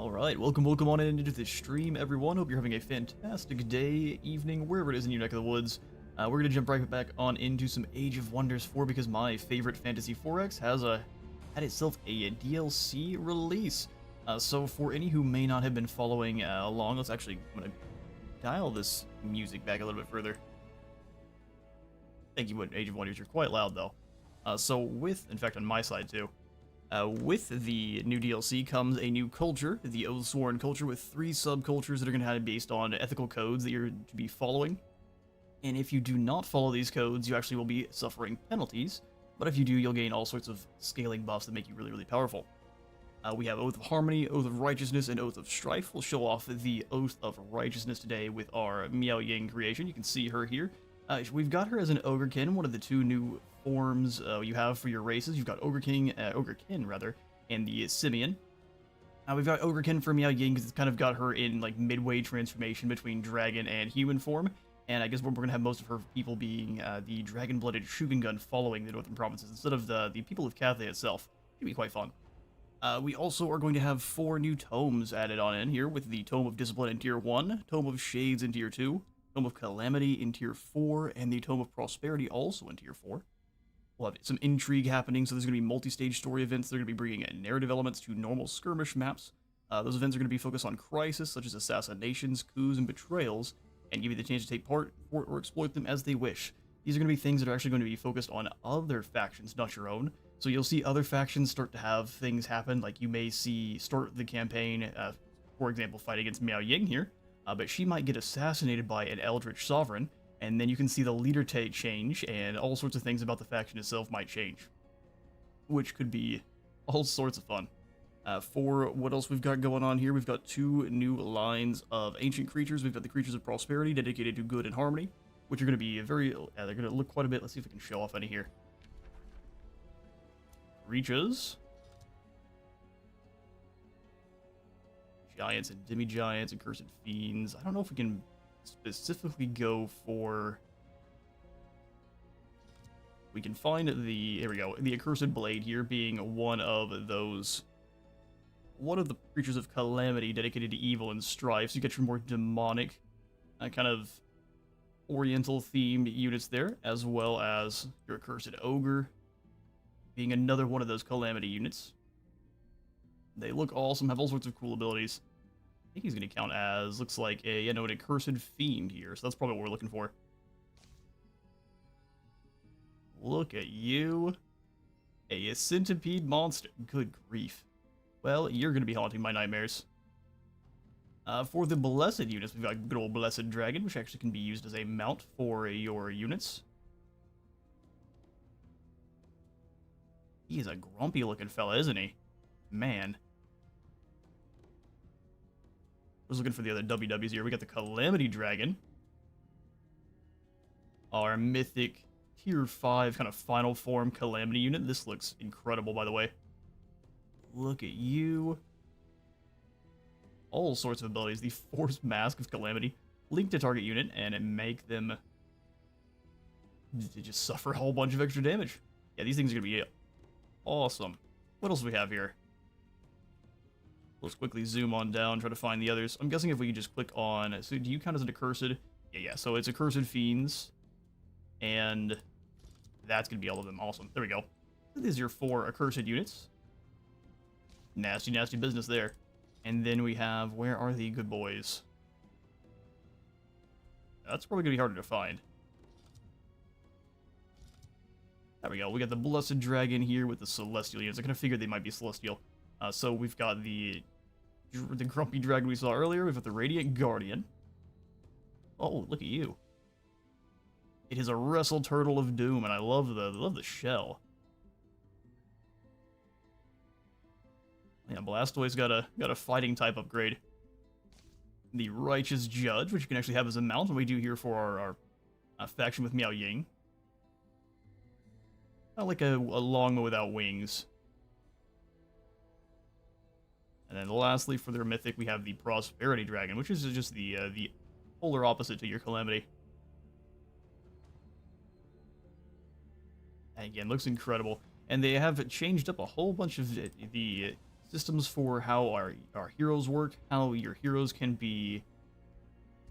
Alright, welcome on into this stream, everyone. Hope you're having a fantastic day, evening, wherever it is in your neck of the woods. We're going to jump right back on into some Age of Wonders 4 because my favorite Fantasy 4X has had itself a DLC release. So for any who may not have been following along, I'm going to dial this music back a little bit further. Thank you, Age of Wonders. You're quite loud, though. In fact, on my side, too. With the new DLC comes a new culture, the Oathsworn culture, with 3 subcultures that are going to have based on ethical codes that you're to be following. And if you do not follow these codes, you actually will be suffering penalties. But if you do, you'll gain all sorts of scaling buffs that make you really, really powerful. We have Oath of Harmony, Oath of Righteousness, and Oath of Strife. We'll show off the Oath of Righteousness today with our Miao Ying creation. You can see her here. We've got her as an Ogrekin, one of the 2 new forms you have for your races. You've got Ogrekin, and the Simian. We've got Ogrekin for Miao Ying because it's kind of got her in like midway transformation between dragon and human form. And I guess we're going to have most of her people being the dragon-blooded Shogun following the Northern Provinces instead of the people of Cathay itself. Should be quite fun. We also are going to have 4 new tomes added on in here with the Tome of Discipline in Tier 1, Tome of Shades in Tier 2, Tome of Calamity in Tier 4, and the Tome of Prosperity also in Tier 4. We'll have some intrigue happening, so there's going to be multi-stage story events. They're going to be bringing narrative elements to normal skirmish maps. Those events are going to be focused on crisis, such as assassinations, coups, and betrayals, and give you the chance to take part or exploit them as they wish. These are going to be things that are actually going to be focused on other factions, not your own. So you'll see other factions start to have things happen, like you may see start the campaign, for example, fight against Miao Ying here, but she might get assassinated by an Eldritch Sovereign, and then you can see the leader change, and all sorts of things about the faction itself might change, which could be all sorts of fun. For what else we've got going on here, we've got 2 new lines of ancient creatures. We've got the Creatures of Prosperity, dedicated to good and harmony, which are going to be they're going to look quite a bit. Let's see if we can show off any here. Creatures. Giants and demi-giants and cursed fiends. I don't know if we can specifically go for... We can find here we go, the Accursed Blade here being one of those... One of the Creatures of Calamity dedicated to evil and strife, so you get your more demonic, kind of oriental-themed units there, as well as your Accursed Ogre being another one of those Calamity units. They look awesome, have all sorts of cool abilities. I think he's going to count as, looks like an Accursed Fiend here, so that's probably what we're looking for. Look at you. A centipede monster. Good grief. Well, you're going to be haunting my nightmares. For the Blessed units, we've got good old Blessed Dragon, which actually can be used as a mount for your units. He is a grumpy looking fella, isn't he? Man. I was looking for the other WWs here. We got the Calamity Dragon. Our mythic Tier 5 kind of final form Calamity unit. This looks incredible, by the way. Look at you. All sorts of abilities. The Force Mask of Calamity. Link to target unit and make them just suffer a whole bunch of extra damage. Yeah, these things are going to be awesome. What else do we have here? Let's quickly zoom on down, try to find the others. I'm guessing if we can just click on... So do you count as an Accursed? Yeah, so it's Accursed Fiends. And that's going to be all of them. Awesome. There we go. These are your 4 Accursed units. Nasty, nasty business there. And then we have... Where are the good boys? That's probably going to be harder to find. There we go. We got the Blessed Dragon here with the Celestial units. I kind of figured they might be Celestial. So we've got the Grumpy Dragon we saw earlier. We've got the Radiant Guardian. Oh, look at you. It is a Wrestle Turtle of Doom, and I love the shell. Yeah, Blastoise got a fighting type upgrade. The Righteous Judge, which you can actually have as a mount, and we do here for our faction with Miao Ying. Not like a Longbow without wings. And then lastly, for their mythic, we have the Prosperity Dragon, which is just the polar opposite to your Calamity. And again, looks incredible. And they have changed up a whole bunch of the systems for how our heroes work, how your heroes can be,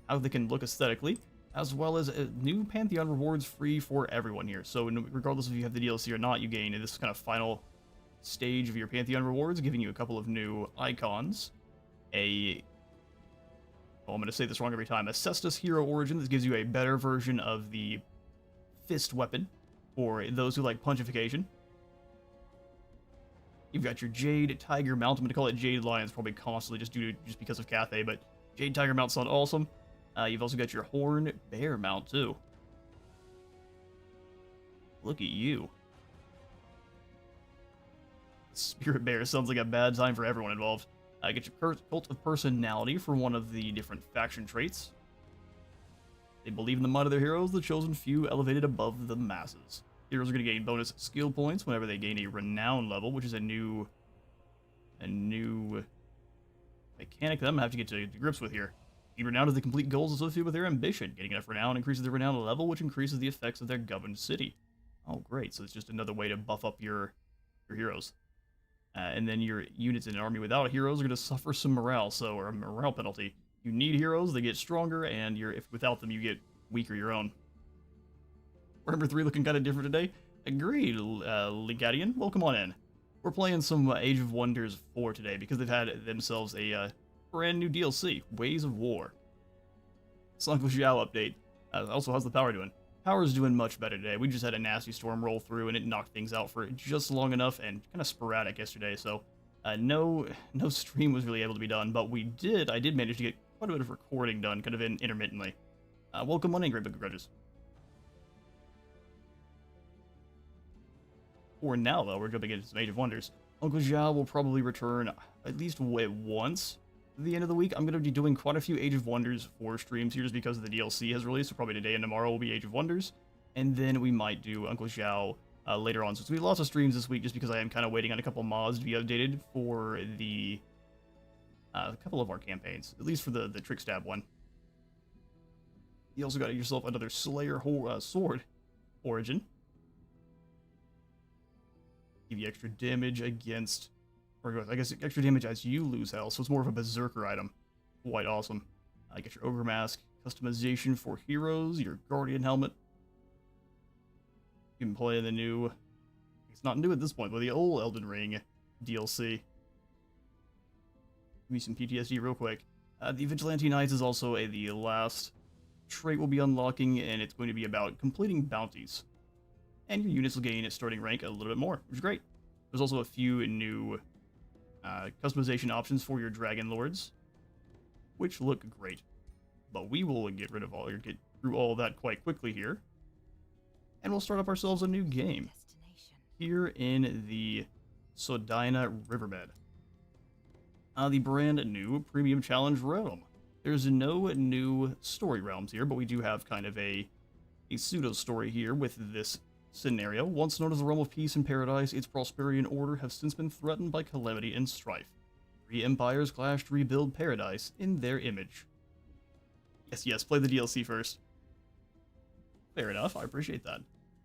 how they can look aesthetically, as well as new Pantheon rewards free for everyone here. So regardless if you have the DLC or not, you gain this kind of final stage of your Pantheon rewards, giving you a couple of new icons. I'm going to say this wrong every time. A Cestus Hero Origin that gives you a better version of the fist weapon for those who like punchification. You've got your Jade Tiger Mount. I'm going to call it Jade Lions probably constantly just because of Cathay, but Jade Tiger Mount sounds awesome. You've also got your Horn Bear Mount too. Look at you. Spirit Bear sounds like a bad time for everyone involved. Get your Cult of Personality for one of the different faction traits. They believe in the might of their heroes, the chosen few elevated above the masses. Heroes are going to gain bonus skill points whenever they gain a renown level, which is a new mechanic that I'm going to have to get to grips with here. Gain renown is the complete goals associated with their ambition. Getting enough renown increases their renown level, which increases the effects of their governed city. Oh, great. So it's just another way to buff up your heroes. And then your units in an army without heroes are going to suffer some morale, or a morale penalty. You need heroes, they get stronger, and if without them, you get weaker your own. Warhammer 3 looking kind of different today. Agreed, Legadian. Welcome on in. We're playing some Age of Wonders 4 today because they've had themselves a brand new DLC, Ways of War. Uncle Xiao update. Also, how's the power doing? Power's doing much better today. We just had a nasty storm roll through and it knocked things out for just long enough and kind of sporadic yesterday, so no stream was really able to be done, but I did manage to get quite a bit of recording done, kind of intermittently. Welcome on in, Great Book of Grudges. For now, though, we're jumping into some Age of Wonders. Uncle Xiao will probably return at least once at the end of the week. I'm going to be doing quite a few Age of Wonders 4 streams here just because the DLC has released, so probably today and tomorrow will be Age of Wonders. And then we might do Uncle Xiao later on. So it's going to be lots of streams this week just because I am kind of waiting on a couple mods to be updated for a couple of our campaigns, at least for the Trick Stab one. You also got yourself another Slayer Sword Origin. Give you extra damage against, or I guess extra damage as you lose health, so it's more of a berserker item. Quite awesome. Get your Ogre Mask, customization for heroes, your Guardian Helmet. You can play the new, it's not new at this point, but the old Elden Ring DLC. Give me some PTSD real quick. The Vigilante Knights is also the last trait we'll be unlocking, and it's going to be about completing bounties. And your units will gain its starting rank a little bit more, which is great. There's also a few new customization options for your Dragon Lords, which look great. But we will get through all of that quite quickly here. And we'll start up ourselves a new game here in the Sodina Riverbed. The brand new Premium Challenge Realm. There's no new story realms here, but we do have kind of a pseudo-story here with this scenario. Once known as the Realm of Peace and Paradise, its prosperity and order have since been threatened by calamity and strife. 3 empires clash to rebuild paradise in their image. Yes, play the DLC first. Fair enough, I appreciate that.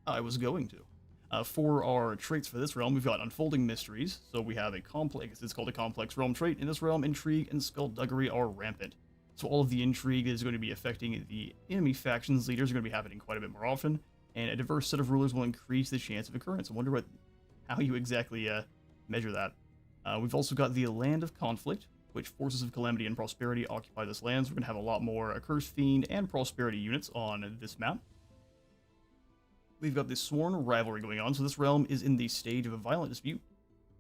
I was going to. For our traits for this realm, we've got Unfolding Mysteries, so we have a complex, it's called a complex realm trait. In this realm, intrigue and skullduggery are rampant. So all of the intrigue is going to be affecting the enemy factions leaders, are going to be happening quite a bit more often, and a diverse set of rulers will increase the chance of occurrence. I wonder how you exactly measure that. We've also got the Land of Conflict, which forces of calamity and prosperity occupy this land, so we're going to have a lot more Accursed Fiend and Prosperity units on this map. We've got this Sworn rivalry going on, so this realm is in the stage of a violent dispute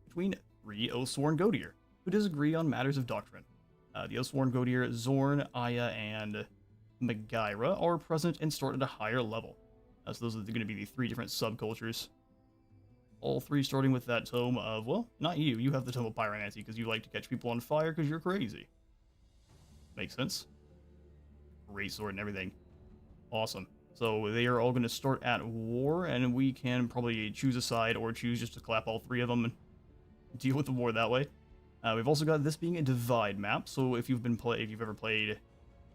between 3 Oathsworn Godir, who disagree on matters of doctrine. The Oathsworn Godir, Zorn, Aya, and Megaira are present and start at a higher level. So those are going to be the 3 different subcultures. All 3 starting with that tome of, well, not you. You have the tome of Pyromancy because you like to catch people on fire because you're crazy. Makes sense. Great sword and everything. Awesome. So they are all going to start at war, and we can probably choose a side or choose just to clap all 3 of them and deal with the war that way. We've also got this being a divide map, so if you've ever played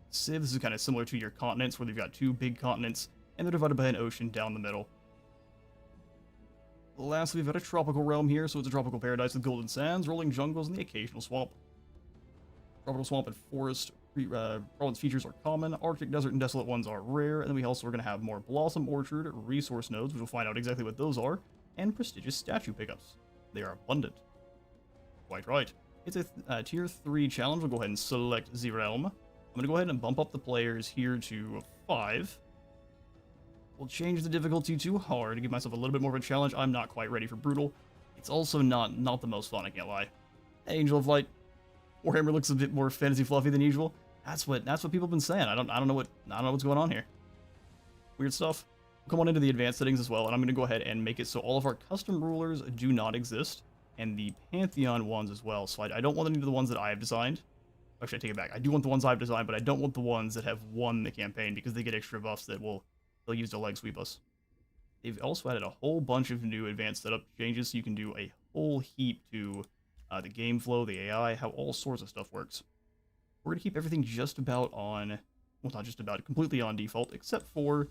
Civ, this is kind of similar to your continents, where they've got 2 big continents, and they're divided by an ocean down the middle. Lastly, we've got a tropical realm here, so it's a tropical paradise with golden sands, rolling jungles, and the occasional swamp. Tropical swamp and forest province features are common, Arctic desert and desolate ones are rare, and then we also are going to have more blossom orchard, resource nodes, which we'll find out exactly what those are, and prestigious statue pickups. They are abundant. Quite right. It's a tier 3 challenge. We'll go ahead and select the realm. I'm going to go ahead and bump up the players here to 5. We'll change the difficulty to hard to give myself a little bit more of a challenge. I'm not quite ready for brutal. It's also not the most fun, I can't lie. Angel of Light. Warhammer looks a bit more fantasy fluffy than usual. That's what people have been saying. I don't know what's going on here. Weird stuff. We'll come on into the advanced settings as well, and I'm going to go ahead and make it so all of our custom rulers do not exist, and the Pantheon ones as well. So I don't want any of the ones that I have designed. Actually, I take it back. I do want the ones I've designed, but I don't want the ones that have won the campaign because they get extra buffs that they'll use to leg sweep us. They've also added a whole bunch of new advanced setup changes, so you can do a whole heap to the game flow, the AI, how all sorts of stuff works. We're going to keep everything just about on, well, not just about, completely on default, except for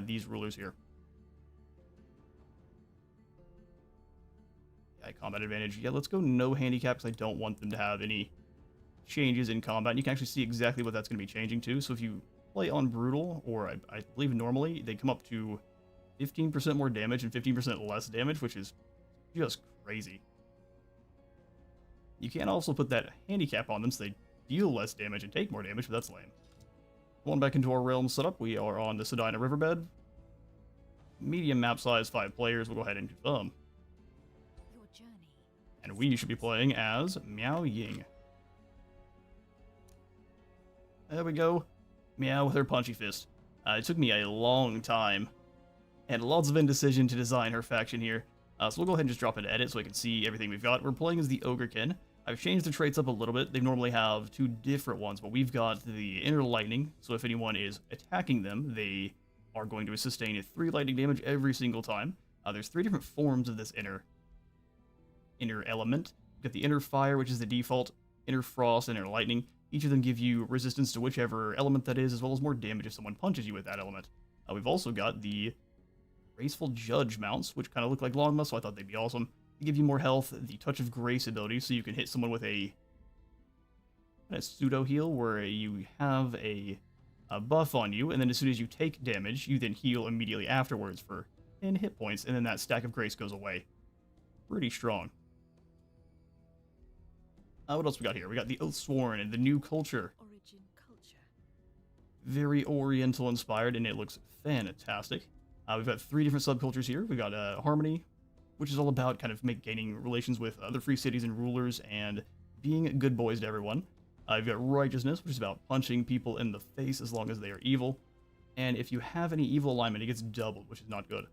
these rulers here. Yeah, combat advantage. Yeah, let's go no handicap, because I don't want them to have any changes in combat. And you can actually see exactly what that's going to be changing to. So if you play on brutal, or I believe normally, they come up to 15% more damage and 15% less damage, which is just crazy. You can also put that handicap on them so they deal less damage and take more damage, but that's lame. Going back into our realm setup, we are on the Sedina Riverbed. Medium map size, 5 players. We'll go ahead and confirm. Your journey. And we should be playing as Miao Ying. There we go. Miao with her punchy fist. It took me a long time and lots of indecision to design her faction here. So we'll go ahead and just drop into edit so I can see everything we've got. We're playing as the Ogrekin. I've changed the traits up a little bit. They normally have 2 different ones, but we've got the inner lightning. So if anyone is attacking them, they are going to sustain 3 lightning damage every single time. There's 3 different forms of this inner element. You've got the inner fire, which is the default, inner frost, and inner lightning. Each of them give you resistance to whichever element that is, as well as more damage if someone punches you with that element. We've also got the Graceful Judge mounts, which kind of look like Longmas, so I thought they'd be awesome. They give you more health, the Touch of Grace ability, so you can hit someone with a pseudo heal, where you have a buff on you, and then as soon as you take damage, you then heal immediately afterwards for 10 hit points, and then that stack of grace goes away. Pretty strong. What else we got here? We got the Oathsworn and the new culture. Origin culture. Very Oriental inspired, and it looks fantastic. We've got 3 different subcultures here. We've got Harmony, which is all about kind of gaining relations with other free cities and rulers and being good boys to everyone. You've got Righteousness, which is about punching people in the face as long as they are evil. And if you have any evil alignment, it gets doubled, which is not good.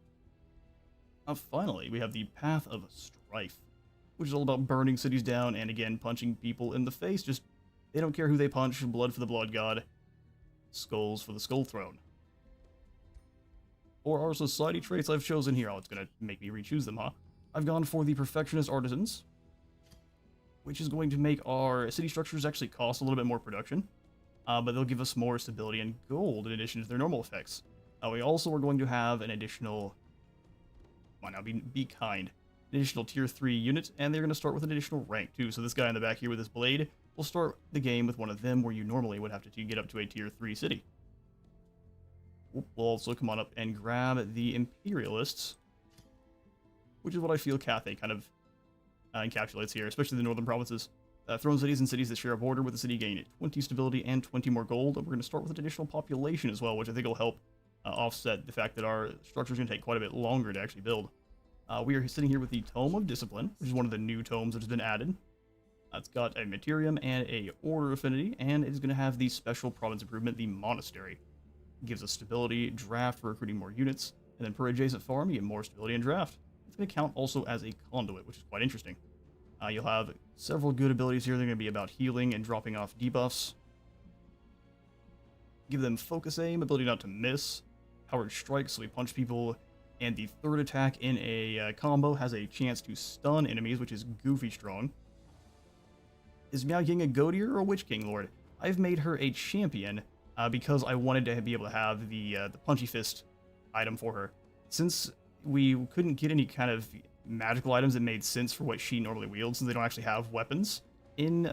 Finally, we have the Path of Strife, which is all about burning cities down and, again, punching people in the face. Just, they don't care who they punch. Blood for the Blood God. Skulls for the Skull Throne. For our society traits I've chosen here, it's going to make me re-choose them, huh? I've gone for the Perfectionist Artisans, which is going to make our city structures actually cost a little bit more production, but they'll give us more stability and gold in addition to their normal effects. We also are going to have an additional, come on now, be kind, an additional tier 3 unit, and they're going to start with an additional rank too. So this guy in the back here with his blade will start the game with one of them, where you normally would have to get up to a tier 3 city. We'll also come on up and grab the Imperialists, which is what I feel Cathay kind of encapsulates here, especially the northern provinces. Throne cities and cities that share a border with the city gain 20 stability and 20 more gold. And we're going to start with an additional population as well, which I think will help offset the fact that our structure is going to take quite a bit longer to actually build. We are sitting here with the Tome of Discipline, which is one of the new tomes that has been added. It's got a Materium and a Order Affinity, and it is going to have the special province improvement, the Monastery. It gives us stability, draft for recruiting more units, and then per adjacent farm, you get more stability and draft. It's going to count also as a conduit, which is quite interesting. You'll have several good abilities here. They're going to be about healing and dropping off debuffs. Give them focus aim, ability not to miss, powered strike, so we punch people, and the third attack in a combo has a chance to stun enemies, which is goofy strong. Is Miao Ying a Godir or a Witch King Lord? I've made her a champion because I wanted to be able to have the Punchy Fist item for her. Since we couldn't get any kind of magical items that made sense for what she normally wields, since they don't actually have weapons in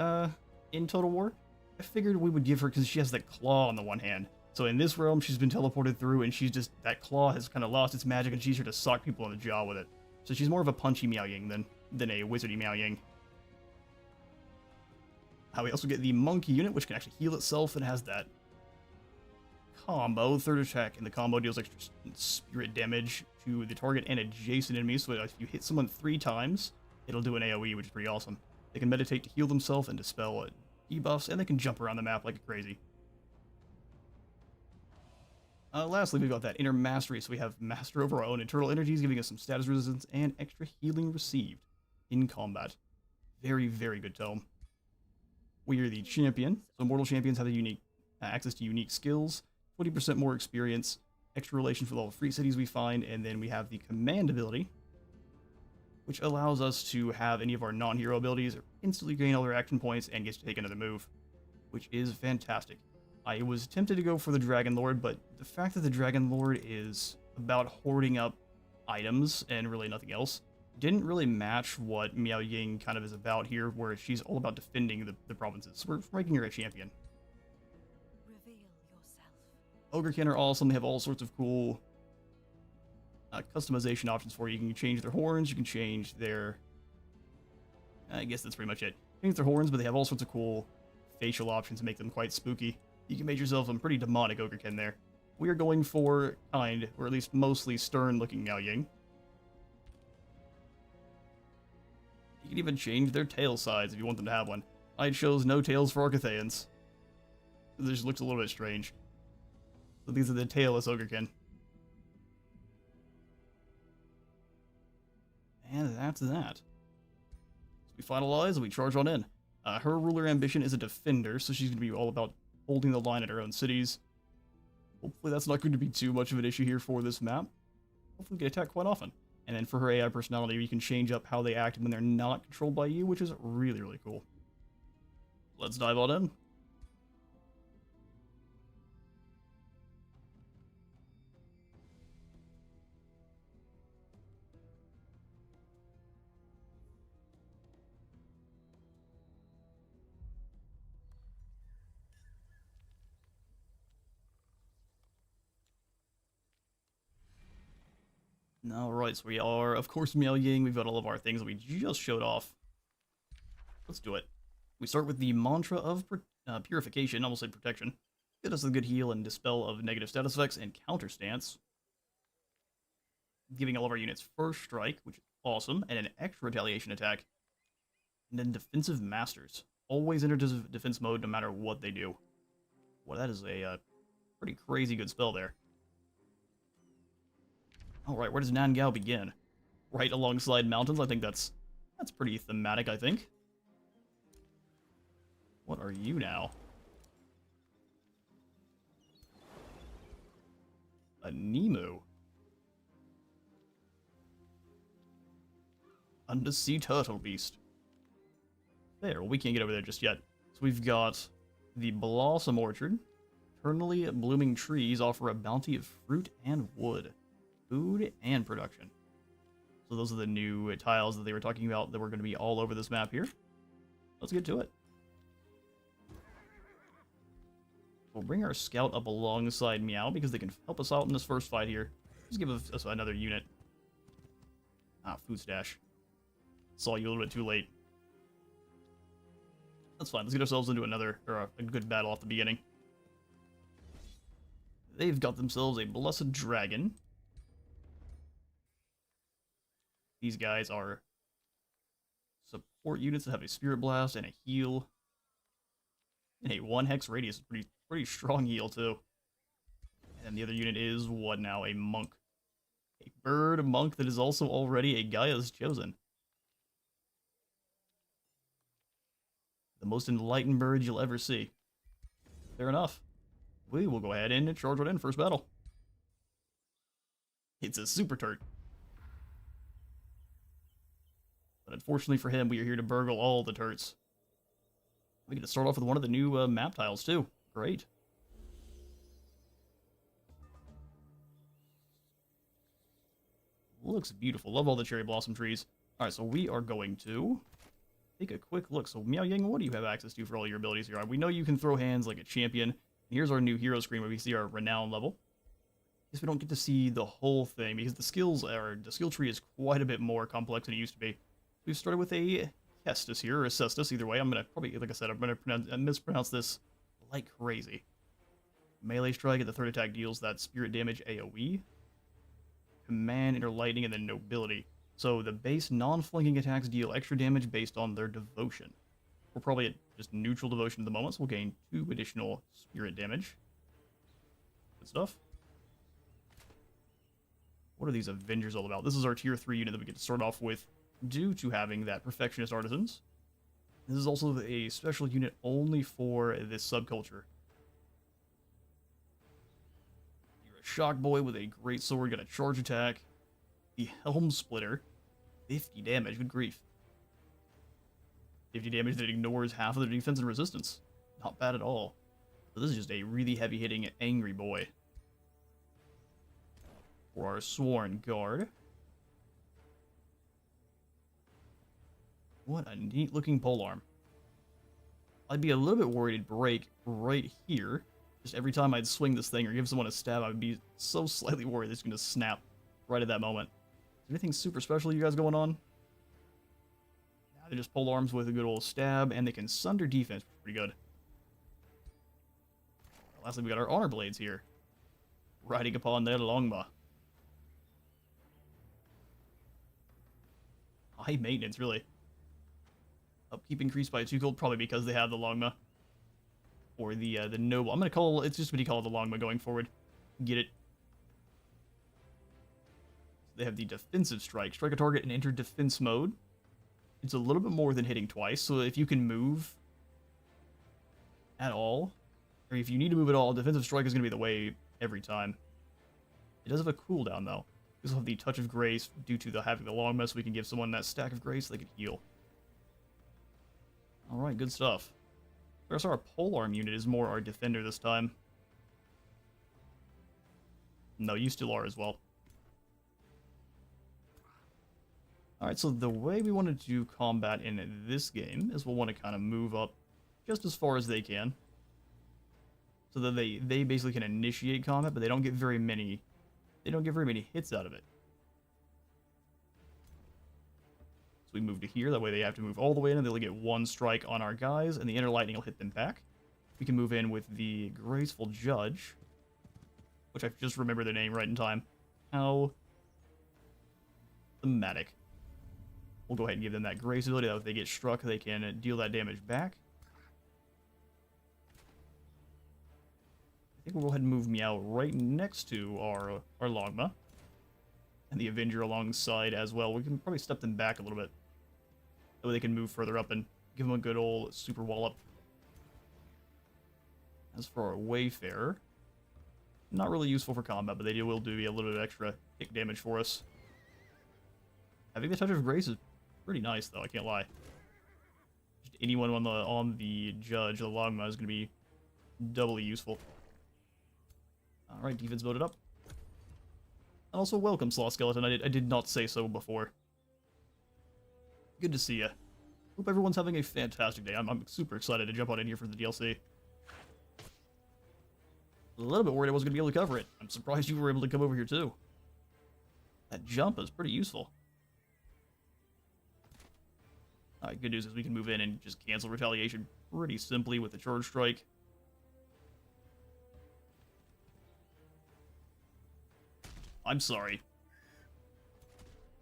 Total War. I figured we would give her, because she has that claw on the one hand. So in this realm, she's been teleported through, and she's just, that claw has kind of lost its magic, and she's here to sock people in the jaw with it. So she's more of a punchy Miao Ying than a wizardy Miao Ying. We also get the monkey unit, which can actually heal itself. It has that combo, third attack, and the combo deals extra spirit damage to the target and adjacent enemies. So if you hit someone 3 times, it'll do an AoE, which is pretty awesome. They can meditate to heal themselves and dispel debuffs, and they can jump around the map like crazy. Lastly, we've got that inner mastery, so we have master over our own internal energies, giving us some status resistance and extra healing received in combat. Very, very good tome. We are the champion, so mortal champions have a unique access to unique skills, 20% more experience, extra relations with all the free cities we find, and then we have the command ability, which allows us to have any of our non-hero abilities instantly gain all their action points and gets to take another move, which is fantastic. I was tempted to go for the Dragon Lord, but the fact that the Dragon Lord is about hoarding up items and really nothing else didn't really match what Miao Ying kind of is about here, where she's all about defending the provinces. We're making her a champion. Reveal yourself. Ogrekin are awesome. They have all sorts of cool customization options for you. You can change their horns, you can change their... I guess that's pretty much it. Change their horns, but they have all sorts of cool facial options to make them quite spooky. You can make yourself some pretty demonic Ogrekin there. We are going for kind, or at least mostly stern-looking Miao Ying. You can even change their tail size if you want them to have one. I chose no tails for Arcatheans. This just looks a little bit strange. So these are the tailless Ogrekin. And that's that. So we finalize and we charge on in. Her ruler ambition is a defender, so she's going to be all about holding the line at her own cities. Hopefully that's not going to be too much of an issue here for this map. Hopefully we get attacked quite often. And then for her AI personality, you can change up how they act when they're not controlled by you, which is really, really cool. Let's dive on in. Alright, so we are, of course, Miao Ying. We've got all of our things that we just showed off. Let's do it. We start with the mantra of purification, almost said protection. Get us a good heal and dispel of negative status effects and counter stance. Giving all of our units first strike, which is awesome, and an extra retaliation attack. And then defensive masters. Always enter defense mode no matter what they do. Well, that is a pretty crazy good spell there. Alright, where does Nangao begin? Right alongside mountains? I think that's pretty thematic, I think. What are you now? A Nemu. Undersea turtle beast. There, well, we can't get over there just yet. So we've got the Blossom Orchard. Eternally blooming trees offer a bounty of fruit and wood. Food and production. So those are the new tiles that they were talking about that were going to be all over this map here. Let's get to it. We'll bring our scout up alongside Miao because they can help us out in this first fight here. Just give us another unit. Food stash. Saw you a little bit too late. That's fine. Let's get ourselves into a good battle off the beginning. They've got themselves a Blessed Dragon. These guys are support units that have a Spirit Blast and a heal. And a 1 hex radius. Pretty strong heal, too. And the other unit is, what now? A monk. A bird monk that is also already a Gaia's Chosen. The most enlightened bird you'll ever see. Fair enough. We will go ahead and charge right in first battle. It's a super turret. But unfortunately for him, we are here to burgle all the turrets. We get to start off with one of the new map tiles, too. Great. Looks beautiful. Love all the cherry blossom trees. Alright, so we are going to take a quick look. So, Miao Ying, what do you have access to for all your abilities here? We know you can throw hands like a champion. Here's our new hero screen where we see our renown level. Guess we don't get to see the whole thing because the skill tree is quite a bit more complex than it used to be. We've started with a Kestis here, or a Cestus, either way. I'm gonna probably, like I said, I'm gonna mispronounce this like crazy. Melee strike at the third attack deals that spirit damage AoE. Command, inner lightning, and then nobility. So the base non-flanking attacks deal extra damage based on their devotion. We're probably at just neutral devotion at the moment, so we'll gain 2 additional spirit damage. Good stuff. What are these Avengers all about? This is our tier 3 unit that we get to start off with due to having that Perfectionist Artisans. This is also a special unit only for this subculture. You're a shock boy with a great sword, got a charge attack. The Helm Splitter, 50 damage, good grief. 50 damage that ignores half of their defense and resistance. Not bad at all. So this is just a really heavy-hitting, angry boy. For our Sworn Guard. What a neat-looking polearm. I'd be a little bit worried it'd break right here. Just every time I'd swing this thing or give someone a stab, I would be so slightly worried it's going to snap right at that moment. Is there anything super special you guys going on? Nah, they're just polearms with a good old stab, and they can sunder defense pretty good. Lastly, we got our Honor Blades here. Riding upon their longbow. High maintenance, really. Upkeep increased by 2 gold, probably because they have the longbow. Or the noble. I'm gonna call it's just what you call it, the longbow going forward. Get it. They have the defensive strike. Strike a target and enter defense mode. It's a little bit more than hitting twice, so if you can move at all, or if you need to move at all, defensive strike is going to be the way every time. It does have a cooldown, though. We also have the Touch of Grace due to having the longbow, so we can give someone that stack of grace so they can heal. Alright, good stuff. Whereas our polearm unit is more our defender this time. No, you still are as well. Alright, so the way we want to do combat in this game is we'll want to kind of move up just as far as they can. So that they basically can initiate combat, but they don't get very many hits out of it. So we move to here, that way they have to move all the way in and they'll get 1 strike on our guys, and the inner lightning will hit them back. We can move in with the Graceful Judge, which I just remembered their name right in time. How thematic. We'll go ahead and give them that grace ability, that if they get struck, they can deal that damage back. I think we'll go ahead and move Miao right next to our longbow. And the Avenger alongside as well. We can probably step them back a little bit. That way they can move further up and give them a good old super wallop. As for our Wayfarer, not really useful for combat, but they will do a little bit of extra hit damage for us. I think the Touch of Grace is pretty nice, though, I can't lie. Just anyone on the Judge, the longbow, is going to be doubly useful. Alright, defense voted up. And also, welcome, Sloth Skeleton. I did not say so before. Good to see ya. Hope everyone's having a fantastic day. I'm super excited to jump on in here for the DLC. A little bit worried I wasn't going to be able to cover it. I'm surprised you were able to come over here, too. That jump is pretty useful. Alright, good news is we can move in and just cancel retaliation pretty simply with the charge strike. I'm sorry.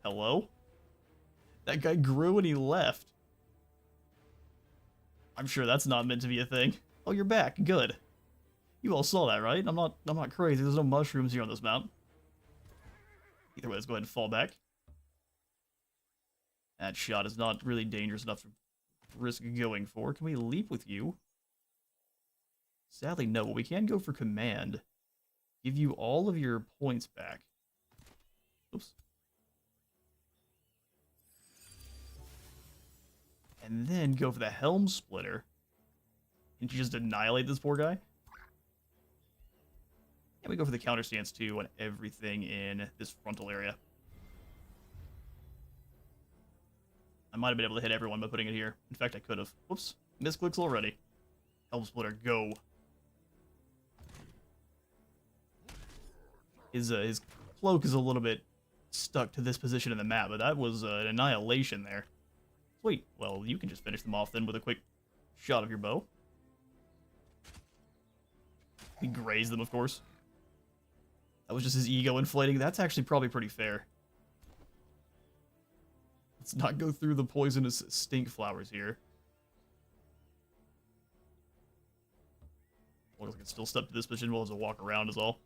Hello? That guy grew and he left. I'm sure that's not meant to be a thing. Oh, you're back. Good. You all saw that, right? I'm not crazy. There's no mushrooms here on this mount. Either way, let's go ahead and fall back. That shot is not really dangerous enough to risk going for. Can we leap with you? Sadly, no. But we can go for command. Give you all of your points back. Oops. And then go for the Helm Splitter. Didn't you just annihilate this poor guy? And we go for the counter stance too on everything in this frontal area. I might have been able to hit everyone by putting it here. In fact, I could have. Whoops. Misclicks already. Helm Splitter, go. His cloak is a little bit stuck to this position in the map, but that was an annihilation there. Sweet. Well, you can just finish them off then with a quick shot of your bow. He grazed them, of course. That was just his ego inflating. That's actually probably pretty fair. Let's not go through the poisonous stink flowers here. Looks like I can still step to this position while as a walk around is all.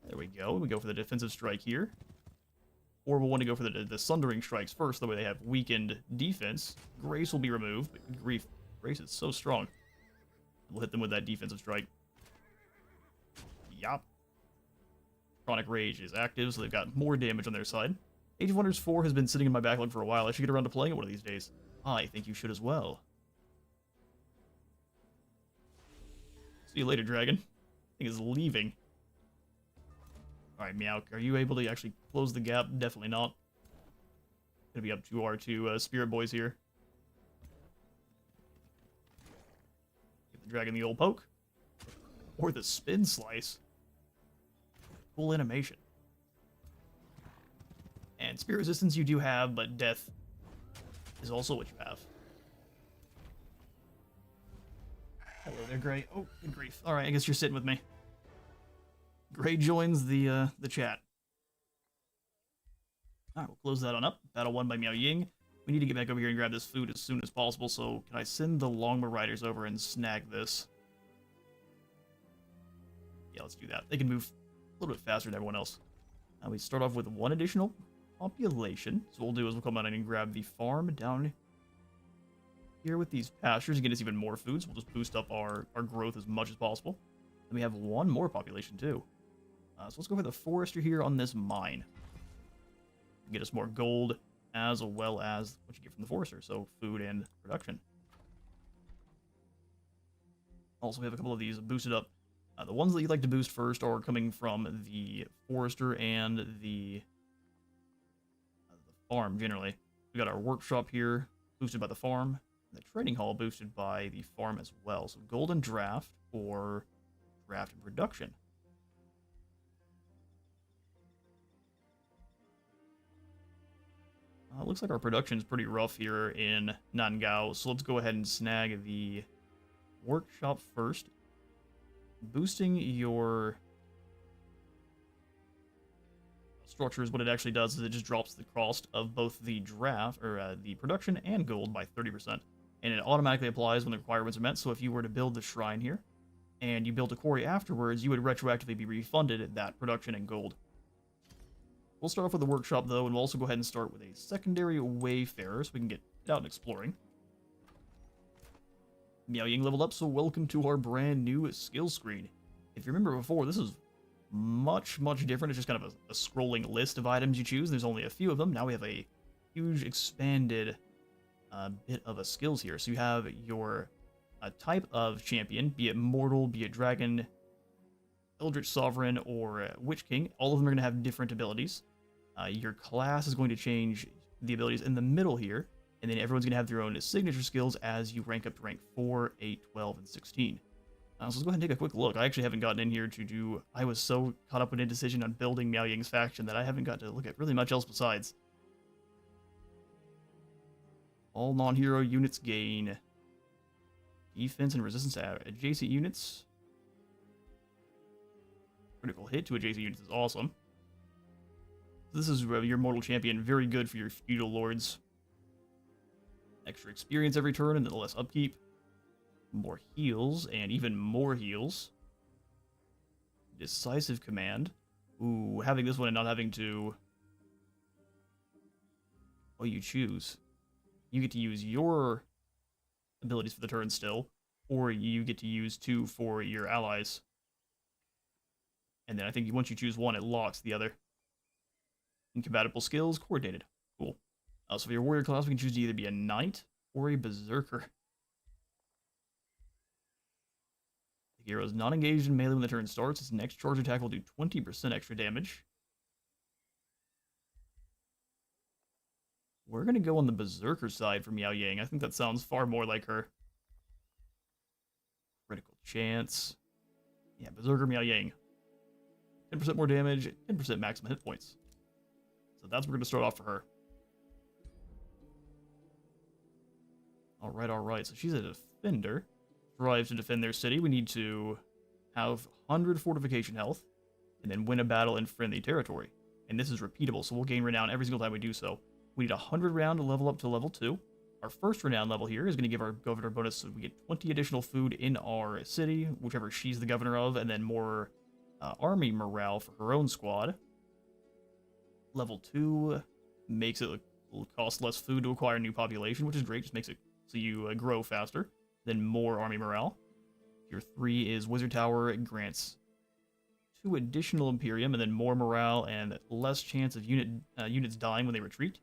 There we go. We go for the defensive strike here. Or we'll want to go for the sundering strikes first, that way they have weakened defense. Grace will be removed, but good grief, Grace is so strong. We'll hit them with that defensive strike. Yup. Chronic Rage is active, so they've got more damage on their side. Age of Wonders 4 has been sitting in my backlog for a while. I should get around to playing it one of these days. I think you should as well. See you later, dragon. I think it's leaving. Alright, Miao, are you able to actually close the gap? Definitely not. Gonna be up to our two spirit boys here. Give the dragon the old poke. Or the spin slice. Cool animation. And spirit resistance you do have, but death is also what you have. Hello there, Gray. Oh, good grief. Alright, I guess you're sitting with me. Gray joins the chat. Alright, we'll close that on up. Battle won by Miao Ying. We need to get back over here and grab this food as soon as possible, so can I send the Longbow Riders over and snag this? Yeah, let's do that. They can move a little bit faster than everyone else. We start off with one additional population. So what we'll do is we'll come out and grab the farm down here with these pastures and get us even more food, so we'll just boost up our growth as much as possible. And we have one more population too. So let's go for the forester here on this mine. Get us more gold, as well as what you get from the forester, so food and production. Also, we have a couple of these boosted up. The ones that you'd like to boost first are coming from the forester and the farm, generally. We got our workshop here, boosted by the farm. The trading hall boosted by the farm as well. So golden draft or draft and production. Looks like our production is pretty rough here in Nangao, so let's go ahead and snag the workshop first. Boosting your structures, what it actually does is it just drops the cost of both the draft, or the production and gold by 30%. And it automatically applies when the requirements are met, so if you were to build the shrine here, and you build a quarry afterwards, you would retroactively be refunded that production and gold. We'll start off with the workshop, though, and we'll also go ahead and start with a secondary wayfarer, so we can get out and exploring. Miao Ying leveled up, so welcome to our brand new skill screen. If you remember before, this is much different. It's just kind of a scrolling list of items you choose. There's only a few of them. Now we have a huge expanded bit of skills here. So you have your type of champion, be it mortal, be it dragon, eldritch sovereign, or witch king. All of them are going to have different abilities. Your class is going to change the abilities in the middle here, and then everyone's going to have their own signature skills as you rank up to rank 4, 8, 12, and 16. So let's go ahead and take a quick look. I actually haven't gotten in here to do... I was so caught up in indecision on building Miao Ying's faction that I haven't got to look at really much else besides. All non-hero units gain defense and resistance to adjacent units. Critical hit to adjacent units is awesome. This is your mortal champion, very good for your feudal lords. Extra experience every turn and then less upkeep. More heals and even more heals. Decisive command. Ooh, having this one and not having to... Oh, you choose. You get to use your abilities for the turn still, or you get to use 2 for your allies. And then I think once you choose one, it locks the other. Incompatible skills, coordinated. Cool. So for your warrior class, we can choose to either be a knight or a berserker. The hero is not engaged in melee when the turn starts. Its next charge attack will do 20% extra damage. We're going to go on the Berserker side for Miao Ying. I think that sounds far more like her. Critical chance. Yeah, Berserker Miao Ying. 10% more damage, 10% maximum hit points. So that's what we're going to start off for her. Alright. So she's a defender. Strives to defend their city. We need to have 100 fortification health, and then win a battle in friendly territory. And this is repeatable, so we'll gain renown every single time we do so. We need 100 renown to level up to level 2. Our first renown level here is going to give our governor bonus, so we get 20 additional food in our city, whichever she's the governor of, and then more army morale for her own squad. Level 2 makes it cost less food to acquire new population, which is great, just makes it so you grow faster. Then more army morale. Tier 3 is Wizard Tower, it grants 2 additional Imperium, and then more morale and less chance of units dying when they retreat.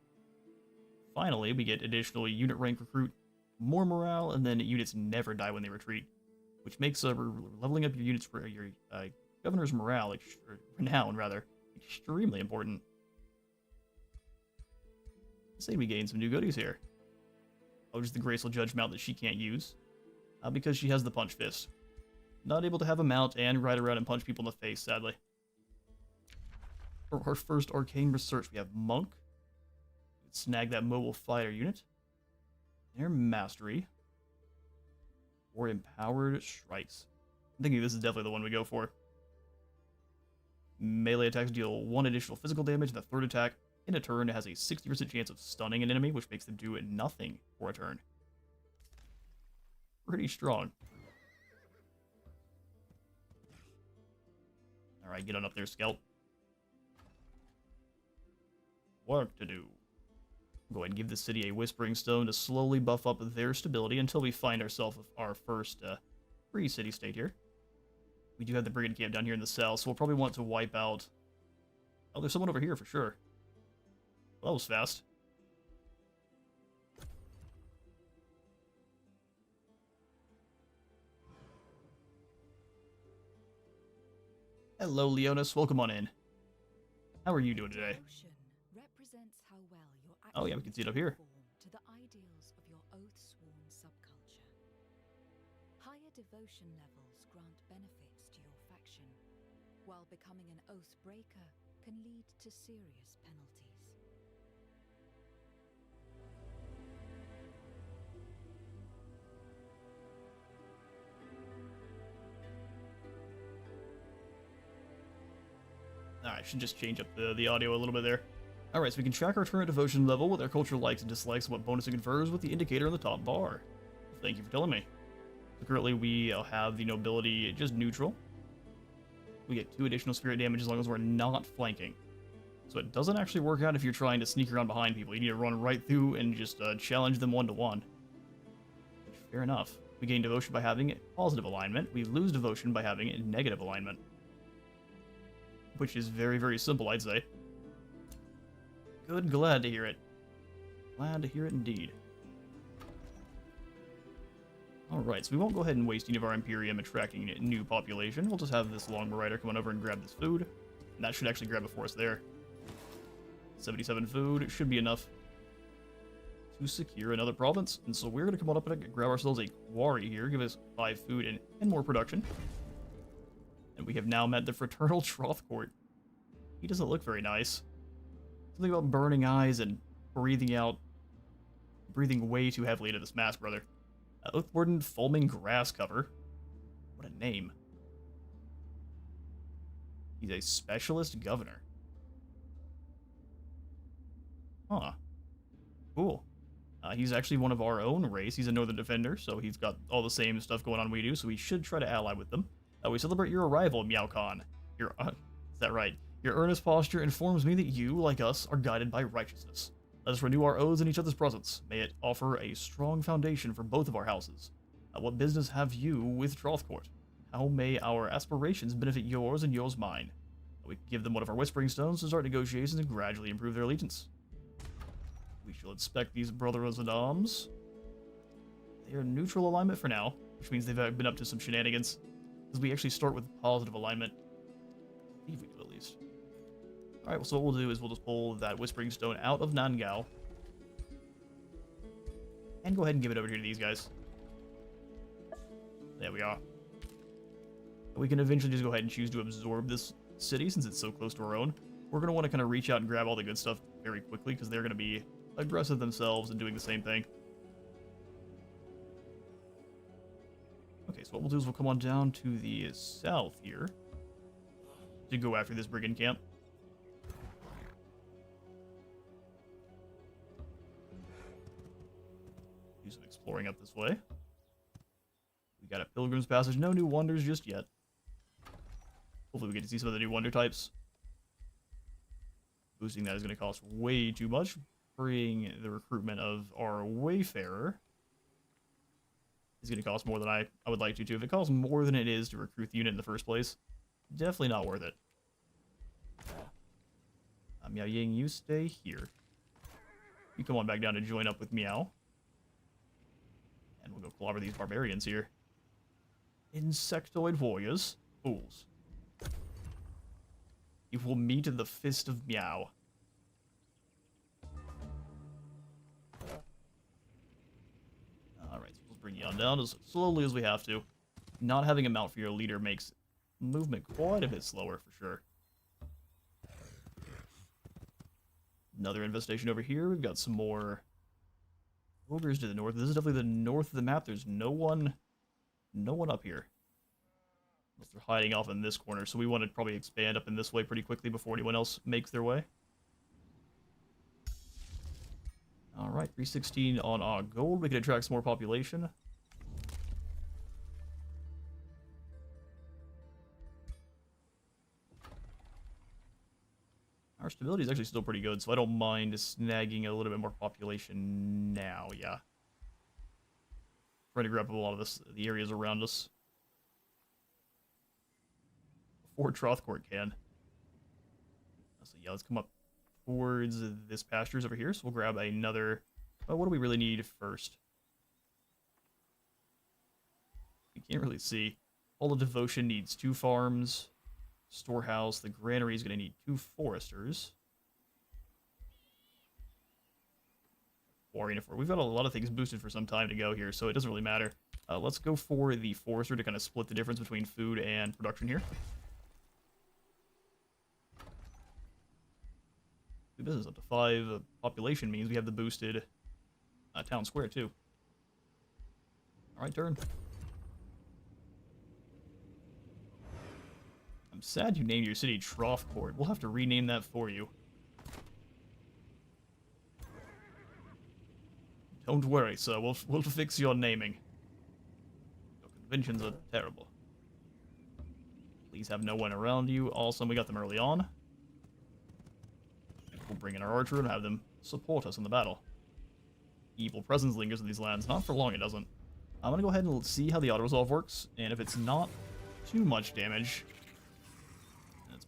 Finally, we get additional unit rank recruit, more morale, and then units never die when they retreat, which makes leveling up your units for your governor's morale, or renown rather, extremely important. Let's say we gain some new goodies here. Oh, just the Graceful Judge mount that she can't use, because she has the Punch Fist. Not able to have a mount and ride around and punch people in the face, sadly. For our first Arcane Research, we have Monk. Snag that mobile fighter unit. Their Mastery. Or Empowered Strikes. I'm thinking this is definitely the one we go for. Melee attacks deal 1 additional physical damage, and the third attack in a turn has a 60% chance of stunning an enemy, which makes them do nothing for a turn. Pretty strong. Alright, get on up there, Scout. Work to do. Go ahead and give the city a Whispering Stone to slowly buff up their stability until we find ourselves with our first free city-state here. We do have the Brigand Camp down here in the south, so we'll probably want to wipe out... Oh, there's someone over here for sure. Well, that was fast. Hello, Leonis. Welcome on in. How are you doing today? Represents how well your Oh yeah, we can see it up here. to the ideals of your Oathsworn subculture. Higher devotion levels grant benefits to your faction, while becoming an oath breaker can lead to serious penalties. Alright, should just change up the audio a little bit there. Alright, so we can track our current devotion level, what our culture likes and dislikes, and what bonus it confers with the indicator on the top bar. Thank you for telling me. So currently we have the nobility just neutral. We get 2 additional spirit damage as long as we're not flanking. So it doesn't actually work out if you're trying to sneak around behind people. You need to run right through and just challenge them 1-to-1. Fair enough. We gain devotion by having positive alignment. We lose devotion by having negative alignment. Which is very, very simple, I'd say. Good, glad to hear it. Glad to hear it indeed. Alright, so we won't go ahead and waste any of our Imperium attracting new population. We'll just have this Longbow Rider come on over and grab this food. And that should actually grab it for us there. 77 food should be enough to secure another province. And so we're going to come on up and grab ourselves a quarry here. Give us 5 food and more production. And we have now met the Fraternal Troth Court. He doesn't look very nice. Something about burning eyes and breathing way too heavily into this mask, brother. Oathwarden Foaming Grass Cover. What a name. He's a specialist governor. Huh. Cool. He's actually one of our own race. He's a Northern Defender, so he's got all the same stuff going on we do, so we should try to ally with them. We celebrate your arrival, Miao-Khan. Is that right? Your earnest posture informs me that you, like us, are guided by righteousness. Let us renew our oaths in each other's presence. May it offer a strong foundation for both of our houses. What business have you with Trothcourt? How may our aspirations benefit yours and yours mine? We give them one of our Whispering Stones to start negotiations and gradually improve their allegiance. We shall inspect these brothers-in-arms. They are neutral alignment for now, which means they've been up to some shenanigans. Because we actually start with positive alignment. I believe we do, at least. Alright, well, so what we'll do is we'll just pull that Whispering Stone out of Nangao. And go ahead and give it over here to these guys. There we are. We can eventually just go ahead and choose to absorb this city since it's so close to our own. We're going to want to kind of reach out and grab all the good stuff very quickly because they're going to be aggressive themselves and doing the same thing. Okay, so what we'll do is we'll come on down to the south here to go after this brigand camp. Do some exploring up this way. We got a Pilgrim's Passage. No new wonders just yet. Hopefully we get to see some of the new wonder types. Boosting that is going to cost way too much. Freeing the recruitment of our Wayfarer is going to cost more than I would like to too. If it costs more than it is to recruit the unit in the first place, definitely not worth it. Miao Ying, you stay here. You come on back down to join up with Miao. And we'll go clobber these barbarians here. Insectoid warriors. Fools. You will meet in the fist of Miao. Alright, so we'll bring you on down as slowly as we have to. Not having a mount for your leader makes movement quite a bit slower, for sure. Another infestation over here. We've got some more ogres to the north. This is definitely the north of the map. There's no one up here. Unless they're hiding off in this corner. So we want to probably expand up in this way pretty quickly before anyone else makes their way. Alright, 316 on our gold. We can attract some more population. Our stability is actually still pretty good, so I don't mind snagging a little bit more population now, yeah. Trying to grab up a lot of the areas around us. Before Trothcourt can. So yeah, let's come up towards this pastures over here, so we'll grab another... Well, what do we really need first? We can't really see. All the devotion needs 2 farms. Storehouse, the granary is going to need 2 foresters. Warrior, we've got a lot of things boosted for some time to go here, so it doesn't really matter. Let's go for the forester to kind of split the difference between food and production here. Business up to 5 population means we have the boosted town square too. Alright, turn. I'm sad you named your city Trothcourt. We'll have to rename that for you. Don't worry, sir. We'll fix your naming. Your conventions are terrible. Please have no one around you. Awesome, we got them early on. We'll bring in our archer and have them support us in the battle. Evil presence lingers in these lands. Not for long, it doesn't. I'm gonna go ahead and see how the auto-resolve works, and if it's not too much damage, it's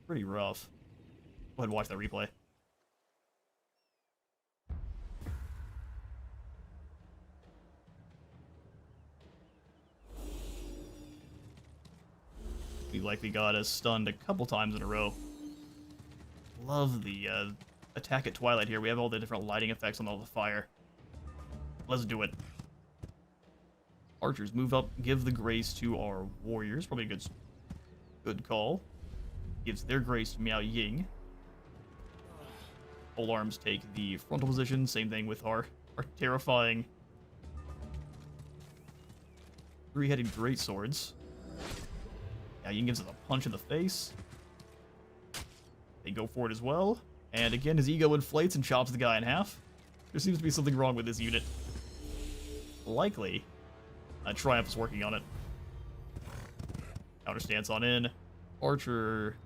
pretty rough. Go ahead and watch that replay. We likely got us stunned a couple times in a row. Love the attack at twilight here. We have all the different lighting effects on all the fire. Let's do it. Archers, move up. Give the grace to our warriors. Probably a good call. Gives their grace to Miao Ying. Pole arms take the frontal position. Same thing with our terrifying 3-headed greatswords. Miao Ying gives us a punch in the face. They go for it as well. And again, his ego inflates and chops the guy in half. There seems to be something wrong with this unit. Likely, Triumph is working on it. Counter stance on in. Archer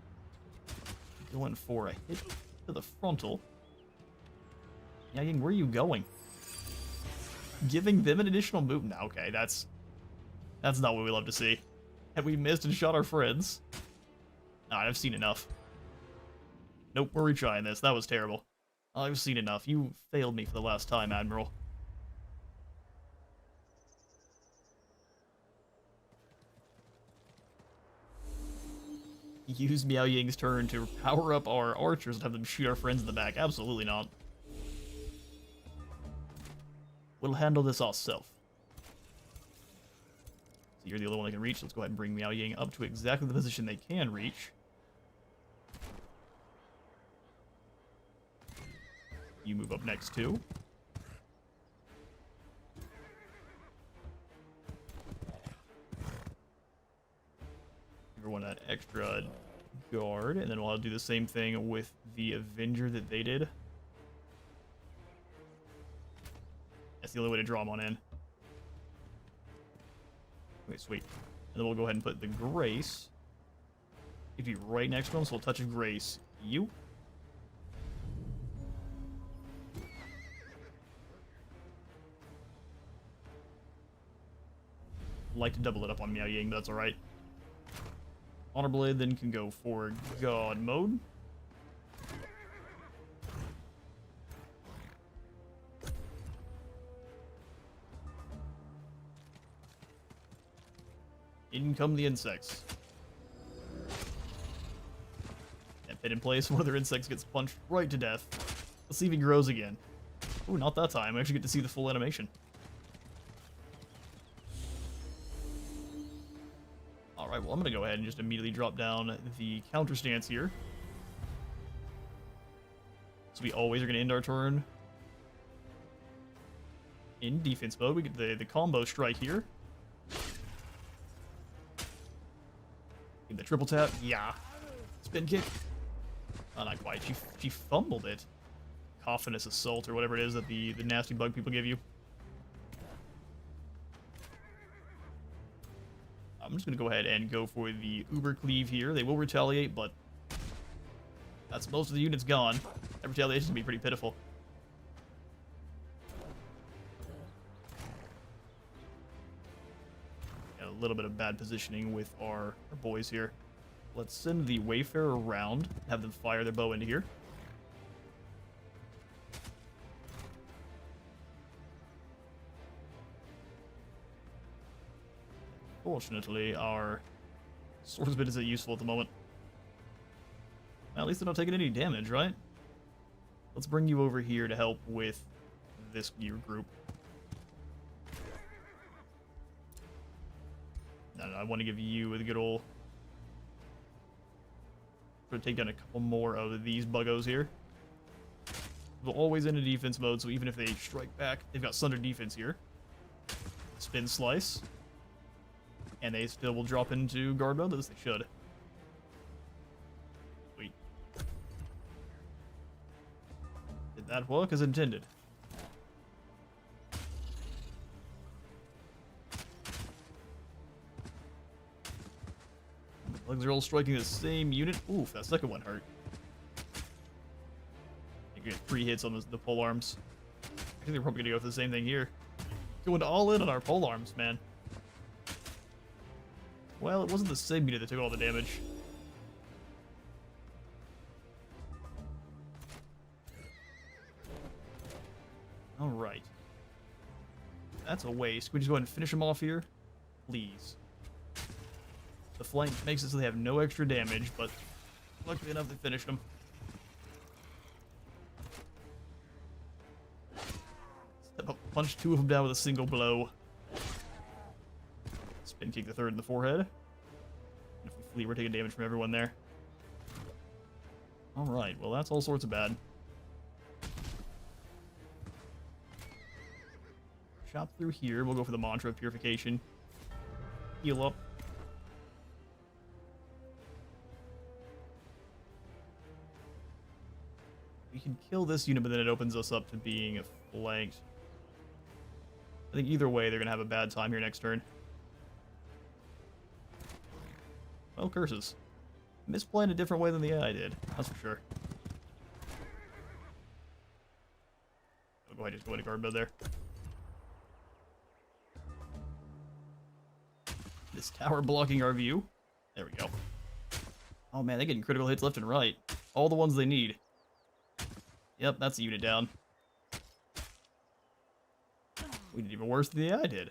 going for a hit to the frontal. Yeah, Ying, where are you going? Giving them an additional move? No, okay, that's not what we love to see. And we missed and shot our friends. Alright, I've seen enough. Nope, we're retrying this. That was terrible. I've seen enough. You failed me for the last time, Admiral. Use Miao Ying's turn to power up our archers and have them shoot our friends in the back. Absolutely not. We'll handle this ourselves. So you're the only one that can reach. Let's go ahead and bring Miao Ying up to exactly the position they can reach. You move up next too. Everyone that extra guard, and then we'll do the same thing with the Avenger that they did. That's the only way to draw them on in. Okay, sweet. And then we'll go ahead and put the Grace. If you right next to him, so we'll touch of Grace. You. Like to double it up on Miao Ying, but that's alright. Honor Blade then can go for God mode. In come the insects. That pit in place, one of their insects gets punched right to death. Let's see if he grows again. Ooh, not that time. I actually get to see the full animation. Alright, well, I'm going to go ahead and just immediately drop down the counter stance here. So we always are going to end our turn in defense mode. We get the combo strike here. Get the triple tap. Yeah. Spin kick. Oh, not quite. She fumbled it. Coffinous assault or whatever it is that the nasty bug people give you. I'm just going to go ahead and go for the Uber Cleave here. They will retaliate, but that's most of the units gone. That retaliation is going to be pretty pitiful. Got a little bit of bad positioning with our boys here. Let's send the Wayfarer around, have them fire their bow into here. Fortunately, our swordsman isn't useful at the moment. Well, at least they're not taking any damage, right? Let's bring you over here to help with this gear group. No, I want to give you a good old... We're going to take down a couple more of these buggos here. They'll always end in defense mode, so even if they strike back, they've got Sunder defense here. Spin Slice. And they still will drop into guard mode, as they should. Sweet. Did that work as intended? Bugs are all striking the same unit. Oof, that second one hurt. I think we get 3 hits on the pole arms. I think they're probably gonna go for the same thing here. Going all in on our pole arms, man. Well, it wasn't the same unit that took all the damage. Alright. That's a waste. Can we just go ahead and finish them off here? Please. The flank makes it so they have no extra damage, but luckily enough they finished them. Step up, punch 2 of them down with a single blow. Spin kick the 3rd in the forehead. And if we flee, we're taking damage from everyone there. Alright, well that's all sorts of bad. Chop through here, we'll go for the mantra of purification. Heal up. We can kill this unit, but then it opens us up to being flanked. I think either way, they're going to have a bad time here next turn. Well, curses. Misplaying a different way than the AI did, that's for sure. I'll go ahead and just go into guard mode there. This tower blocking our view. There we go. Oh man, they're getting critical hits left and right. All the ones they need. Yep, that's a unit down. We did even worse than the AI did.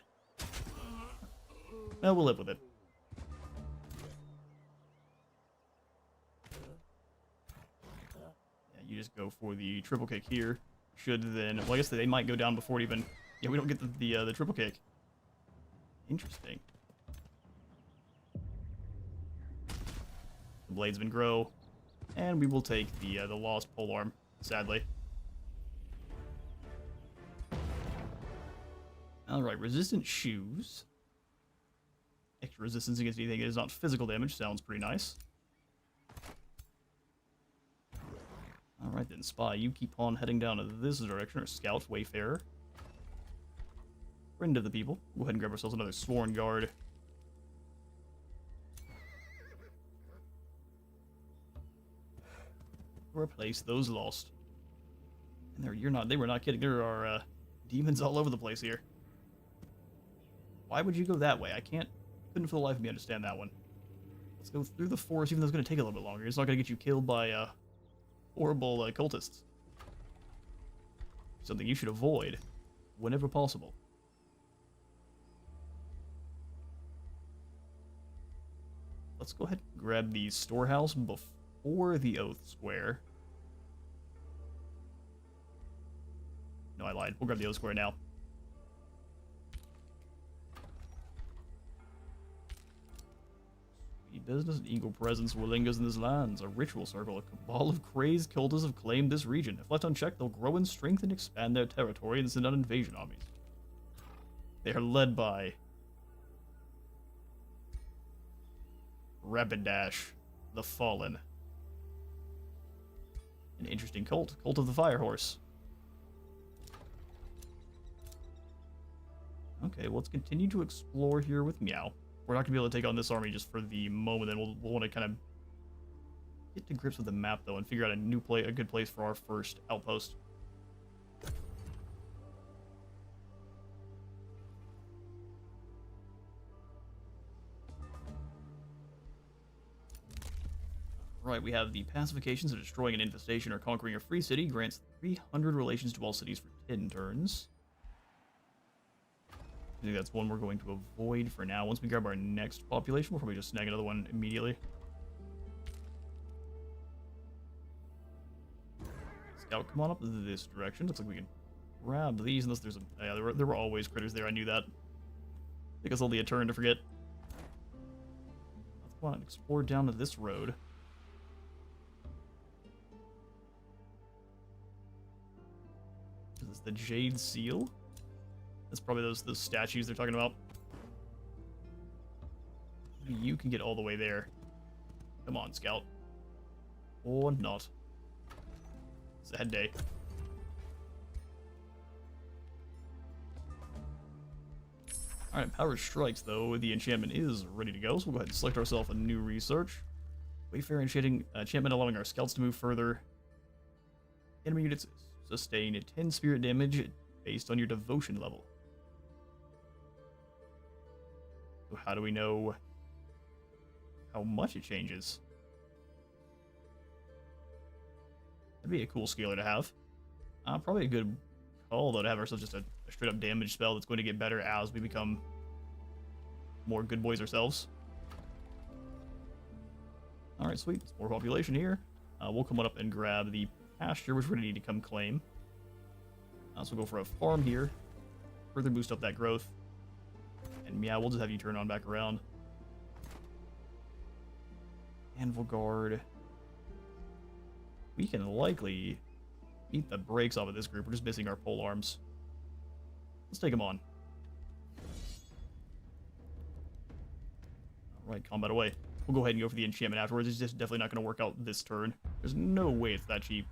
Well, we'll live with it. Yeah, you just go for the triple kick here. Should then... Well, I guess they might go down before it even Yeah, we don't get the triple kick. Interesting. The bladesmen grow, and we will take the lost polearm, sadly. Alright, resistant shoes. Extra resistance against anything that is not physical damage. Sounds pretty nice. Alright then, Spy, you keep on heading down to this direction, or Scout, Wayfarer. Friend of the people. Go ahead and grab ourselves another Sworn Guard. Replace those lost. And they were not kidding. There are demons all over the place here. Why would you go that way? Couldn't for the life of me understand that one. Let's go through the forest, even though it's going to take a little bit longer. It's not going to get you killed by horrible cultists. Something you should avoid whenever possible. Let's go ahead and grab the storehouse before the Oath Square. No, I lied. We'll grab the Oath Square now. Business and eagle presence will lingers in this lands. A ritual circle, a cabal of crazed cultists have claimed this region. If left unchecked, they'll grow in strength and expand their territory and send out invasion armies. They are led by Rapidash, the Fallen. An interesting cult. Cult of the Firehorse. Okay, well, let's continue to explore here with Miao. We're not going to be able to take on this army just for the moment, and we'll want to kind of get to grips with the map, though, and figure out a good place for our first outpost. Right, we have the pacifications of destroying an infestation or conquering a free city grants 300 relations to all cities for 10 turns. I think that's one we're going to avoid for now. Once we grab our next population, we'll probably just snag another one immediately. Scout, come on up this direction. Looks like we can grab these, unless there's a... Yeah, there were always critters there, I knew that. I think it's only a turn to forget. Let's go on and explore down to this road. Is this the Jade Seal? That's probably those statues they're talking about. You can get all the way there. Come on, Scout. Or not. Sad day. Alright, Power Strikes, though. The enchantment is ready to go, so we'll go ahead and select ourselves a new research. Wayfarer enchantment allowing our scouts to move further. Enemy units sustain 10 spirit damage based on your devotion level. So how do we know how much it changes? That'd be a cool scaler to have. Probably a good call, though, to have ourselves just a straight up damage spell that's going to get better as we become more good boys ourselves. Alright, sweet. More population here. We'll come on up and grab the pasture, which we're going to need to come claim. So we'll go for a farm here. Further boost up that growth. And Miao, we'll just have you turn on back around. Anvil Guard. We can likely beat the brakes off of this group. We're just missing our pole arms. Let's take them on. Alright, combat away. We'll go ahead and go for the enchantment afterwards. It's just definitely not going to work out this turn. There's no way it's that cheap.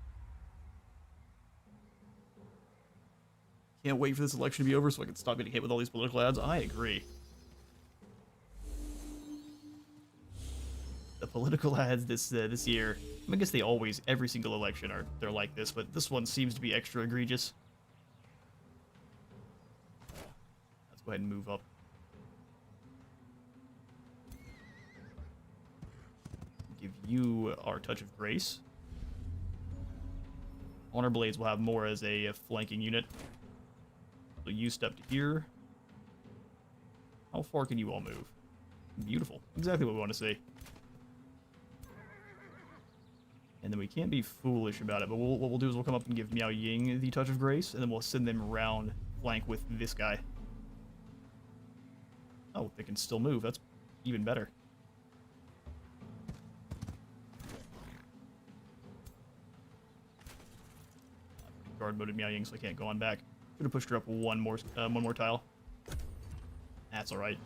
Can't wait for this election to be over so I can stop getting hit with all these political ads. I agree. The political ads this year, I guess they always, every single election they're like this, but this one seems to be extra egregious. Let's go ahead and move up. Give you our Touch of Grace. Honor Blades will have more as a flanking unit. So you stepped here. How far can you all move? Beautiful. Exactly what we want to see. And then we can't be foolish about it, but what we'll do is we'll come up and give Miao Ying the Touch of Grace, and then we'll send them around flank with this guy. Oh, they can still move. That's even better. Guard mode Miao Ying, so I can't go on back. Should have pushed her up one more tile. That's all right.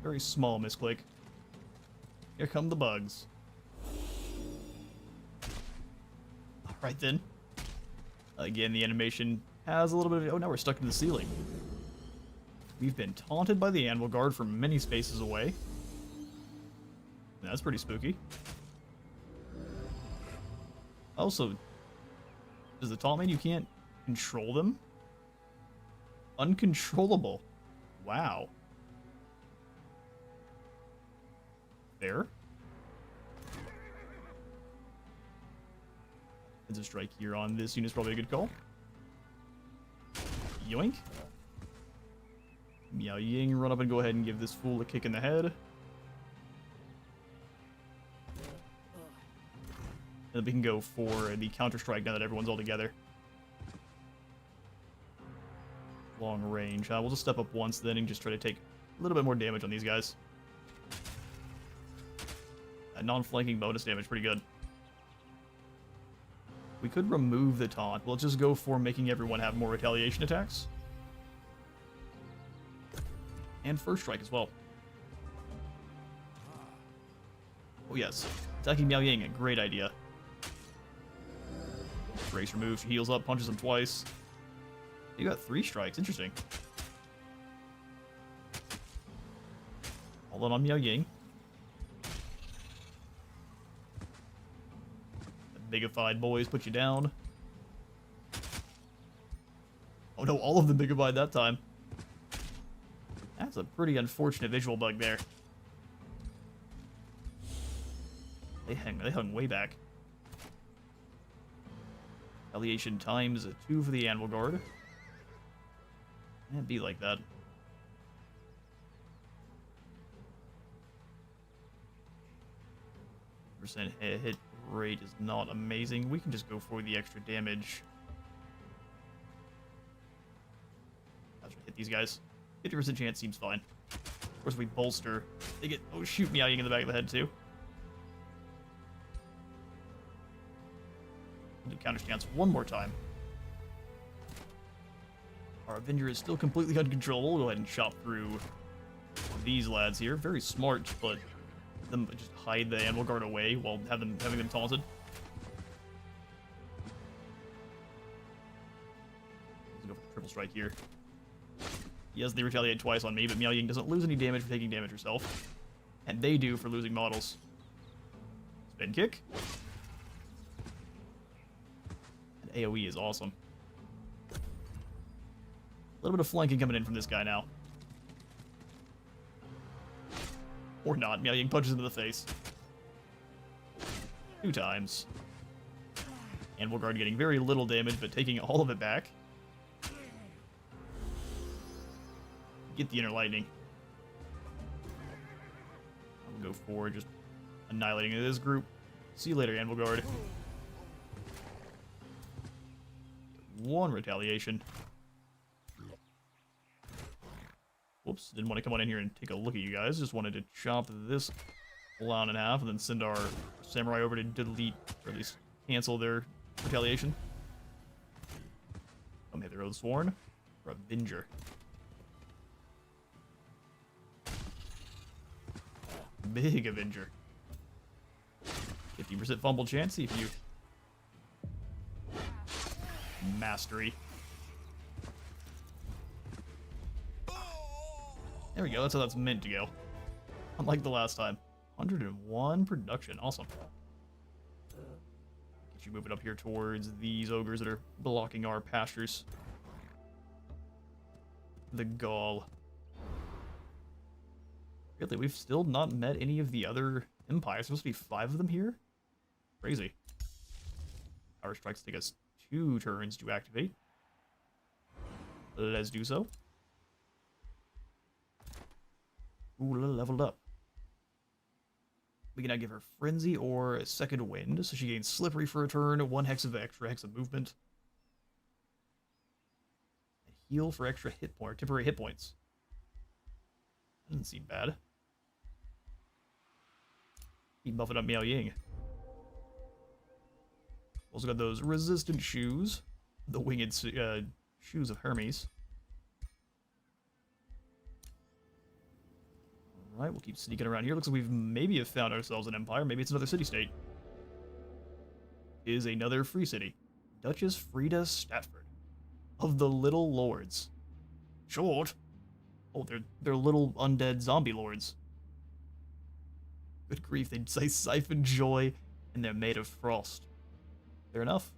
Very small misclick. Here come the bugs. All right then. Again, the animation has a little bit of... Oh, now we're stuck in the ceiling. We've been taunted by the Anvil Guard from many spaces away. That's pretty spooky. Also, does the taunt mean you can't control them? Uncontrollable. Wow. Fair. It's a strike here on this unit's probably a good call. Yoink. Miao Ying, run up and go ahead and give this fool a kick in the head. And then we can go for the counter-strike now that everyone's all together. Long range. We'll just step up once then and just try to take a little bit more damage on these guys. Non-flanking bonus damage, pretty good. We could remove the taunt. We'll just go for making everyone have more retaliation attacks. And first strike as well. Oh yes, attacking Miao Ying, a great idea. Brace removed, heals up, punches him twice. You got 3 strikes, interesting. Hold on Miao Ying. The bigified boys put you down. Oh no, all of them bigified that time. That's a pretty unfortunate visual bug there. They hung way back. Retaliation times 2 for the Anvil Guard. It'd be like that. Percent hit rate is not amazing. We can just go for the extra damage. I'll try to hit these guys. 50% chance seems fine. Of course, if we bolster, they get... Oh, shoot, Miao Ying in the back of the head, too. Do counter stance one more time. Our Avenger is still completely uncontrollable. We'll go ahead and chop through these lads here. Very smart, but them just hide the Anvil Guard away while having them taunted. Let's go for the triple strike here. Yes, they retaliate twice on me, but Miao Ying doesn't lose any damage for taking damage herself. And they do for losing models. Spin kick. And AoE is awesome. A little bit of flanking coming in from this guy now. Or not. Miao Ying punches him in the face. 2 times. Anvil Guard getting very little damage, but taking all of it back. Get the inner lightning. I'll go for just annihilating this group. See you later, Anvil Guard. 1 retaliation. Whoops, didn't want to come on in here and take a look at you guys. Just wanted to chop this clown in half and then send our samurai over to delete, or at least cancel their retaliation. Come hit their Oathsworn. For Avenger. Big Avenger. 50% fumble chance. See if you... Mastery. There we go. That's how that's meant to go. Unlike the last time. 101 production. Awesome. Get you moving up here towards these ogres that are blocking our pastures. The Gaul. Really, we've still not met any of the other empires. There's supposed to be 5 of them here? Crazy. Power strikes take us 2 turns to activate. Let's do so. Ooh, leveled up. We can now give her Frenzy or a Second Wind, so she gains Slippery for a turn, 1 hex of extra hex of movement. heal for extra hit point, or temporary hit points. Doesn't seem bad. Keep buffing up Miao Ying. Also got those resistant shoes. The winged shoes of Hermes. Alright, we'll keep sneaking around here. Looks like we've maybe have found ourselves an empire. Maybe it's another city-state. Is another free city. Duchess Frida Statford. Of the Little Lords. Short? Oh, they're little undead zombie lords. Good grief, they siphon joy, and they're made of frost. Fair enough.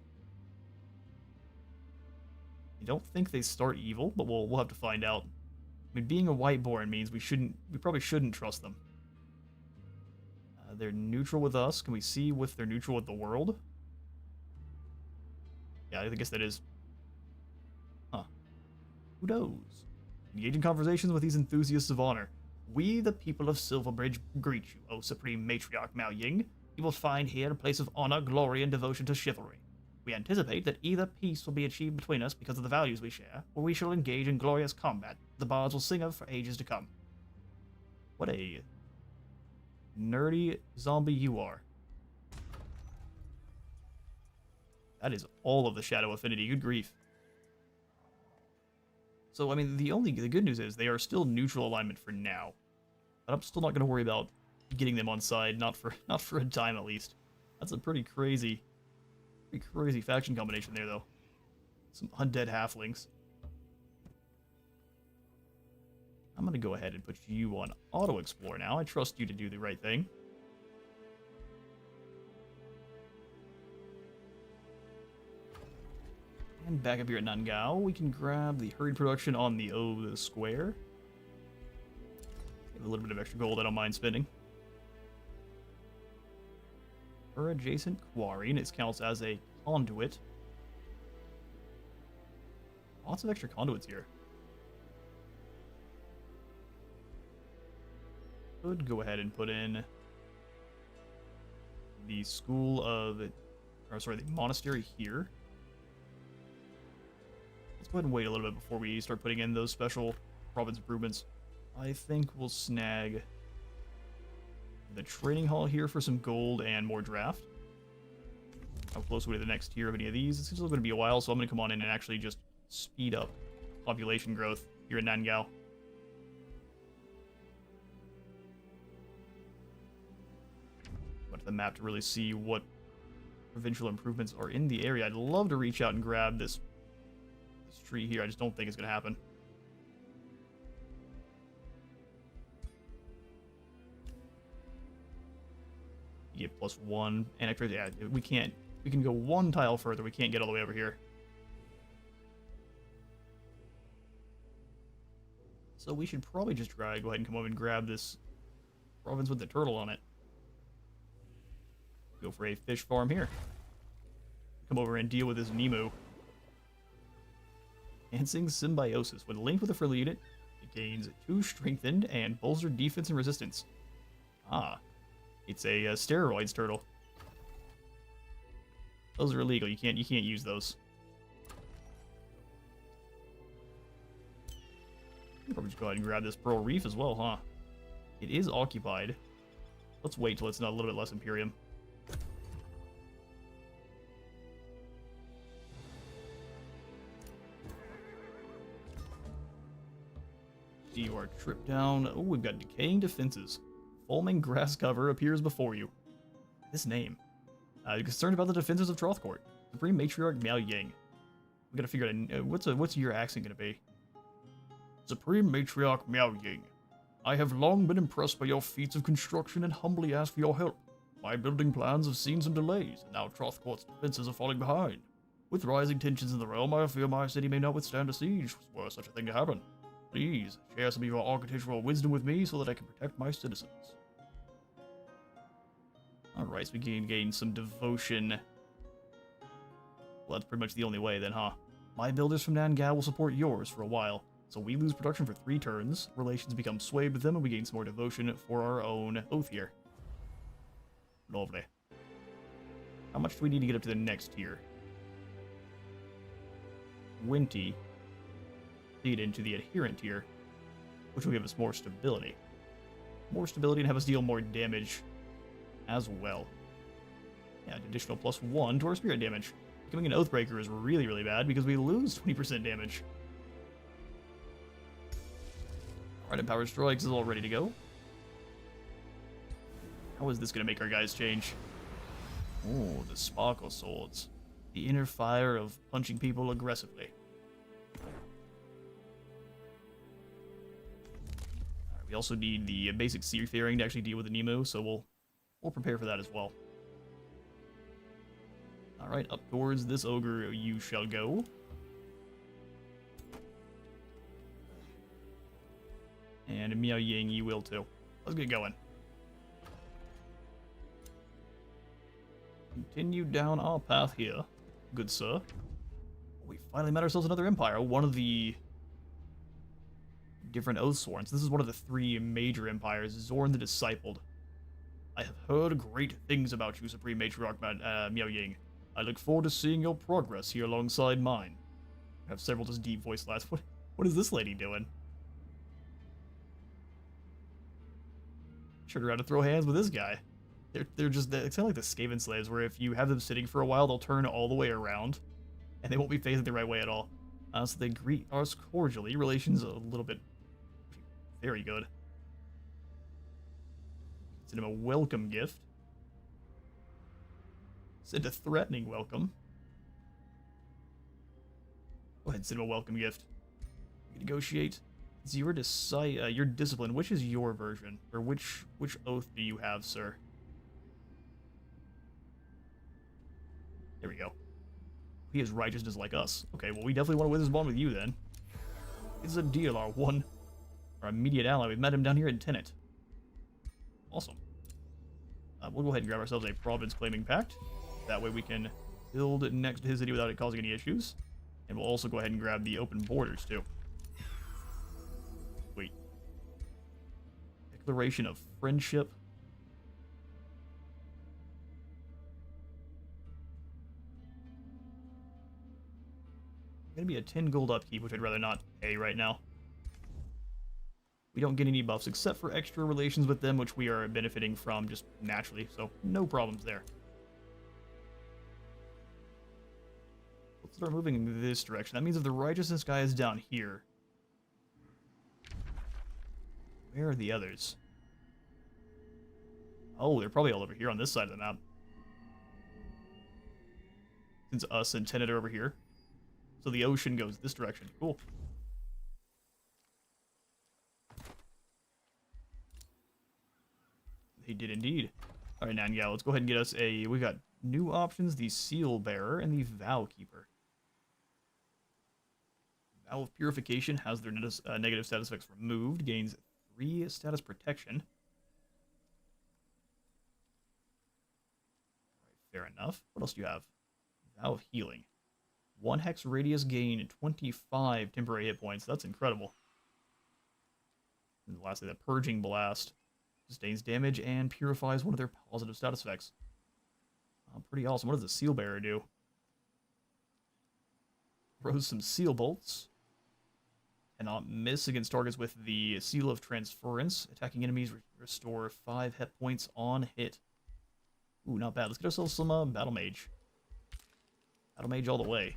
I don't think they start evil, but we'll have to find out. I mean, being a Whiteborn means we probably shouldn't trust them. They're neutral with us. Can we see if they're neutral with the world? Yeah, I guess that is. Huh. Who knows? Engage in conversations with these enthusiasts of honor. We, the people of Silverbridge, greet you, O Supreme Matriarch Miao Ying. You will find here a place of honor, glory, and devotion to chivalry. We anticipate that either peace will be achieved between us because of the values we share, or we shall engage in glorious combat the bards will sing of for ages to come. What a nerdy zombie you are. That is all of the Shadow Affinity. Good grief. So, I mean, the good news is they are still neutral alignment for now. But I'm still not going to worry about getting them on side, not for a time at least. That's a pretty crazy faction combination there, though. Some undead halflings. I'm going to go ahead and put you on auto-explore now. I trust you to do the right thing. And back up here at Nangao, we can grab the hurried production on the square. Give a little bit of extra gold I don't mind spending. Her adjacent quarry, and it counts as a conduit. Lots of extra conduits here. Could go ahead and put in the the monastery here. Let's go ahead and wait a little bit before we start putting in those special province improvements. I think we'll snag the training hall here for some gold and more draft. How close are we to the next tier of any of these? It's still going to be a while, so I'm going to come on in and actually just speed up population growth here in Nangao. Go to the map to really see what provincial improvements are in the area. I'd love to reach out and grab this tree here. I just don't think it's going to happen. You get +1 and extra. Yeah, we can't. We can go one tile further. We can't get all the way over here. So we should probably just go ahead and come over and grab this province with the turtle on it. Go for a fish farm here. Come over and deal with this Nemu. Enhancing Symbiosis. When linked with a friendly unit, it gains 2 strengthened and bolstered defense and resistance. Ah. It's a steroids turtle. Those are illegal. You can't use those. I'll probably just go ahead and grab this Pearl Reef as well, huh? It is occupied. Let's wait till it's not a little bit less Imperium. Do our trip down. Oh, we've got decaying defenses. Foaming grass cover appears before you. This name. Concerned about the defenses of Trothcourt. Supreme Matriarch Miao Ying. We gotta figure out what's your accent gonna be. Supreme Matriarch Miao Ying. I have long been impressed by your feats of construction and humbly ask for your help. My building plans have seen some delays, and now Trothcourt's defenses are falling behind. With rising tensions in the realm, I fear my city may not withstand a siege were such a thing to happen. Please, share some of your architectural wisdom with me so that I can protect my citizens. Alright, so we can gain some devotion. Well, that's pretty much the only way then, huh? My builders from Nangao will support yours for a while, so we lose production for 3 turns, relations become swayed with them, and we gain some more devotion for our own oath here. Lovely. How much do we need to get up to the next tier? Winty. feed into the adherent tier, which will give us more stability. More stability and have us deal more damage as well. Yeah, an additional +1 to our spirit damage. Becoming an Oathbreaker is really, really bad because we lose 20% damage. Alright, Empowered Strikes is all ready to go. How is this going to make our guys change? Oh, the Sparkle Swords. The inner fire of punching people aggressively. Alright, we also need the basic Seafaring to actually deal with the Nemo, so we'll prepare for that as well. Alright, up towards this ogre you shall go. And Miao Ying, you will too. Let's get going. Continue down our path here, good sir. We finally met ourselves another empire, one of the different Oathsworns. This is one of the 3 major empires, Zorn the Discipled. I have heard great things about you, Supreme Matriarch Miao Ying. I look forward to seeing your progress here alongside mine. I have several just deep voice lads. What is this lady doing? Sure to how to throw hands with this guy. They're kind of like the Skaven slaves, where if you have them sitting for a while, they'll turn all the way around, and they won't be facing the right way at all. So they greet us cordially. Relations a little bit very good. Send him a welcome gift. Send a threatening welcome. Go ahead, send him a welcome gift. Negotiate. It's your your discipline. Which is your version, or which oath do you have, sir? There we go. He is righteousness like us. Okay, well, we definitely want to win this bond with you, then. It's a deal, our immediate ally. We've met him down here in Tenet. Awesome. We'll go ahead and grab ourselves a province-claiming pact. That way we can build next to his city without it causing any issues. And we'll also go ahead and grab the open borders, too. Wait. Declaration of friendship. Gonna be a 10 gold upkeep, which I'd rather not pay right now. We don't get any buffs except for extra relations with them, which we are benefiting from just naturally, so no problems there. Let's start moving in this direction. That means if the righteousness guy is down here, where are the others? Oh, they're probably all over here on this side of the map. Since us and Tenet are over here. So the ocean goes this direction. Cool. He did indeed. Alright, Nanyao, let's go ahead and get us we got new options, the Seal Bearer and the Vow Keeper. Vow of Purification has their negative status effects removed, gains 3 status protection. Alright, fair enough. What else do you have? Vow of Healing. 1 hex radius gain 25 temporary hit points. That's incredible. And lastly, the Purging Blast. Sustains damage and purifies one of their positive status effects. Pretty awesome. What does the Seal Bearer do? Throws some Seal Bolts. Cannot miss against targets with the Seal of Transference. Attacking enemies restore 5 hit points on hit. Ooh, not bad. Let's get ourselves some Battle Mage. Battle Mage all the way.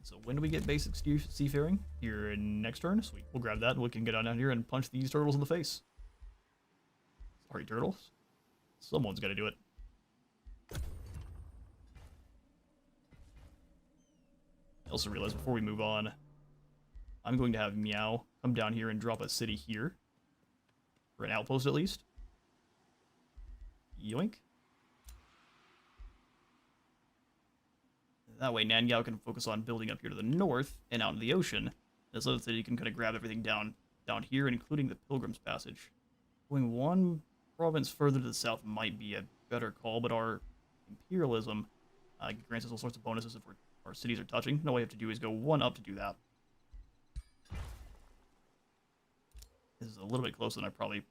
So when do we get basic Seafaring? Your next turn? Sweet. We'll grab that and we can get on down here and punch these turtles in the face. Sorry, turtles. Someone's got to do it. I also realized before we move on, I'm going to have Miao come down here and drop a city here. For an outpost, at least. Yoink. That way, Nanyao can focus on building up here to the north and out in the ocean. This other city can kind of grab everything down here, including the Pilgrim's Passage. Going 1 province further to the south might be a better call, but our imperialism grants us all sorts of bonuses if our cities are touching. No, all we have to do is go 1 up to do that. This is a little bit closer than I probably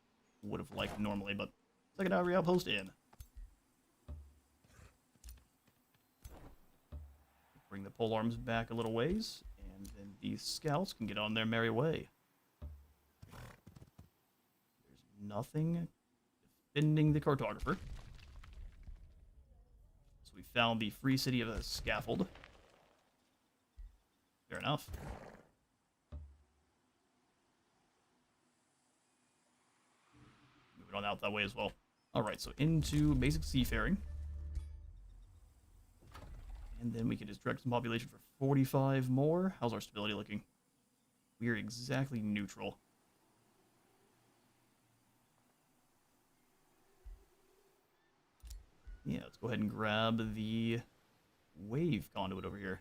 would have liked normally, but secondary outpost in. bring the polearms back a little ways, and then these scouts can get on their merry way. There's nothing defending the cartographer. So we found the free city of a scaffold. Fair enough. Moving on out that way as well. Alright, so into basic seafaring. And then we can just direct some population for 45 more. How's our stability looking? We are exactly neutral. Yeah, let's go ahead and grab the wave conduit over here.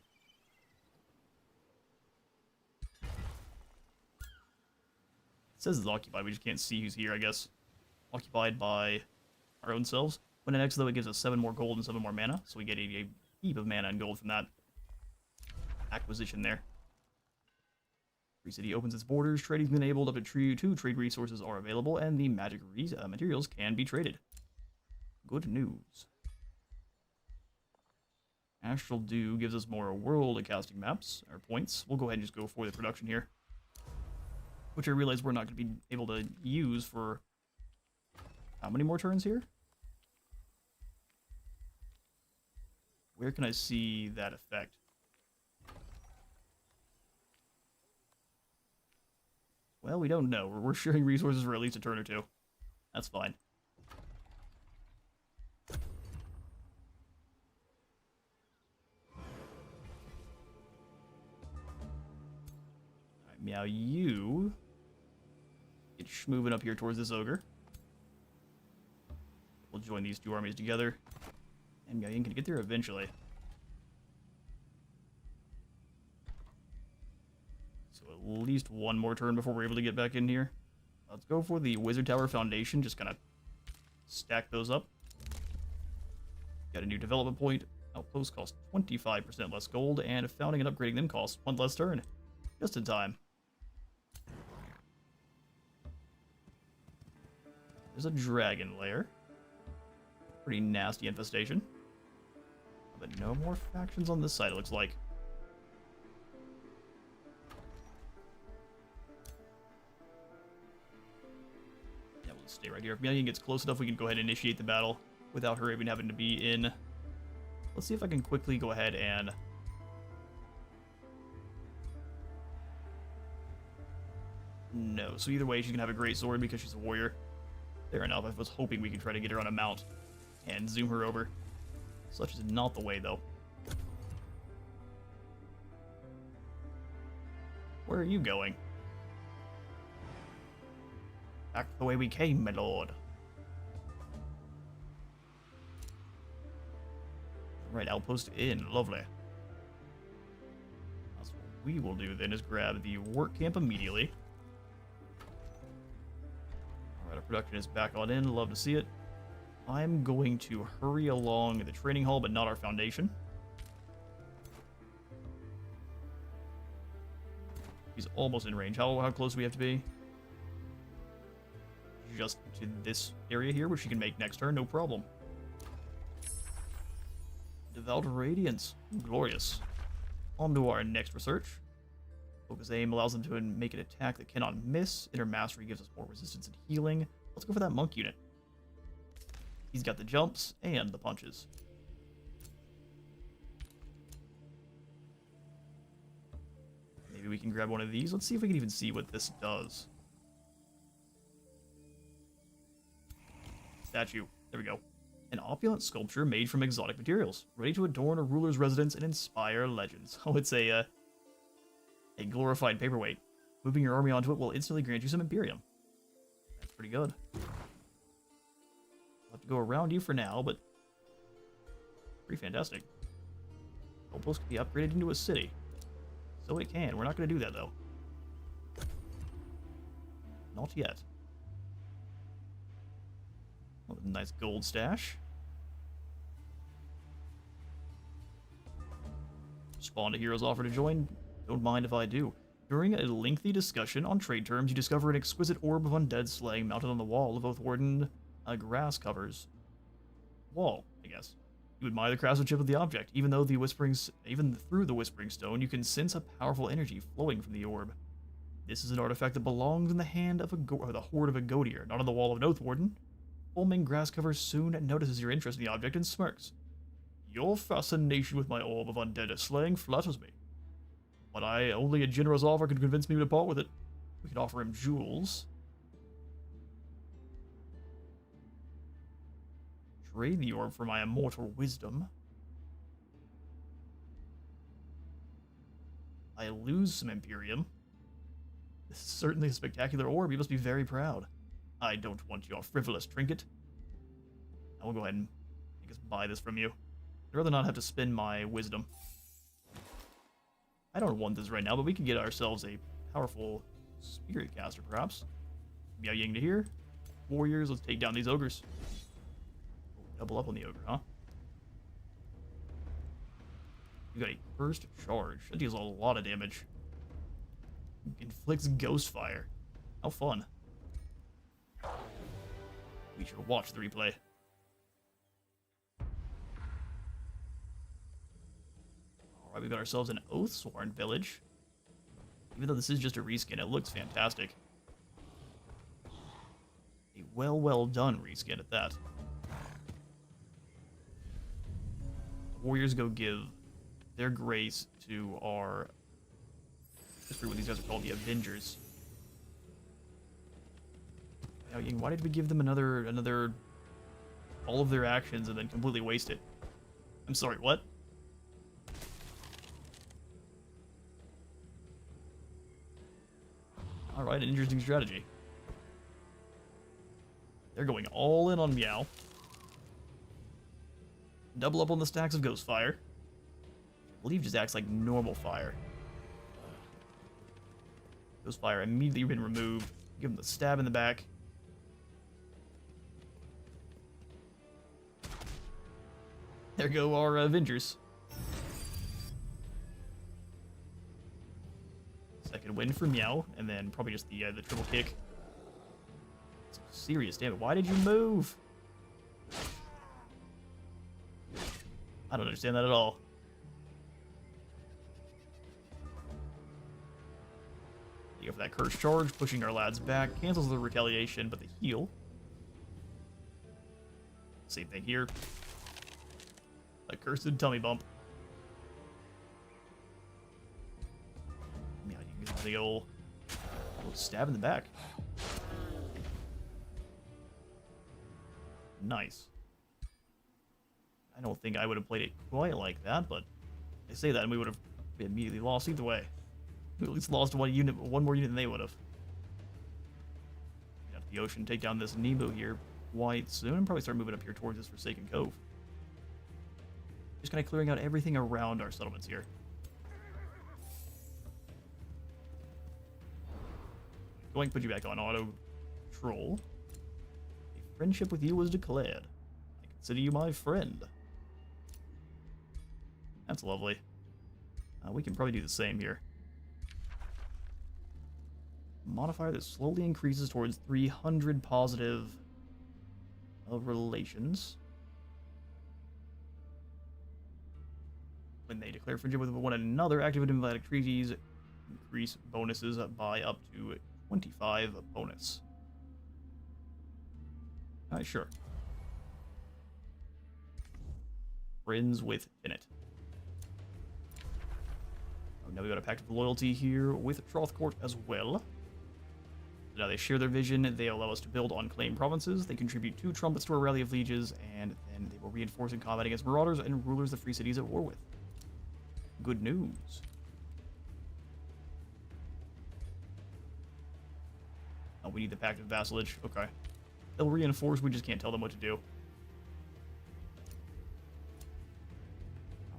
It says it's occupied, we just can't see who's here, I guess. Occupied by our own selves. When it exits, though, it gives us 7 more gold and 7 more mana, so we get a heap of mana and gold from that acquisition there. Free City opens its borders, trading's been enabled, up to 2 trade resources are available, and the magic materials can be traded. Good news. Astral Dew gives us more world casting maps, or points. We'll go ahead and just go for the production here. Which I realize we're not going to be able to use for... how many more turns here? Where can I see that effect? Well, we don't know. We're sharing resources for at least a turn or 2. That's fine. Alright, Miao, you get moving up here towards this ogre. We'll join these 2 armies together. And Ying can get there eventually. So at least 1 more turn before we're able to get back in here. Let's go for the Wizard Tower Foundation. Just kind of stack those up. Got a new development point. Outposts cost 25% less gold, and founding and upgrading them costs 1 less turn. Just in time. There's a dragon lair. Pretty nasty infestation. But no more factions on this side, it looks like. Yeah, we'll just stay right here. If Miao gets close enough, we can go ahead and initiate the battle without her even having to be in. Let's see if I can quickly go ahead and... no, so either way, she's gonna have a great sword because she's a warrior. Fair enough, I was hoping we could try to get her on a mount and zoom her over. Such is not the way, though. Where are you going? Back the way we came, my lord. Right, outpost in. Lovely. That's what we will do then, is grab the work camp immediately. Alright, our production is back on in. Love to see it. I'm going to hurry along the training hall, but not our foundation. He's almost in range. How close do we have to be? Just to this area here, which you can make next turn, no problem. Devout Radiance. Glorious. On to our next research. Focus aim allows them to make an attack that cannot miss. Inner Mastery gives us more resistance and healing. Let's go for that monk unit. He's got the jumps and the punches. Maybe we can grab one of these. Let's see if we can even see what this does. Statue. There we go. An opulent sculpture made from exotic materials, ready to adorn a ruler's residence and inspire legends. Oh, it's a glorified paperweight. Moving your army onto it will instantly grant you some Imperium. That's pretty good. I'll have to go around you for now, but pretty fantastic. Outpost can be upgraded into a city. So it can. We're not going to do that, though. Not yet. Oh, nice gold stash. Spawned a hero's offer to join. Don't mind if I do. During a lengthy discussion on trade terms, you discover an exquisite orb of undead slaying mounted on the wall of Oathsworn grass covers. Wall, I guess. You admire the craftsmanship of the object. Even through the Whispering Stone, you can sense a powerful energy flowing from the orb. This is an artifact that belongs in the hand of the hoard of a Godir, not on the wall of an Oathsworn. Foaming Grasscover soon notices your interest in the object and smirks. Your fascination with my orb of undead slaying flatters me. But only a generous offer could convince me to part with it. We could offer him jewels. Trade the orb for my immortal wisdom. I lose some Imperium. This is certainly a spectacular orb. You must be very proud. I don't want your frivolous trinket. I will go ahead and buy this from you. I'd rather not have to spend my wisdom. I don't want this right now, but we could get ourselves a powerful spirit caster, perhaps. Miao Ying to here. Warriors, let's take down these ogres. Double up on the ogre, huh? You got a first charge. That deals a lot of damage. Inflicts ghost fire. How fun. We should watch the replay. Alright, we got ourselves an Oathsworn village. Even though this is just a reskin, it looks fantastic. A well done reskin at that. Warriors go give their grace to our... I forget what these guys are called, the Avengers. Now, Ying, why did we give them another... all of their actions and then completely waste it? I'm sorry, what? Alright, an interesting strategy. They're going all in on Miao. Double up on the stacks of Ghost Fire. I believe just acts like normal fire. Ghost Fire immediately been removed. Give him the stab in the back. There go our Avengers. Second win for Miao, and then probably just the triple kick. Some serious damage. Why did you move? I don't understand that at all. You go for that curse charge, pushing our lads back, cancels the retaliation, but the heal. Same thing here. A cursed tummy bump. Yeah, you can get the old stab in the back. Nice. I don't think I would have played it quite like that, but I say that and we would have immediately lost either way. We at least lost one more unit than they would have. Got the ocean, take down this Nemo here quite soon, and probably start moving up here towards this Forsaken Cove. Just kind of clearing out everything around our settlements here. Going to put you back on auto troll. A friendship with you was declared. I consider you my friend. That's lovely. We can probably do the same here. Modifier that slowly increases towards 300 positive of relations. When they declare friendship with one another, active diplomatic treaties increase bonuses by up to 25 bonus. Alright, sure. Friends with Tenet. Oh, now we got a pact of loyalty here with Trothcourt as well. Now they share their vision, they allow us to build on claimed provinces, they contribute 2 trumpets to our rally of lieges, and then they will reinforce in combat against marauders and rulers the free cities at war with. Good news. Oh, we need the pact of vassalage. Okay. They'll reinforce, we just can't tell them what to do.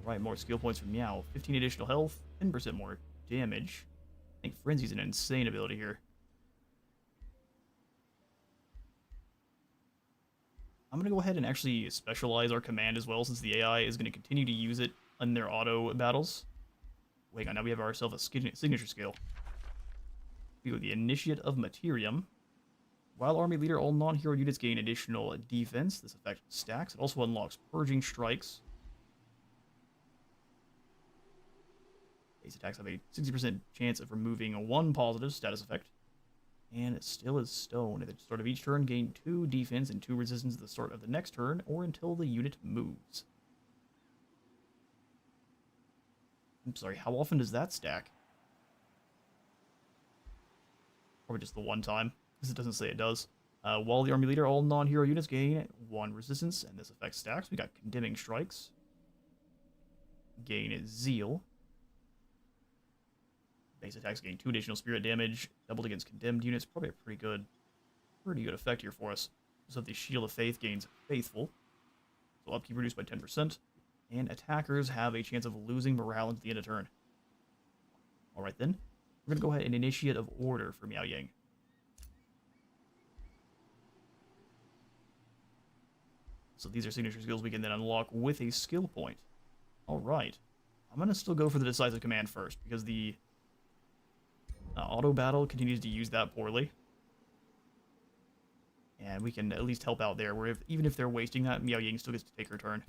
Alright, more skill points from Miao. 15 additional health, 10% more damage. I think Frenzy's an insane ability here. I'm going to go ahead and actually specialize our command as well, since the AI is going to continue to use it in their auto battles. Wait, now we have ourselves a signature skill. We go the Initiate of Materium. While army leader, all non-hero units gain additional defense. This effect stacks. It also unlocks Purging Strikes. Base attacks have a 60% chance of removing one positive status effect. And it still is stone. At the start of each turn, gain 2 defense and 2 resistance at the start of the next turn, or until the unit moves. I'm sorry, how often does that stack? Probably just the one time, because it doesn't say it does. While the army leader, all non-hero units gain 1 resistance, and this effect stacks. We got condemning strikes. Gain zeal. Base attacks gain 2 additional spirit damage, doubled against condemned units. Probably a pretty good effect here for us. So the Shield of Faith gains faithful. So upkeep reduced by 10%. And attackers have a chance of losing morale at the end of turn. Alright then. We're going to go ahead and initiate of order for Miao Ying. So these are signature skills we can then unlock with a skill point. Alright. I'm going to still go for the decisive command first, because the auto battle continues to use that poorly. And we can at least help out there, where even if they're wasting that, Miao Ying still gets to take her turn.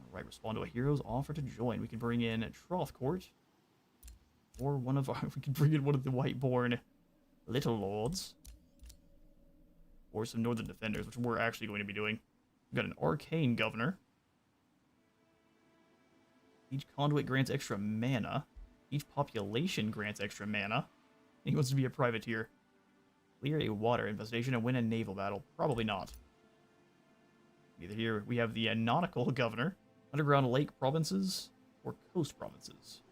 Alright, respond to a hero's offer to join. We can bring in Troth Court. Or we can bring in one of the Whiteborn Little Lords. Or some Northern Defenders, which we're actually going to be doing. We've got an Arcane Governor. Each conduit grants extra mana. Each population grants extra mana. He wants to be a privateer. Clear a water infestation and win a naval battle. Probably not. Either here we have the nautical governor, underground lake provinces, or coast provinces.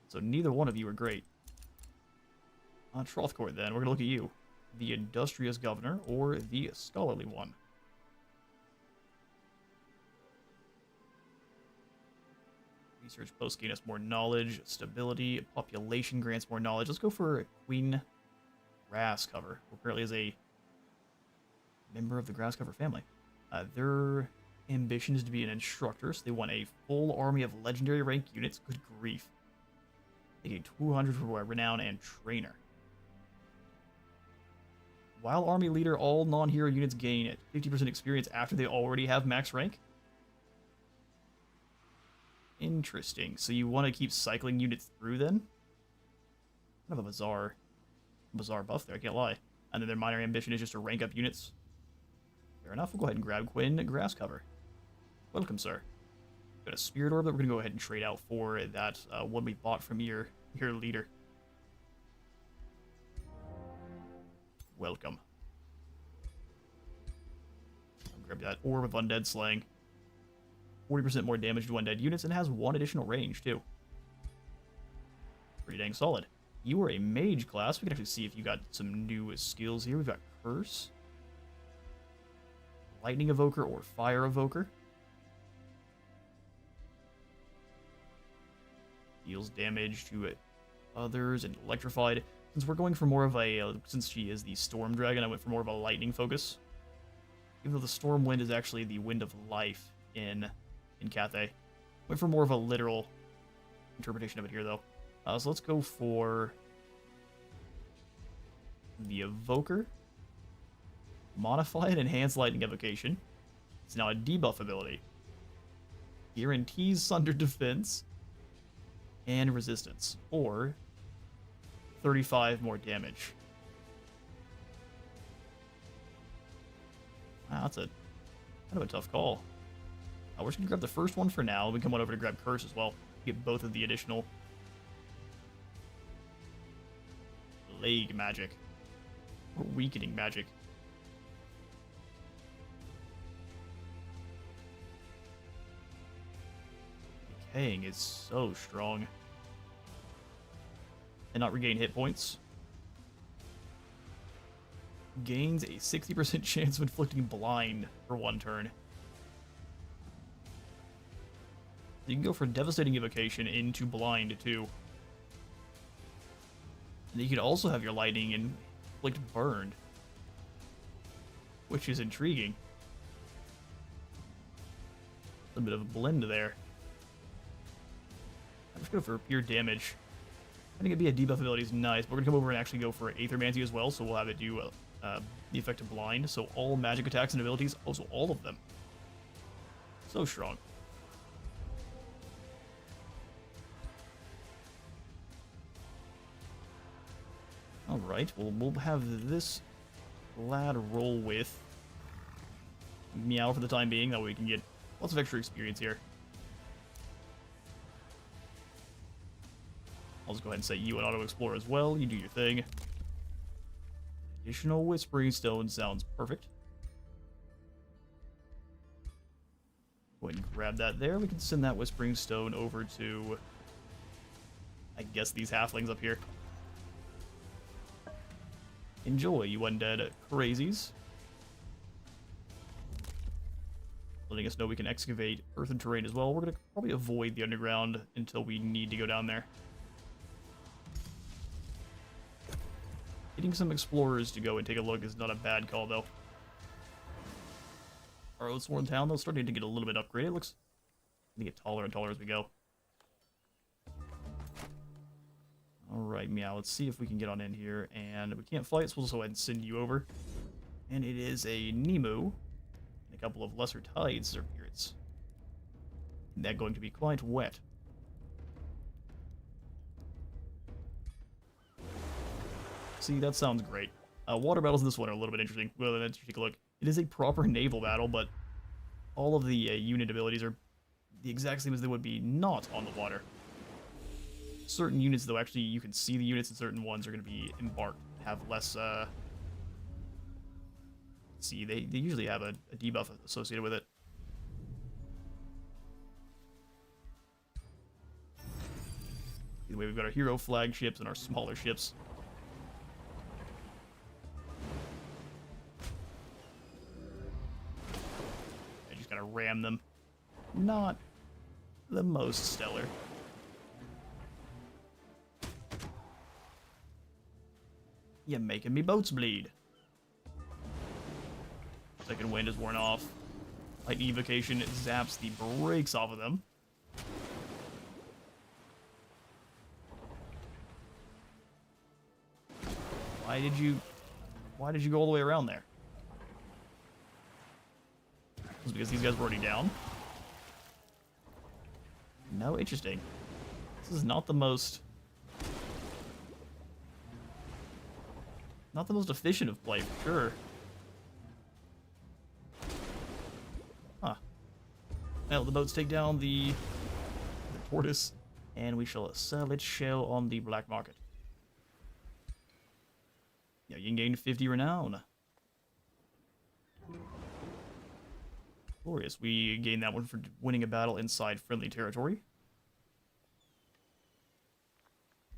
So neither one of you are great. Troth Court then, we're going to look at you. The industrious governor, or the scholarly one. Research posts gain us more knowledge, stability, population grants more knowledge. Let's go for Queen Grasscover, who apparently is a member of the Grasscover family. Their ambition is to be an instructor, so they want a full army of legendary rank units. Good grief. They gain 200 for renown and trainer. While army leader, all non-hero units gain 50% experience after they already have max rank. Interesting. So you want to keep cycling units through then? Kind of a bizarre buff there, I can't lie. And then their minor ambition is just to rank up units. Fair enough, we'll go ahead and grab Quinn Grasscover. Welcome, sir. Got a Spirit Orb that we're going to go ahead and trade out for that one we bought from your leader. Welcome. I'll grab that Orb of Undead Slaying. 40% more damage to undead units, and has 1 additional range, too. Pretty dang solid. You are a mage class. We can actually see if you got some new skills here. We've got Curse, Lightning Evoker, or Fire Evoker. Deals damage to others and Electrified. Since we're going for more of a, since she is the Storm Dragon, I went for more of a lightning focus. Even though the Storm Wind is actually the Wind of Life in Cathay. Went for more of a literal interpretation of it here, though. So let's go for the Evoker. Modified Enhanced Lightning Evocation. It's now a debuff ability. Guarantees Sunder Defense and Resistance, or 35 more damage. Wow, that's a kind of a tough call. We're just going to grab the first one for now. We can come on over to grab Curse as well. Get both of the additional Plague magic. Or weakening magic. Decaying is so strong. And not regain hit points. Gains a 60% chance of inflicting blind for 1 turn. You can go for Devastating Evocation into Blind, too. And you can also have your Lightning inflict Burned, which is intriguing. A bit of a blend there. I'm just going to go for pure damage. I think it'd be a debuff ability is nice, but we're going to come over and actually go for Aethermancy as well, so we'll have it do the effect of Blind. So all magic attacks and abilities, also all of them. So strong. Alright, well, we'll have this lad roll with Miao for the time being, that way we can get lots of extra experience here. I'll just go ahead and say you an auto-explore as well, you do your thing. Additional Whispering Stone sounds perfect. Go ahead and grab that there. We can send that Whispering Stone over to, I guess, these halflings up here. Enjoy, you undead crazies. Letting us know we can excavate earthen terrain as well. We're going to probably avoid the underground until we need to go down there. Getting some explorers to go and take a look is not a bad call, though. Our Oathsworn town, though, starting to get a little bit upgraded. It looks to get taller and taller as we go. Alright, Miao, let's see if we can get on in here. And we can't fight, so we'll just go ahead and send you over. And it is a Nemu and a couple of lesser tides or spirits. And they're going to be quite wet. See, that sounds great. Water battles in this one are a little bit interesting. Well, let's take a look. It is a proper naval battle, but all of the unit abilities are the exact same as they would be not on the water. Certain units, though, actually, you can see the units, and certain ones are going to be embarked, have less, see, they usually have a debuff associated with it. Either way, we've got our hero flagships and our smaller ships. I just gotta ram them. Not the most stellar. You're making me boats bleed. Second wind is worn off. Lightning evocation zaps the brakes off of them. Why did you go all the way around there? Was it because these guys were already down? No, interesting. This is not the most efficient of play, for sure. Huh. Well, the boats take down the tortoise, and we shall sell its shell on the black market. Yeah, Ying gained 50 renown. Glorious. We gained that one for winning a battle inside friendly territory.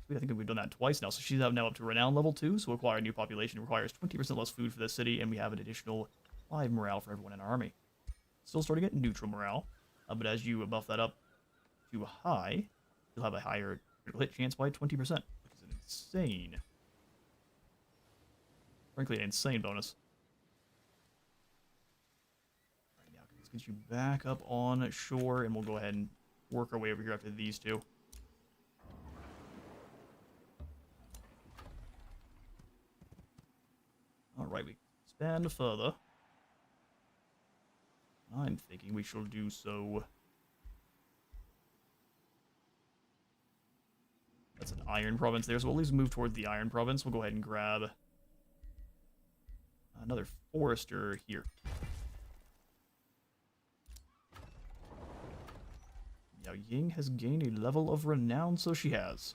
I think we've done that twice now, so she's now up to renown level 2, so acquire a new population requires 20% less food for the city, and we have an additional 5 morale for everyone in our army. Still starting at neutral morale, but as you buff that up to high, you'll have a higher critical hit chance by 20%, which is an insane, frankly, an insane bonus. Right now, let's get you back up on shore, and we'll go ahead and work our way over here after these two. Alright, we expand further. I'm thinking we shall do so. That's an iron province there, so we'll at least move towards the iron province. We'll go ahead and grab another forester here. Now, Ying has gained a level of renown, so she has.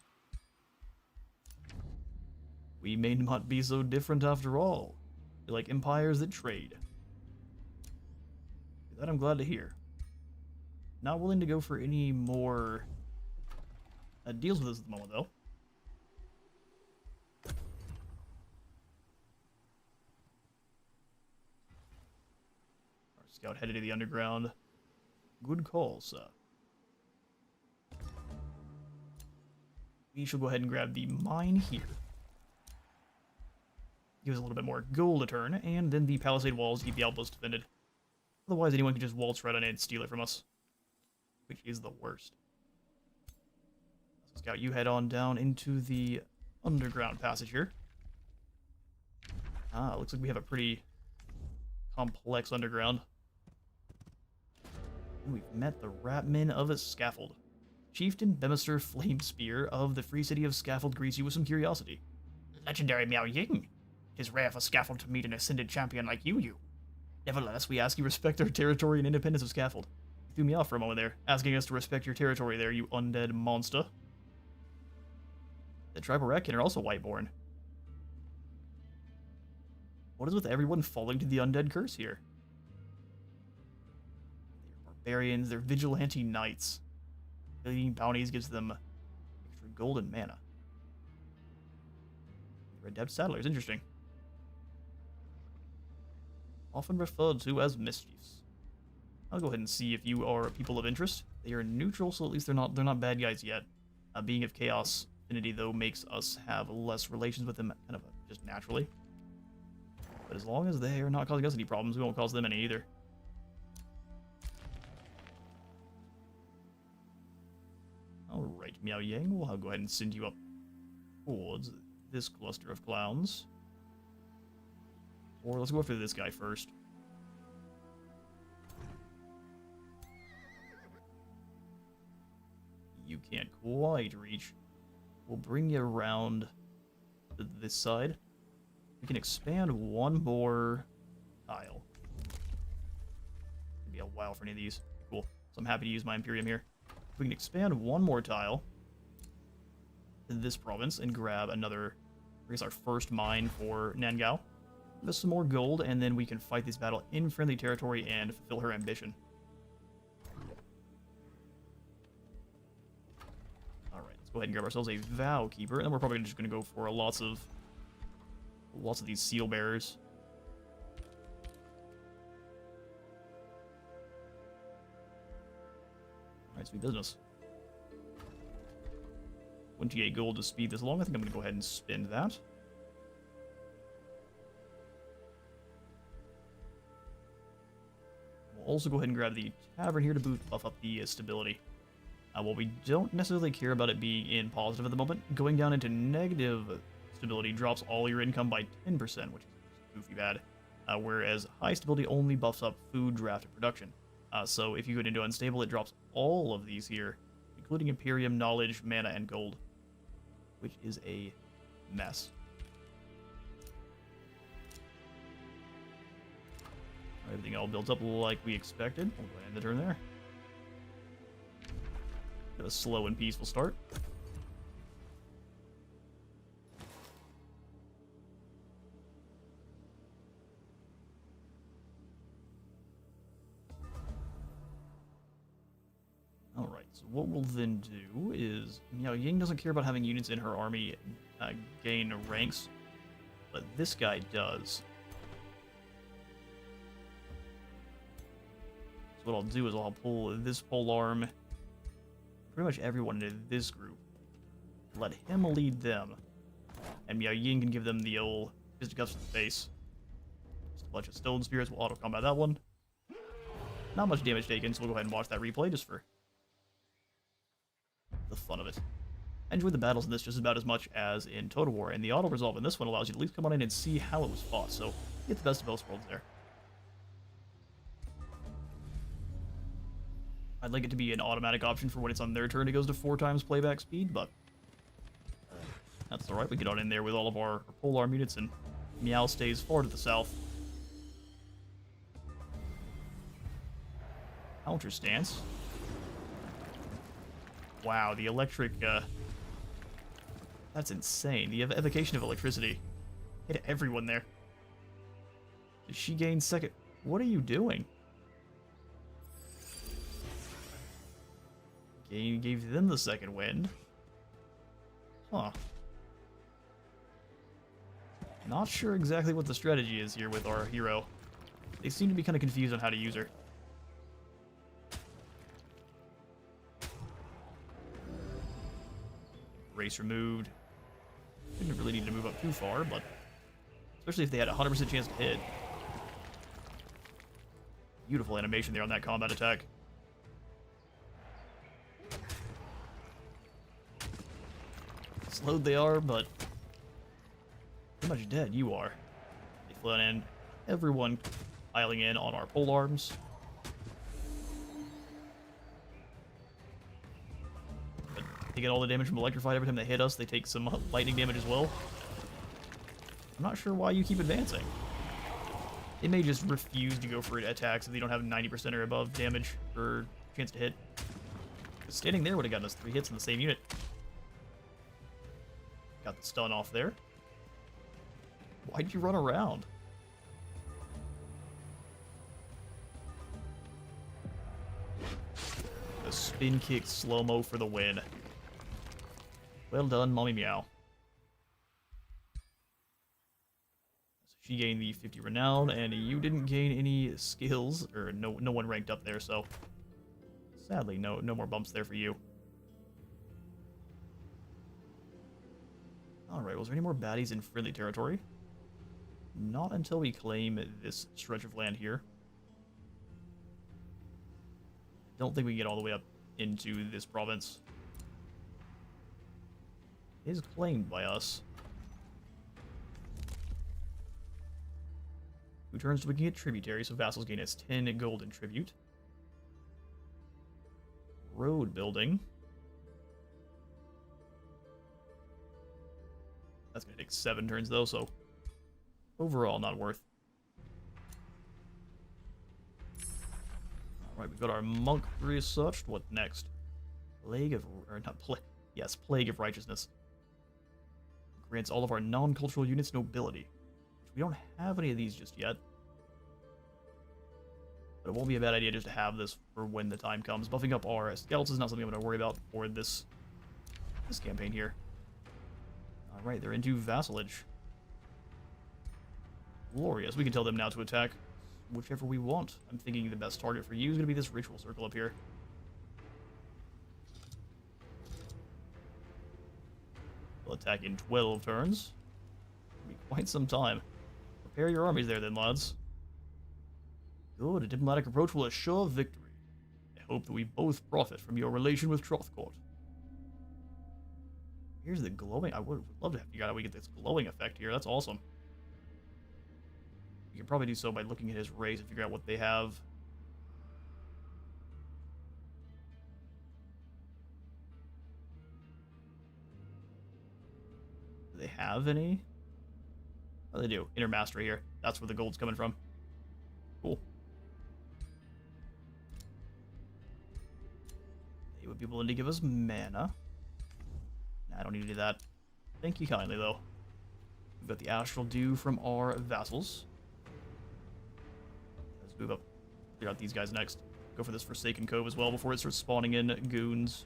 We may not be so different after all. We're like empires that trade. That I'm glad to hear. Not willing to go for any more deals with us at the moment, though. Our scout headed to the underground. Good call, sir. We shall go ahead and grab the mine here. Give us a little bit more gold a turn, and then the palisade walls keep the outpost defended. Otherwise, anyone can just waltz right on in and steal it from us, which is the worst. So, Scout, you head on down into the underground passage here. Ah, looks like we have a pretty complex underground. And we've met the Ratman of a Scaffold. Chieftain Bemister Flamespear of the Free City of Scaffold greets you with some curiosity. Legendary Miao Ying. It is rare for Scaffold to meet an ascended champion like you. Nevertheless, we ask you respect our territory and independence of Scaffold. You threw me off for a moment there, asking us to respect your territory there, you undead monster. The tribe Ogrekin are also whiteborn. What is with everyone falling to the undead curse here? They're barbarians, they're vigilante knights. Completing bounties gives them extra gold and mana. They're adept saddlers, interesting. Often referred to as mischiefs. I'll go ahead and see if you are people of interest. They are neutral, so at least they're not bad guys yet. Being of chaos affinity, though, makes us have less relations with them kind of just naturally. But as long as they are not causing us any problems, we won't cause them any either. Alright, Miao Yang, we'll go ahead and send you up towards this cluster of clowns. Or let's go after this guy first. You can't quite reach. We'll bring you around to this side. We can expand one more tile. It'll be a while for any of these. Cool. So I'm happy to use my Imperium here. We can expand one more tile to this province and grab another, I guess our first mine for Nangao. Give us some more gold, and then we can fight this battle in friendly territory and fulfill her ambition. Alright, let's go ahead and grab ourselves a Vow Keeper, and then we're probably just going to go for lots of these seal bearers. Alright, sweet business. 28 gold to speed this along. I think I'm going to go ahead and spend that. We'll also go ahead and grab the tavern here to buff up the stability. While we don't necessarily care about it being in positive at the moment, going down into negative stability drops all your income by 10%, which is goofy bad. Whereas high stability only buffs up food, draft, and production. So if you go into unstable, it drops all of these here, including Imperium, knowledge, mana, and gold, which is a mess. Everything all builds up like we expected. We'll go ahead and end the turn there. Got a slow and peaceful start. Alright, so what we'll then do is, Ying doesn't care about having units in her army gain ranks, but this guy does. So what I'll do is I'll pull this polearm, pretty much everyone into this group, let him lead them, and Miao Ying can give them the old fisticuffs to the face. Just a bunch of stone spirits will auto-combat that one. Not much damage taken, so we'll go ahead and watch that replay just for the fun of it. I enjoyed the battles in this just about as much as in Total War, and the auto-resolve in this one allows you to at least come on in and see how it was fought, so you get the best of both worlds there. I'd like it to be an automatic option for when it's on their turn. It goes to 4 times playback speed, but that's alright. We get on in there with all of our polearm units, and Miao stays far to the south. Counter stance. Wow, the electric, that's insane. The evocation of electricity hit everyone there. Did she gain second? What are you doing? Gave them the second wind. Huh. Not sure exactly what the strategy is here with our hero. They seem to be kind of confused on how to use her. Race removed. Didn't really need to move up too far, but especially if they had a 100% chance to hit. Beautiful animation there on that combat attack. Slowed they are, but pretty much dead you are. They fled in. Everyone piling in on our polearms. They get all the damage from electrified every time they hit us. They take some lightning damage as well. I'm not sure why you keep advancing. They may just refuse to go for attacks if they don't have 90% or above damage or chance to hit. Standing there would have gotten us 3 hits in the same unit. Got the stun off there. Why'd you run around? A spin kick slow-mo for the win. Well done, Mommy Miao. So she gained the 50 renown, and you didn't gain any skills, or no one ranked up there, so sadly, no more bumps there for you. Alright, was there any more baddies in friendly territory? Not until we claim this stretch of land here. Don't think we can get all the way up into this province. It is claimed by us. 2 turns till we can get tributary, so vassals gain us 10 gold in tribute. Road building. That's going to take 7 turns, though, so overall not worth. Alright, we've got our monk researched. What next? Plague of... or not plague... yes, Plague of Righteousness. Grants all of our non-cultural units nobility. Which we don't have any of these just yet. But it won't be a bad idea just to have this for when the time comes. Buffing up our scouts is not something I'm going to worry about for this campaign here. Alright, they're into vassalage. Glorious. We can tell them now to attack whichever we want. I'm thinking the best target for you is going to be this ritual circle up here. We'll attack in 12 turns. It'll be quite some time. Prepare your armies there then, lads. Good, a diplomatic approach will assure victory. I hope that we both profit from your relation with Trothcourt. Here's the glowing... I would love to figure out how we get this glowing effect here. That's awesome. You can probably do so by looking at his race and figure out what they have. Do they have any? Oh, they do. Inner Mastery here. That's where the gold's coming from. Cool. They would be willing to give us mana. Nah, I don't need to do that. Thank you kindly, though. We've got the Astral Dew from our vassals. Let's move up. Clear out these guys next. Go for this Forsaken Cove as well before it starts spawning in goons.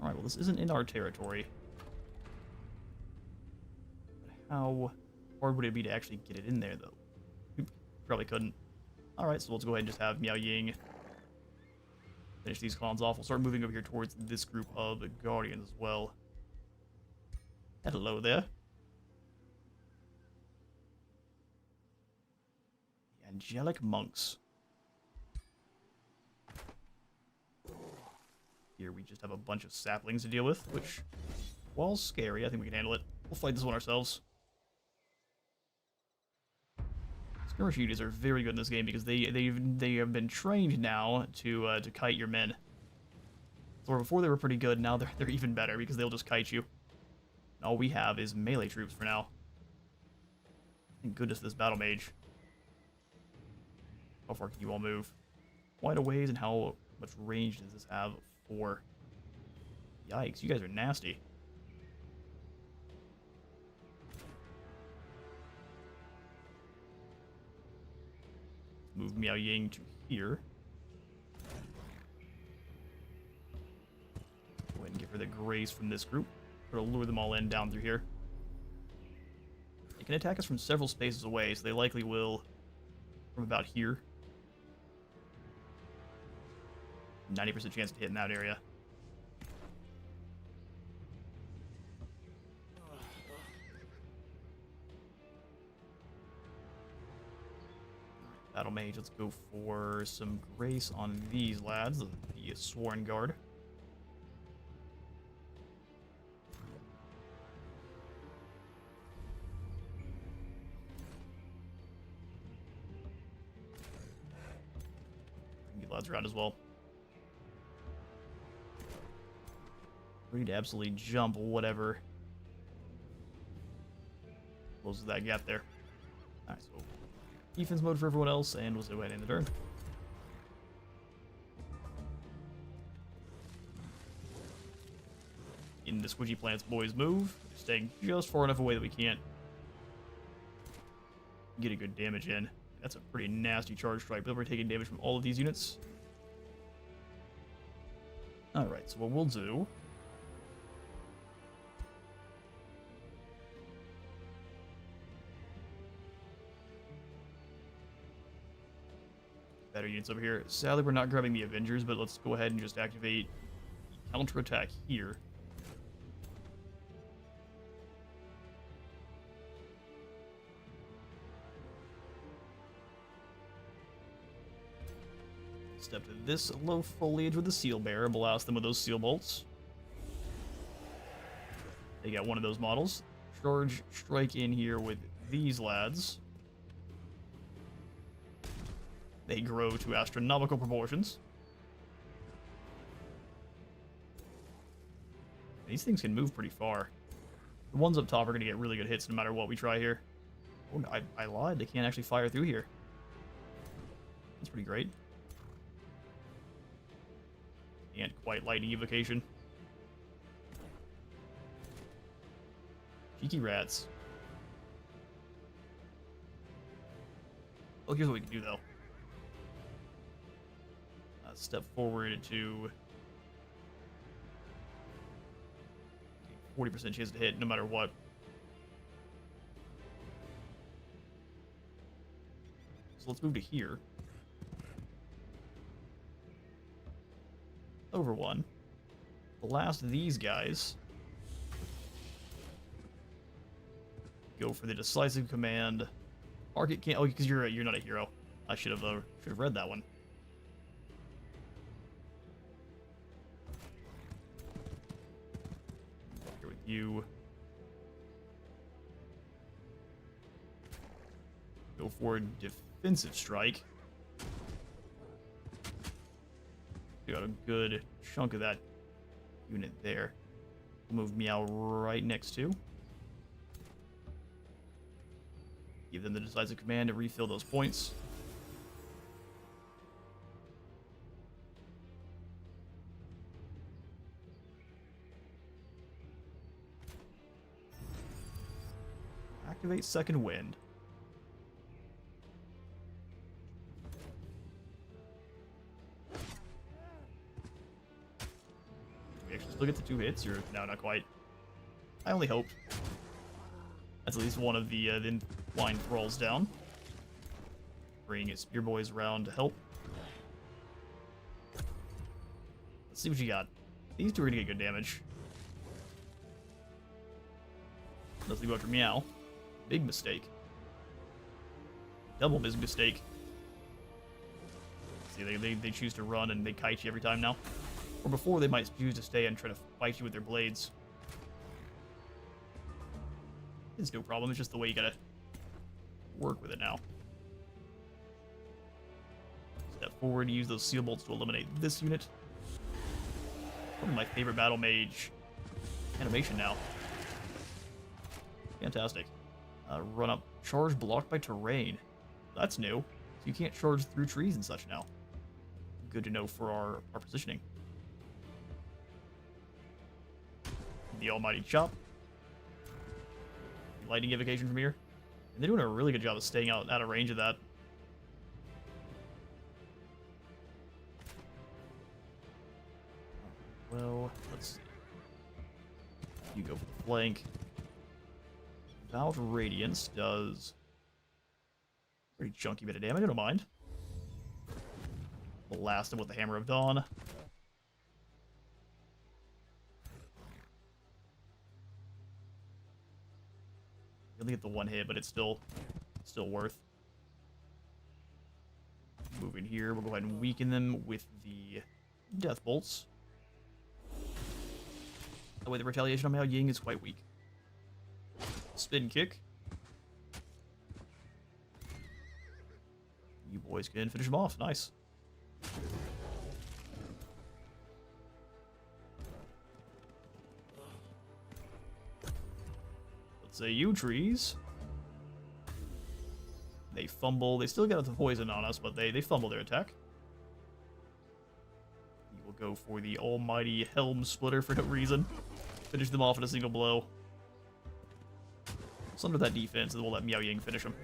Alright, well this isn't in our territory. But how hard would it be to actually get it in there, though? We probably couldn't. Alright, so let's go ahead and just have Miao Ying finish these clans off. We'll start moving over here towards this group of Guardians as well. Hello there. The Angelic Monks. Here we just have a bunch of saplings to deal with, which, while scary, I think we can handle it. We'll fight this one ourselves. Skirmish units are very good in this game because they have been trained now to kite your men. So before they were pretty good, now they're even better because they'll just kite you. And all we have is melee troops for now. Thank goodness this battle mage. How far can you all move? Quite a ways, and how much range does this have? 4. Yikes, you guys are nasty. Move Miao Ying to here. Go ahead and give her the grace from this group. We'll lure them all in down through here. They can attack us from several spaces away, so they likely will from about here. 90% chance to hit in that area. Battle Mage, let's go for some grace on these lads, the Sworn Guard. lads around as well. Ready to absolutely jump whatever closes that gap there. Alright, so defense mode for everyone else, and we'll say right in the turn. In the squidgy plants, boys move. Staying just far enough away that we can't get a good damage in. That's a pretty nasty charge strike, but we're taking damage from all of these units. Alright, so what we'll do... better units over here. Sadly, we're not grabbing the Avengers, but let's go ahead and just activate the counterattack here. Step to this low foliage with the Seal Bearer, blast them with those Seal Bolts. They got one of those models. Charge strike in here with these lads. They grow to astronomical proportions. These things can move pretty far. The ones up top are going to get really good hits no matter what we try here. Oh, no, I lied. They can't actually fire through here. That's pretty great. Can't quite lightning evocation. Cheeky rats. Oh, here's what we can do, though. Step forward to 40% chance to hit no matter what. So let's move to here. Over one. Blast these guys. Go for the decisive command. Market can't. Oh, because you're not a hero. I should have read that one. Here with you. Go for defensive strike. Got a good chunk of that unit there. Move Miao right next to. Give them the decisive command to refill those points. Activate second wind. We actually still get the 2 hits, or no, not quite. I only hoped. That's at least one of the line thralls down. Bring his spear boys around to help. Let's see what you got. These two are gonna get good damage. Let's leave out for Miao. Big mistake. Double big mistake. See, they choose to run and they kite you every time now. Or before, they might choose to stay and try to fight you with their blades. It's no problem, it's just the way you gotta work with it now. Step forward, use those seal bolts to eliminate this unit. Probably my favorite battle mage animation now. Fantastic. Run up, charge blocked by terrain. That's new. So you can't charge through trees and such now. Good to know for our positioning. The almighty chop. Lightning evocation from here. And they're doing a really good job of staying out of range of that. Well, let's see. You go for the flank. Devote Radiance does pretty chunky bit of damage, I don't mind. Blast him with the Hammer of Dawn. You only get the 1 hit, but it's still worth. Moving here, we'll go ahead and weaken them with the Death Bolts. That way the retaliation on Miao Ying is quite weak. Spin kick. You boys can finish him off. Nice. Say you trees. They fumble. They still got the poison on us, but they fumble their attack. We will go for the almighty Helm Splitter for no reason. Finish them off in a single blow. Sunder that defense, and we'll let Miao Ying finish him.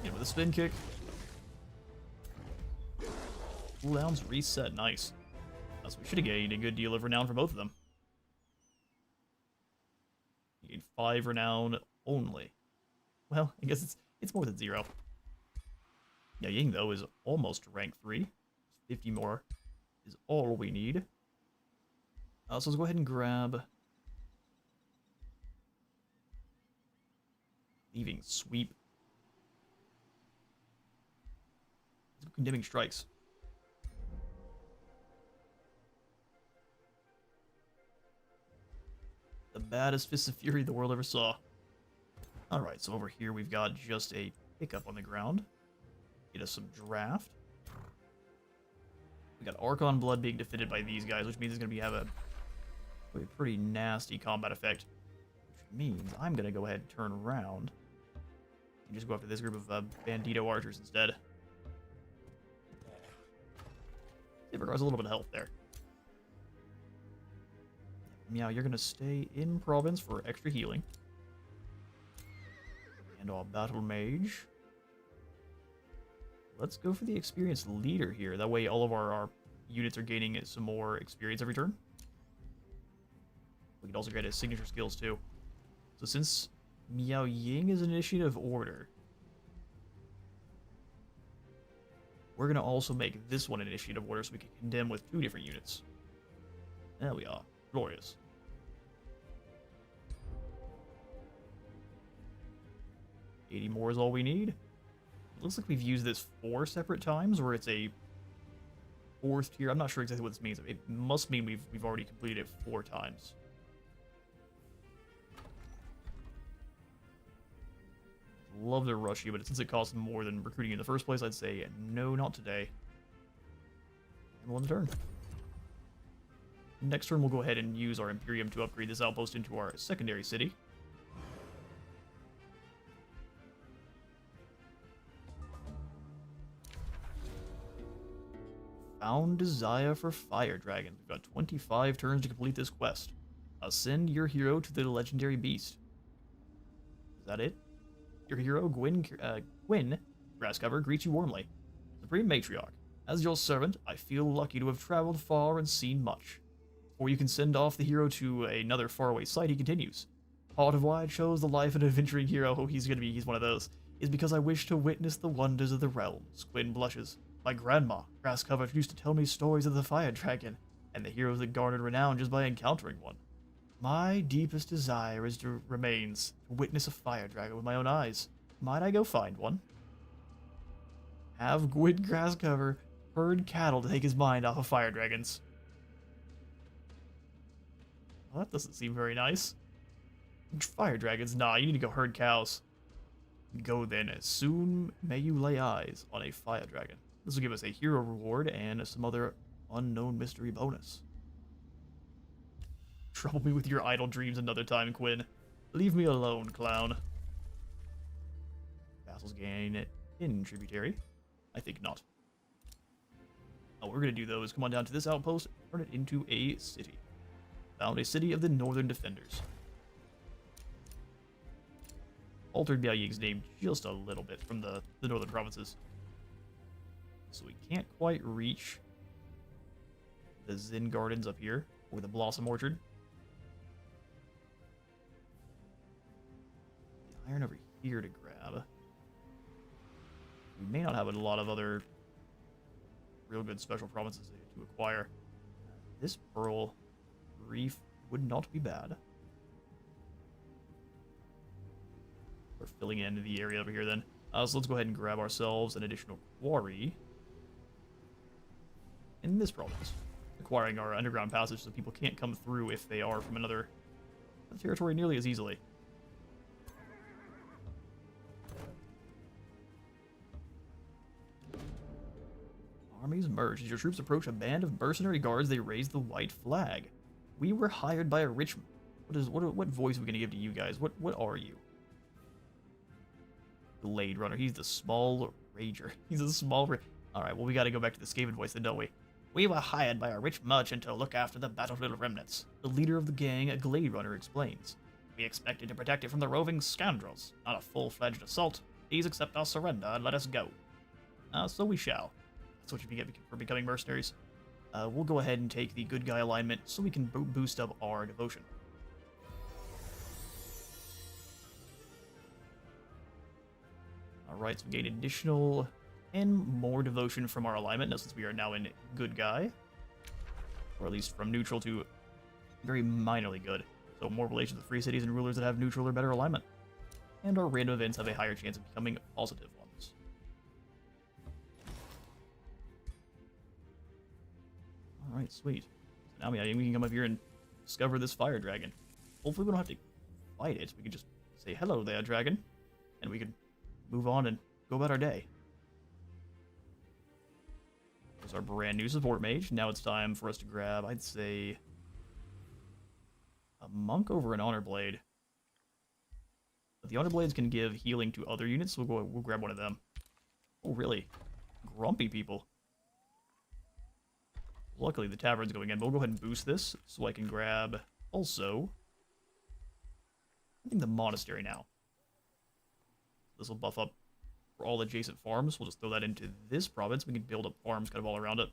In with a spin kick. Cooldowns reset. Nice. So we should have gained a good deal of renown for both of them. You gain 5 renown only. Well, I guess it's more than 0. Yeah, Ying, though, is almost rank 3. 50 more is all we need. So let's go ahead and grab... Leaving sweep. Let's go condemning strikes. The baddest Fists of Fury the world ever saw. Alright, so over here we've got just a pickup on the ground. Get us some draft. We got Archon Blood being defended by these guys, which means it's going to have a pretty nasty combat effect. Which means I'm going to go ahead and turn around and just go after this group of Bandito archers instead. It requires a little bit of health there. Miao, you're going to stay in province for extra healing. And our battle mage. Let's go for the experienced leader here. That way all of our units are gaining some more experience every turn. We can also get his signature skills too. So since Miao Ying is initiative order, we're going to also make this one initiative order so we can condemn with 2 different units. There we are. Glorious. $80 more is all we need. It looks like we've used this 4 separate times, or it's a 4th tier. I'm not sure exactly what this means. It must mean we've already completed it 4 times. Love to rush you, but since it costs more than recruiting in the first place, I'd say no, not today. And we'll end the turn. Next turn, we'll go ahead and use our Imperium to upgrade this outpost into our secondary city. Found desire for fire dragons. We've got 25 turns to complete this quest. Ascend your hero to the legendary beast. Is that it? Your hero, Gwyn Grasscover, greets you warmly. Supreme Matriarch, as your servant, I feel lucky to have traveled far and seen much. Before you can send off the hero to another faraway site, he continues. Part of why I chose the life of an adventuring hero, he's one of those, is because I wish to witness the wonders of the realms. Gwyn blushes. My grandma, Grasscover, used to tell me stories of the fire dragon, and the heroes that garnered renown just by encountering one. My deepest desire remains to witness a fire dragon with my own eyes. Might I go find one? Have Gwyn Grasscover herd cattle to take his mind off of fire dragons. Well, that doesn't seem very nice. Fire dragons? Nah, you need to go herd cows. Go then, as soon may you lay eyes on a fire dragon. This will give us a hero reward and some other unknown mystery bonus. Trouble me with your idle dreams another time, Quinn. Leave me alone, clown. Vassals gain it in tributary. I think not. What we're going to do, though, is come on down to this outpost and turn it into a city. Found a city of the Northern Defenders. Altered Miao Ying's name just a little bit from the northern provinces. So we can't quite reach the Zen Gardens up here, or the Blossom Orchard. The iron over here to grab. We may not have a lot of other real good special provinces to acquire. This Pearl Reef would not be bad. We're filling in the area over here then. So let's go ahead and grab ourselves an additional quarry in this province, acquiring our underground passage so people can't come through if they are from another territory nearly as easily. Armies merge. As your troops approach a band of mercenary guards, they raise the white flag. We were hired by a rich What voice are we gonna give to you guys? What are you? Blade Runner. He's the small rager. He's a small Alright, well we gotta go back to the Skaven voice then, don't we? We were hired by a rich merchant to look after the battlefield remnants. The leader of the gang, a Blade Runner, explains. We expected to protect it from the roving scoundrels. Not a full-fledged assault. Please accept our surrender and let us go. So we shall. That's what you get for becoming mercenaries. We'll go ahead and take the good guy alignment so we can boost up our devotion. Alright, so we gain additional and more devotion from our alignment, now since we are now in good guy. Or at least from neutral to very minorly good. So more relations with free cities and rulers that have neutral or better alignment. And our random events have a higher chance of becoming positive ones. Alright, sweet. So now we can come up here and discover this fire dragon. Hopefully we don't have to fight it. We can just say, hello there, dragon. And we can move on and go about our day. There's our brand new support mage. Now it's time for us to grab, I'd say, a monk over an honor blade. But the honor blades can give healing to other units, so we'll grab one of them. Oh, really? Grumpy people. Luckily, the tavern's going in. We'll go ahead and boost this, so I can grab, also, I think the monastery now. This will buff up for all adjacent farms. We'll just throw that into this province. We can build up farms kind of all around it.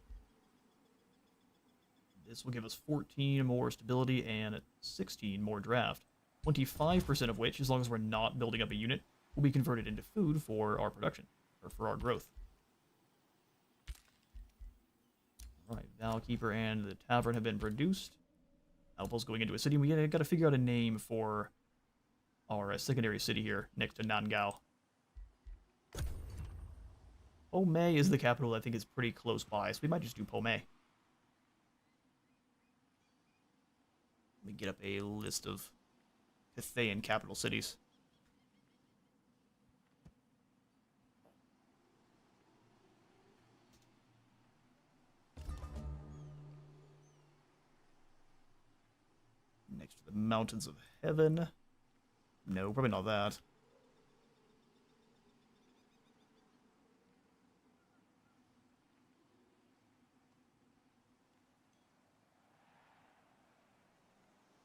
This will give us 14 more stability and 16 more draft. 25% of which, as long as we're not building up a unit, will be converted into food for our production, or for our growth. Alright, Valkeeper and the Tavern have been produced. Outpost going into a city. We gotta figure out a name for our secondary city here, next to Nangao. Pomei is the capital I think is pretty close by, so we might just do Pomei. Let me get up a list of Cathayan capital cities. Next to the Mountains of Heaven. No, probably not that.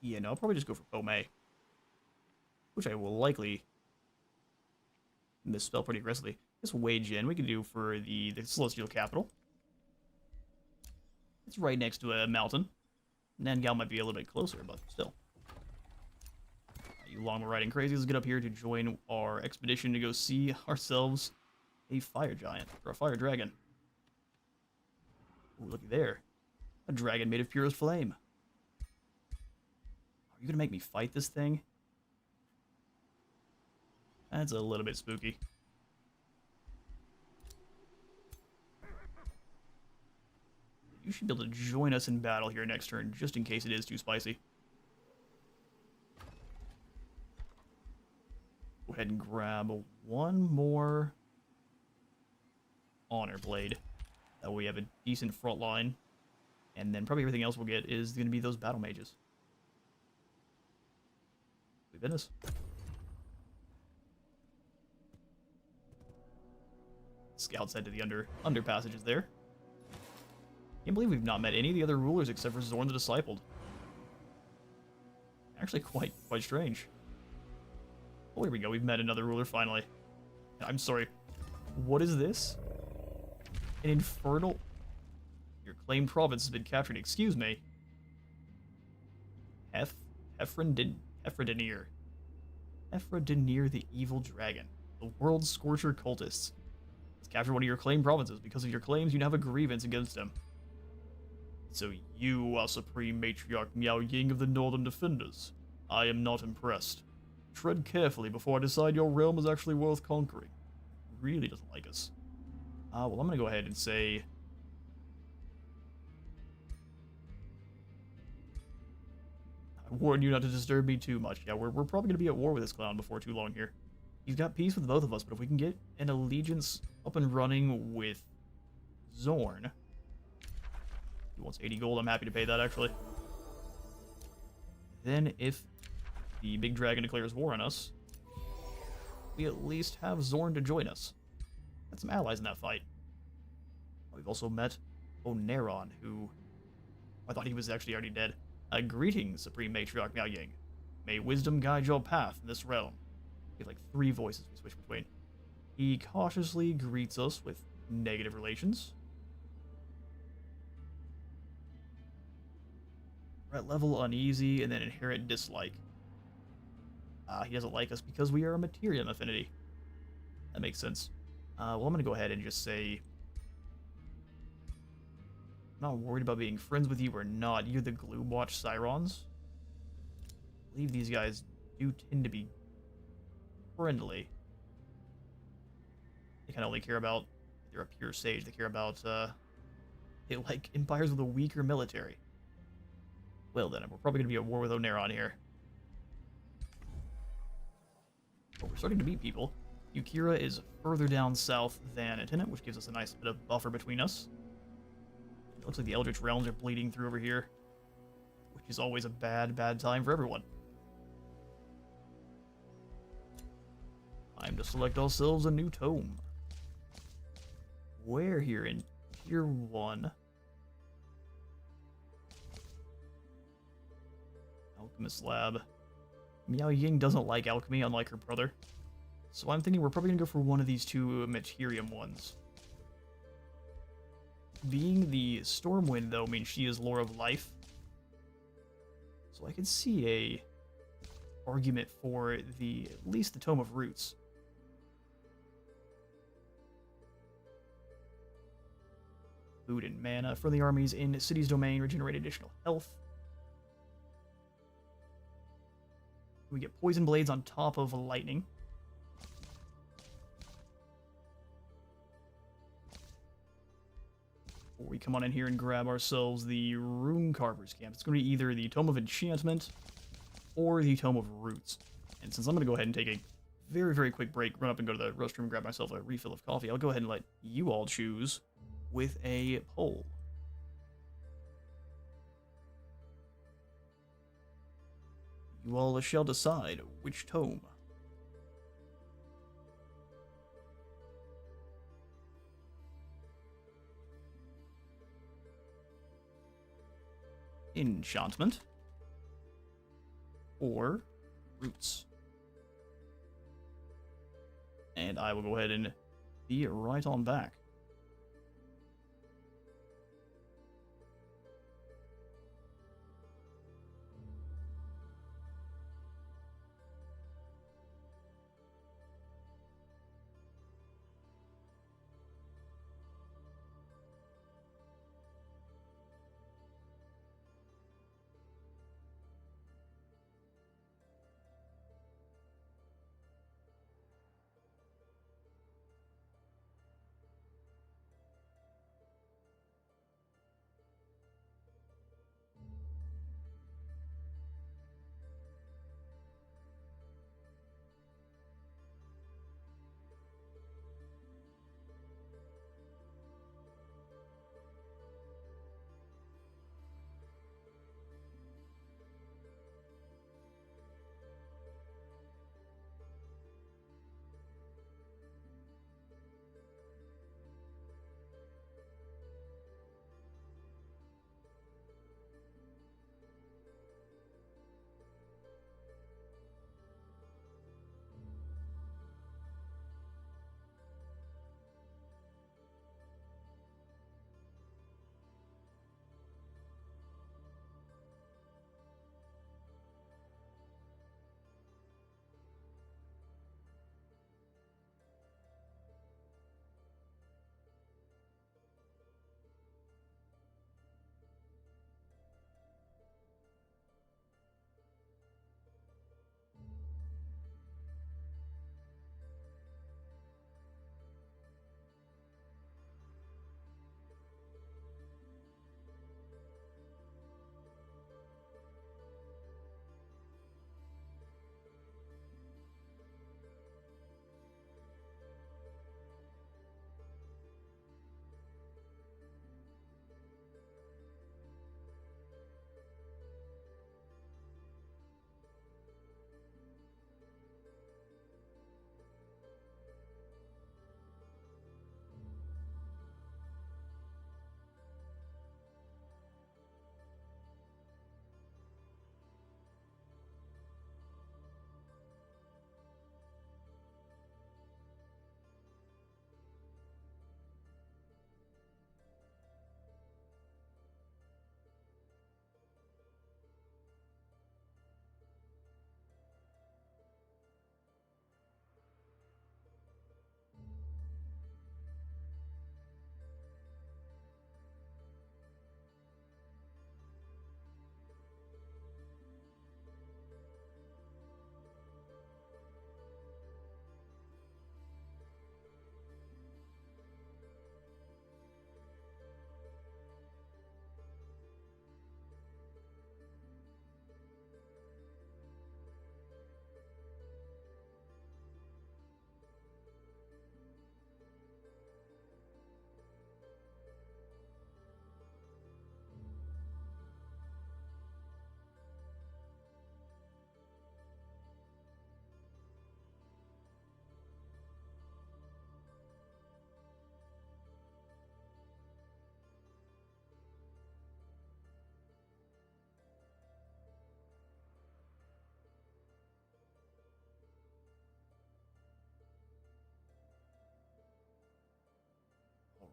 Yeah, no, I'll probably just go for Pomei. Which I will likely misspell pretty aggressively. This Wage Inn we can do for the Celestial Capital. It's right next to a mountain. Nangao might be a little bit closer, but still. You longbow riding crazies, let's get up here to join our expedition to go see ourselves a fire giant, or a fire dragon. Ooh, looky there. A dragon made of purest flame. Are you gonna make me fight this thing? That's a little bit spooky. You should be able to join us in battle here next turn, just in case it is too spicy. Go ahead and grab one more Honor Blade. That way we have a decent front line. And then probably everything else we'll get is going to be those Battle Mages. Sweet business. Scouts head to the under passages there. Can't believe we've not met any of the other rulers except for Zorn the Discipled. Actually quite strange. Oh, here we go. We've met another ruler finally. I'm sorry. What is this? An infernal... Your claimed province has been captured. Excuse me. Ephradenir, the evil dragon. The world scorcher cultists. Has captured one of your claimed provinces. Because of your claims, you now have a grievance against him. So you are Supreme Matriarch Miao Ying of the Northern Defenders. I am not impressed. Tread carefully before I decide your realm is actually worth conquering. Really doesn't like us. Well, I'm gonna go ahead and say... I warn you not to disturb me too much. Yeah, we're probably gonna be at war with this clown before too long here. He's got peace with both of us, but if we can get an allegiance up and running with Zorn... He wants 80 gold, I'm happy to pay that, actually. Then if the big dragon declares war on us, we at least have Zorn to join us. Got some allies in that fight. We've also met Oneron, who I thought he was actually already dead. Greetings, Supreme Matriarch Miao Ying. May wisdom guide your path in this realm. We have like 3 voices we switch between. He cautiously greets us with negative relations. Threat level uneasy, and then inherent dislike. He doesn't like us because we are a Materium affinity. That makes sense. Well, I'm going to go ahead and just say, I'm not worried about being friends with you or not. You're the Gloomwatch Sirens. I believe these guys do tend to be friendly. They kind of only care about, they're a pure sage. They care about, they like empires with a weaker military. Well then, we're probably going to be at war with Oneron here. But we're starting to meet people. Yukira is further down south than Attendant, which gives us a nice bit of buffer between us. It looks like the Eldritch Realms are bleeding through over here, which is always a bad time for everyone. Time to select ourselves a new tome. Where here in Tier 1? Alchemist Lab. Miao Ying doesn't like alchemy, unlike her brother. So I'm thinking we're probably going to go for one of these 2 Materium ones. Being the Stormwind, though, means she is Lore of Life. So I can see a argument for at least the Tome of Roots. Food and mana for the armies in City's Domain, regenerate additional health. We get Poison Blades on top of Lightning. Or we come on in here and grab ourselves the Rune Carver's Camp. It's going to be either the Tome of Enchantment or the Tome of Roots. And since I'm going to go ahead and take a very quick break, run up and go to the restroom, grab myself a refill of coffee, I'll go ahead and let you all choose with a poll. You all shall decide which tome. Enchantment or Roots. And I will go ahead and be right on back.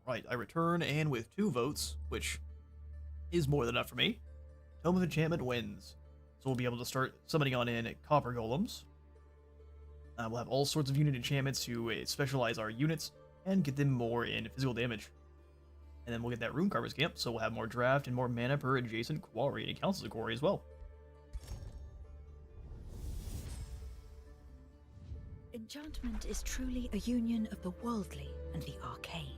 Right, I return, and with 2 votes, which is more than enough for me, Tome of Enchantment wins. So we'll be able to start summoning on in copper golems. We'll have all sorts of unit enchantments to specialize our units and get them more in physical damage. And then we'll get that Rune Carver's Camp, so we'll have more draft and more mana per adjacent quarry, and it counts as a quarry as well. Enchantment is truly a union of the worldly and the arcane,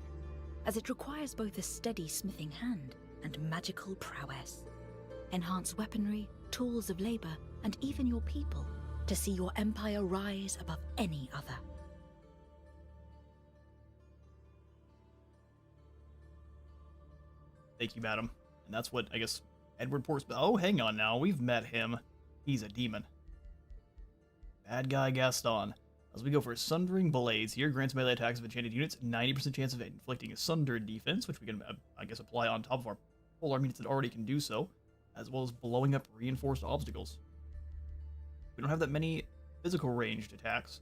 as it requires both a steady smithing hand and magical prowess. Enhance weaponry, tools of labor, and even your people to see your empire rise above any other. Thank you, madam. And that's what, I guess, Edward Portsmouth... Oh, hang on now. We've met him. He's a demon. Bad guy Gaston. As we go for Sundering Blades here, grants melee attacks of enchanted units 90% chance of inflicting a Sundered defense, which we can, I guess, apply on top of our whole army units that already can do so, as well as blowing up reinforced obstacles. We don't have that many physical ranged attacks.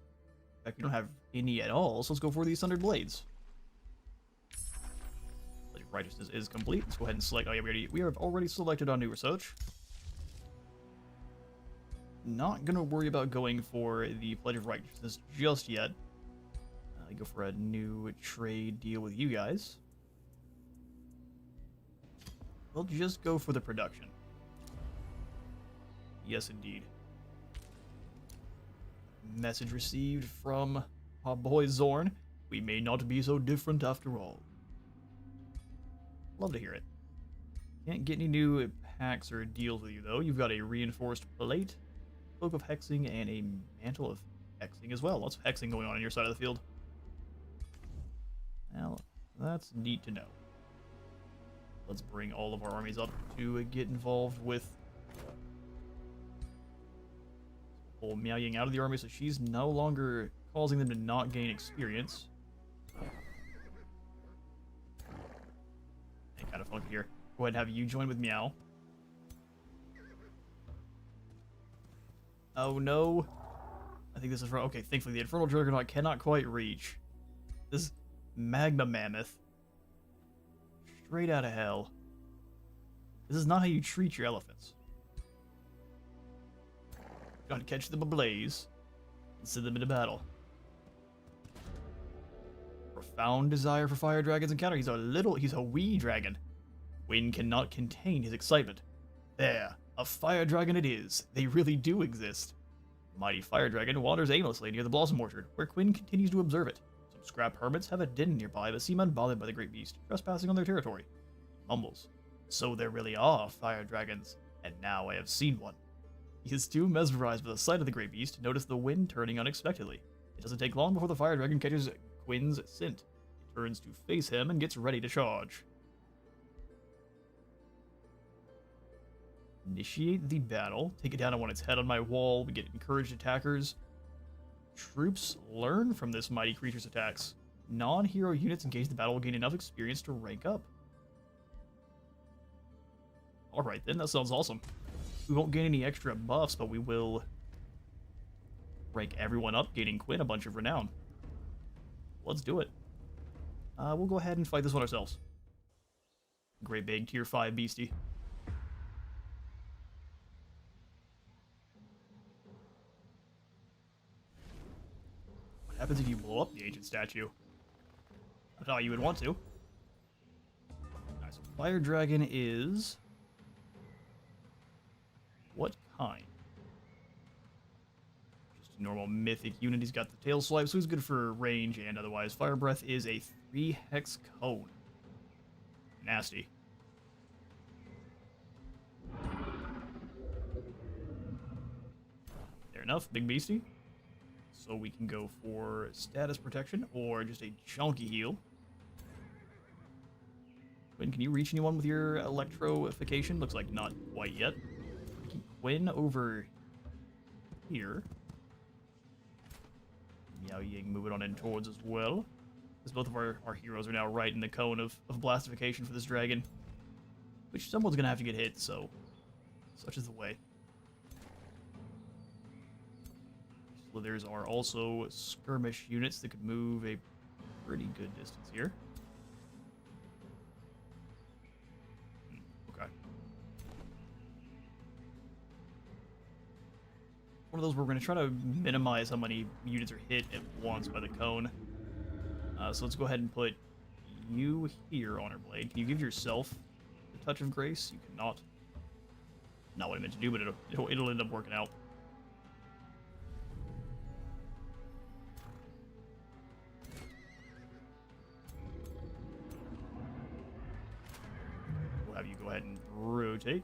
In fact, we don't have any at all, so let's go for these Sundered Blades. Righteousness is complete. Let's go ahead and select. Oh yeah, we have already selected on new research. Not gonna worry about going for the Pledge of Righteousness just yet. Go for a new trade deal with you guys. We'll just go for the production. Yes, indeed. Message received from our boy Zorn. We may not be so different after all. Love to hear it. Can't get any new packs or deals with you, though. You've got a reinforced plate, cloak of hexing, and a mantle of hexing as well. Lots of hexing going on your side of the field. Well, that's neat to know. Let's bring all of our armies up to get involved with... Pull Miao Ying out of the army so she's no longer causing them to not gain experience. Kind of funky here. Go ahead and have you join with Miao. Oh no. I think this is wrong. Okay, thankfully the Infernal Juggernaut cannot quite reach. This Magma Mammoth. Straight out of hell. This is not how you treat your elephants. Gotta catch them ablaze and send them into battle. Profound desire for fire dragons encounter. He's a wee dragon. Wynn cannot contain his excitement. There, a fire dragon it is. They really do exist. Mighty fire dragon wanders aimlessly near the Blossom Orchard, where Quinn continues to observe it. Some scrap hermits have a den nearby, but seem unbothered by the great beast, trespassing on their territory. He mumbles. So there really are fire dragons, and now I have seen one. He is too mesmerized by the sight of the great beast to notice the wind turning unexpectedly. It doesn't take long before the fire dragon catches Quinn's scent. He turns to face him and gets ready to charge. Initiate the battle. Take it down. I want its head on my wall. We get encouraged attackers. Troops learn from this mighty creature's attacks. Non-hero units engage the battle will gain enough experience to rank up. Alright then, that sounds awesome. We won't gain any extra buffs, but we will rank everyone up, gaining Quinn a bunch of renown. Let's do it. We'll go ahead and fight this one ourselves. Great big tier 5 beastie. What happens if you blow up the ancient statue? I thought you would want to. Alright, so Fire Dragon is... what kind? Normal mythic unit. He's got the tail swipe, so he's good for range and otherwise. Fire Breath is a 3-hex cone. Nasty. Fair enough, big beastie. So we can go for status protection or just a chunky heal. Quinn, can you reach anyone with your electrification? Looks like not quite yet. Keep Quinn over here. Miao Ying moving on in towards as well. Because both of our heroes are now right in the cone of blastification for this dragon. Which someone's going to have to get hit, so such is the way. Slithers are also skirmish units that could move a pretty good distance here. one of those where we're going to try to minimize how many units are hit at once by the cone. So let's go ahead and put you here, Honor Blade. Can you give yourself a touch of grace? You cannot. Not what I meant to do, but it'll end up working out. We'll have you go ahead and rotate.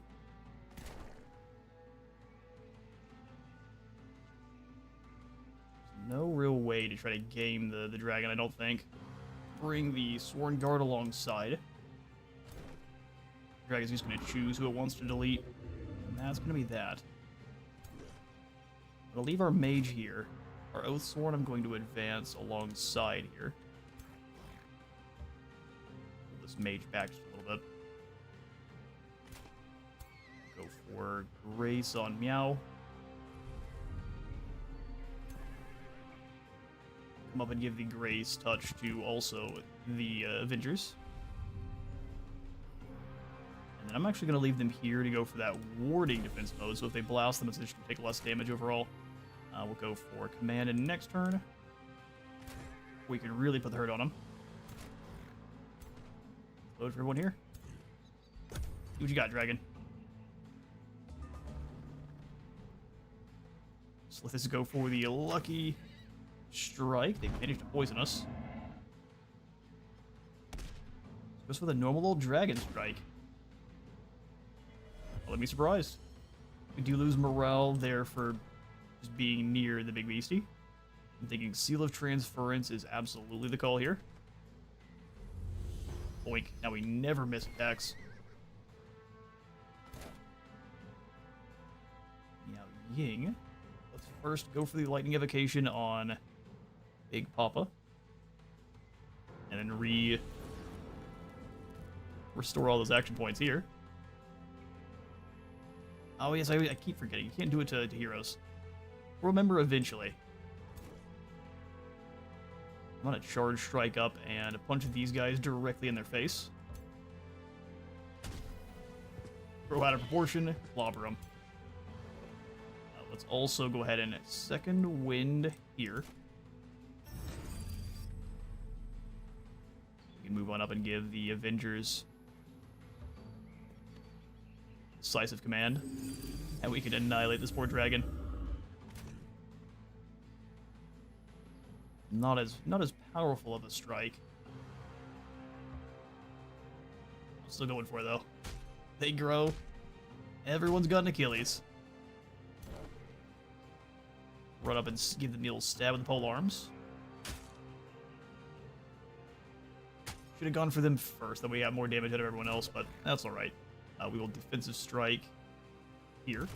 There's no real way to try to game the dragon, I don't think. Bring the Sworn Guard alongside. The dragon's just going to choose who it wants to delete. And that's going to be that. I'm going to leave our mage here. Our Oathsworn I'm going to advance alongside here. Pull this mage back just a little bit. Go for Grace on Miao. Come up and give the Grace touch to also the Avengers. And then I'm actually going to leave them here to go for that warding defense mode, so if they blast them, it's just going to take less damage overall. We'll go for command in next turn. We can really put the hurt on them. Load for everyone here. See what you got, Dragon. So let this go for the lucky strike. They managed to poison us. Goes for the normal old dragon strike. Well, let me be surprised. We do lose morale there for just being near the big beastie. I'm thinking Seal of Transference is absolutely the call here. Boink. Now we never miss attacks. Now Ying. Let's first go for the lightning evocation on Big Papa. And then restore all those action points here. Oh yes, I keep forgetting. You can't do it to heroes. Remember eventually. I'm gonna charge strike up and punch these guys directly in their face. Throw out of proportion, clobber them. Let's also go ahead and second wind here. We can move on up and give the Avengers decisive command, and we can annihilate this poor dragon. Not as powerful of a strike. I'm still going for it though. They grow. Everyone's got an Achilles. Run up and give them the old stab with the pole arms. Should have gone for them first, then we have more damage out of everyone else, but that's alright. We will defensive strike here.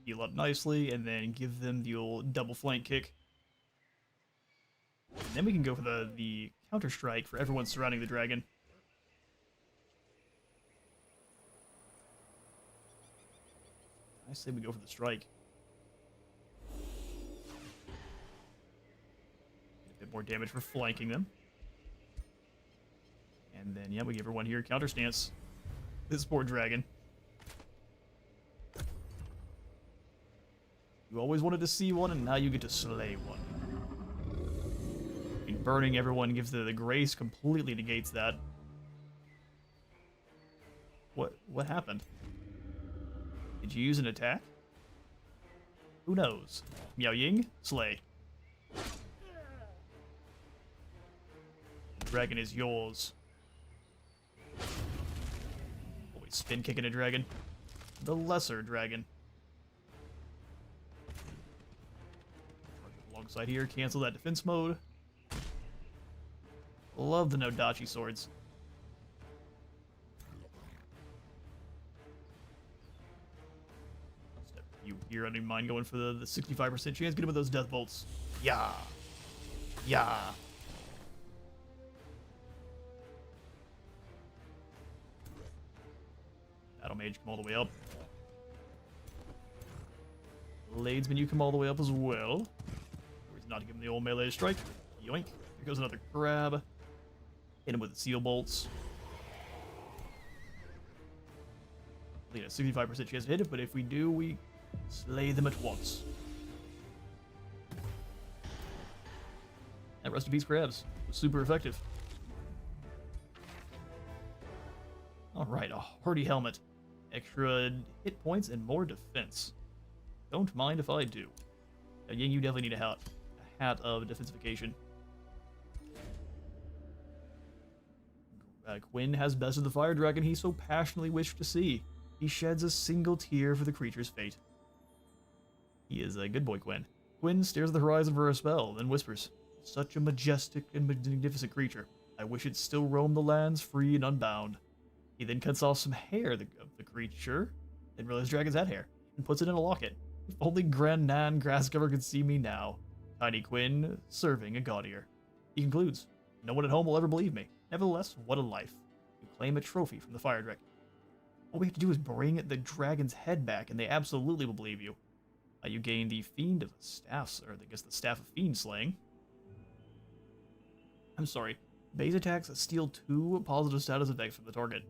Heal up nicely, and then give them the old double flank kick. And then we can go for the counter strike for everyone surrounding the dragon. I say we go for the strike. Get a bit more damage for flanking them. And then, yeah, we give everyone here counter stance. This poor dragon. You always wanted to see one, and now you get to slay one. I mean, burning everyone gives the grace, completely negates that. What happened? Did you use an attack? Who knows? Miao Ying, slay. The dragon is yours. Always spin kicking a dragon. The lesser dragon. Alongside here, cancel that defense mode. Love the Nodachi swords. Step you here, I don't mind going for the 65% chance. Get him with those death bolts. Yeah. Yeah. Battle Mage, come all the way up. Ladesman, you come all the way up as well. He's not giving the old melee strike. Yoink. Here goes another grab. Hit him with the seal bolts. Only a 65% chance to hit it, but if we do, we Slay them at once. And rest in peace, crabs. Super effective. Alright, a hardy helmet. Extra hit points and more defense. Don't mind if I do. Ying, you definitely need a hat of defensification. Quinn has bested the fire dragon he so passionately wished to see. He sheds a single tear for the creature's fate. He is a good boy, Quinn. Quinn stares at the horizon for a spell, then whispers, "Such a majestic and magnificent creature. I wish it still roamed the lands free and unbound." He then cuts off some hair of the creature, didn't realize dragons had hair, and puts it in a locket. If only Grand Nan Grasscover could see me now. Tiny Quinn, serving a Godir. He concludes, "No one at home will ever believe me. Nevertheless, what a life. You claim a trophy from the fire dragon. All we have to do is bring the dragon's head back, and they absolutely will believe you. You gain the Fiend of Staffs, or I guess the Staff of Fiend Slaying. I'm sorry. Base attacks steal 2 positive status effects from the target.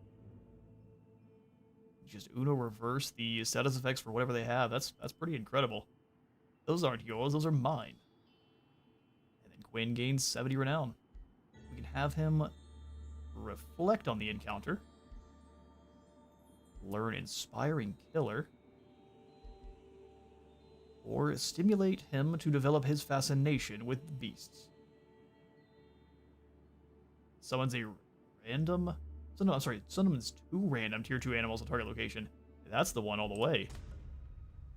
Just Uno reverse the status effects for whatever they have. That's pretty incredible. Those aren't yours, those are mine. And then Quinn gains 70 renown. We can have him reflect on the encounter. Learn Inspiring Killer. Or stimulate him to develop his fascination with beasts. Summons a random... So no, I'm sorry, summons 2 random tier 2 animals at target location. That's the one all the way.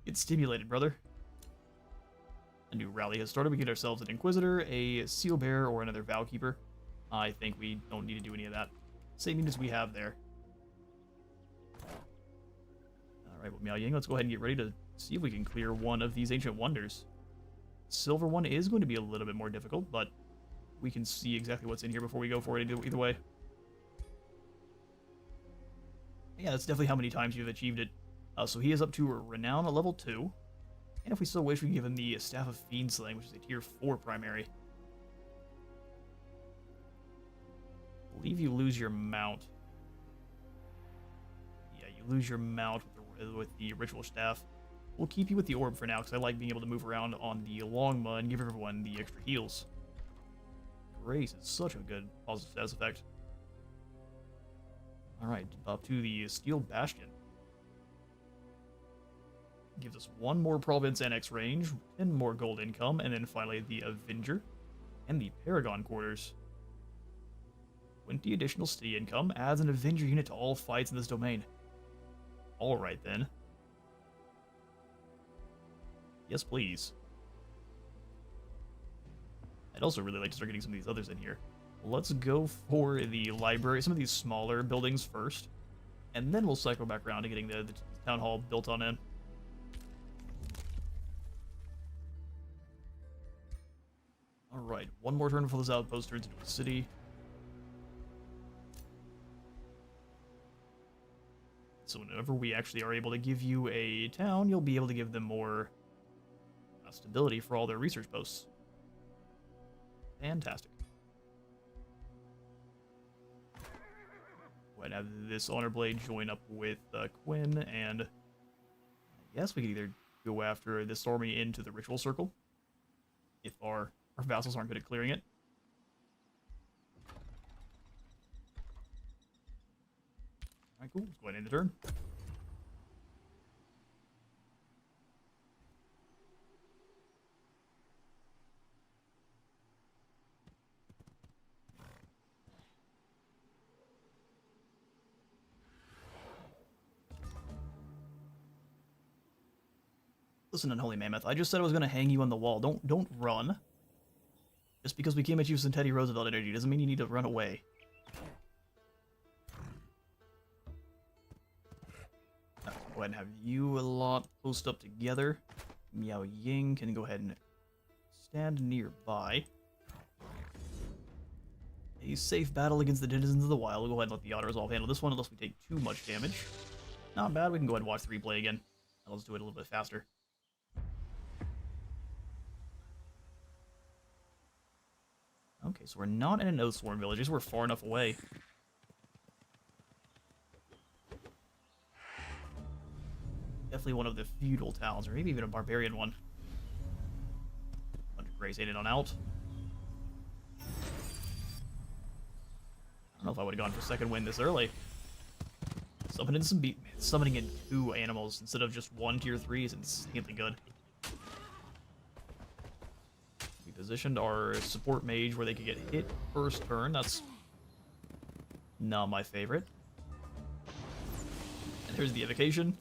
Get stimulated, brother. A new rally has started. We get ourselves an Inquisitor, a Seal Bearer, or another Vow Keeper. I think we don't need to do any of that. Same units we have there. Alright, well, Miao Ying, let's go ahead and get ready to see if we can clear one of these Ancient Wonders. Silver one is going to be a little bit more difficult, but we can see exactly what's in here before we go for it either way. Yeah, that's definitely how many times you've achieved it. So he is up to Renown at level 2. And if we so wish, we can give him the Staff of Fiend Slaying, which is a tier 4 primary. I believe you lose your mount. Yeah, you lose your mount with the Ritual Staff. We'll keep you with the Orb for now, because I like being able to move around on the Longma and give everyone the extra heals. Grace is such a good positive status effect. Alright, up to the Steel Bastion. Gives us 1 more province annex range, 10 more gold income, and then finally the Avenger and the Paragon Quarters. 20 additional city income, adds an Avenger unit to all fights in this domain. Alright then. Yes, please. I'd also really like to start getting some of these others in here. Let's go for the library, some of these smaller buildings first, and then we'll cycle back around to getting the town hall built on in. Alright, 1 more turn before this outpost turns into a city. So whenever we actually are able to give you a town, you'll be able to give them more stability for all their research posts. Fantastic. Go ahead and have this Honor Blade join up with Quinn, and I guess we could either go after this army into the Ritual Circle, if our vassals aren't good at clearing it. Alright, cool. Let's go ahead and end the turn. Listen, Unholy Mammoth, I just said I was going to hang you on the wall. Don't run. Just because we came at you with some Teddy Roosevelt energy doesn't mean you need to run away. Go ahead and have you a lot post up together. Miao Ying can go ahead and stand nearby. A safe battle against the denizens of the wild. We'll go ahead and let the auto-resolve handle this one unless we take too much damage. Not bad, we can go ahead and watch the replay again. I'll just do it a little bit faster. Okay, so we're not in an Oathsworn village, just we're far enough away. Definitely one of the feudal towns, or maybe even a barbarian one. Bunch of grays in on out. I don't know if I would have gone for second win this early. Summoning in 2 animals instead of just 1 tier 3 is insanely good. We positioned our support mage where they could get hit first turn. That's not my favorite. And there's the evocation.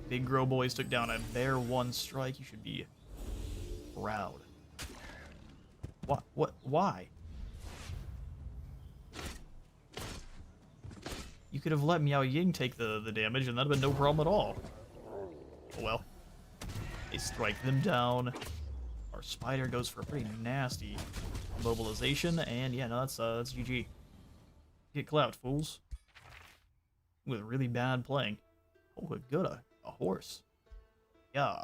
Big Grow Boys took down a bare 1 strike. You should be proud. What? Why? You could have let Miao Ying take the damage and that'd have been no problem at all. Oh well. They strike them down. Our spider goes for a pretty nasty mobilization, and yeah, no, that's GG. Get clout, fools. With really bad playing. Oh, good, a horse. Yeah.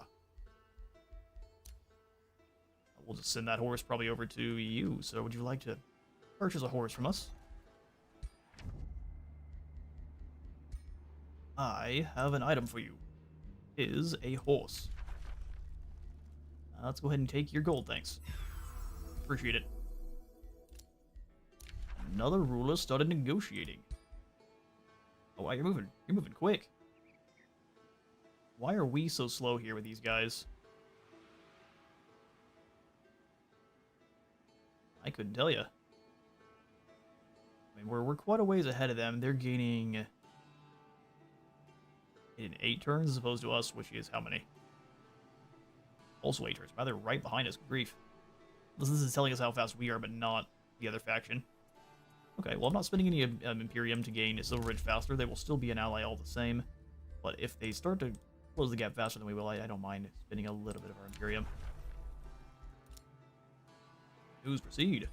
We'll just send that horse probably over to you. So would you like to purchase a horse from us? I have an item for you. It is a horse. Let's go ahead and take your gold, thanks. Appreciate it. Another ruler started negotiating. Oh, wow, you're moving quick. Why are we so slow here with these guys? I couldn't tell you. I mean, we're quite a ways ahead of them. They're gaining in 8 turns as opposed to us, which is how many? Also 8 turns. Wow, they're right behind us. Grief. This is telling us how fast we are, but not the other faction. Okay, well, I'm not spending any Imperium to gain Silver Ridge faster. They will still be an ally all the same. But if they start to close the gap faster than we will, I don't mind spending a little bit of our Imperium. News proceed.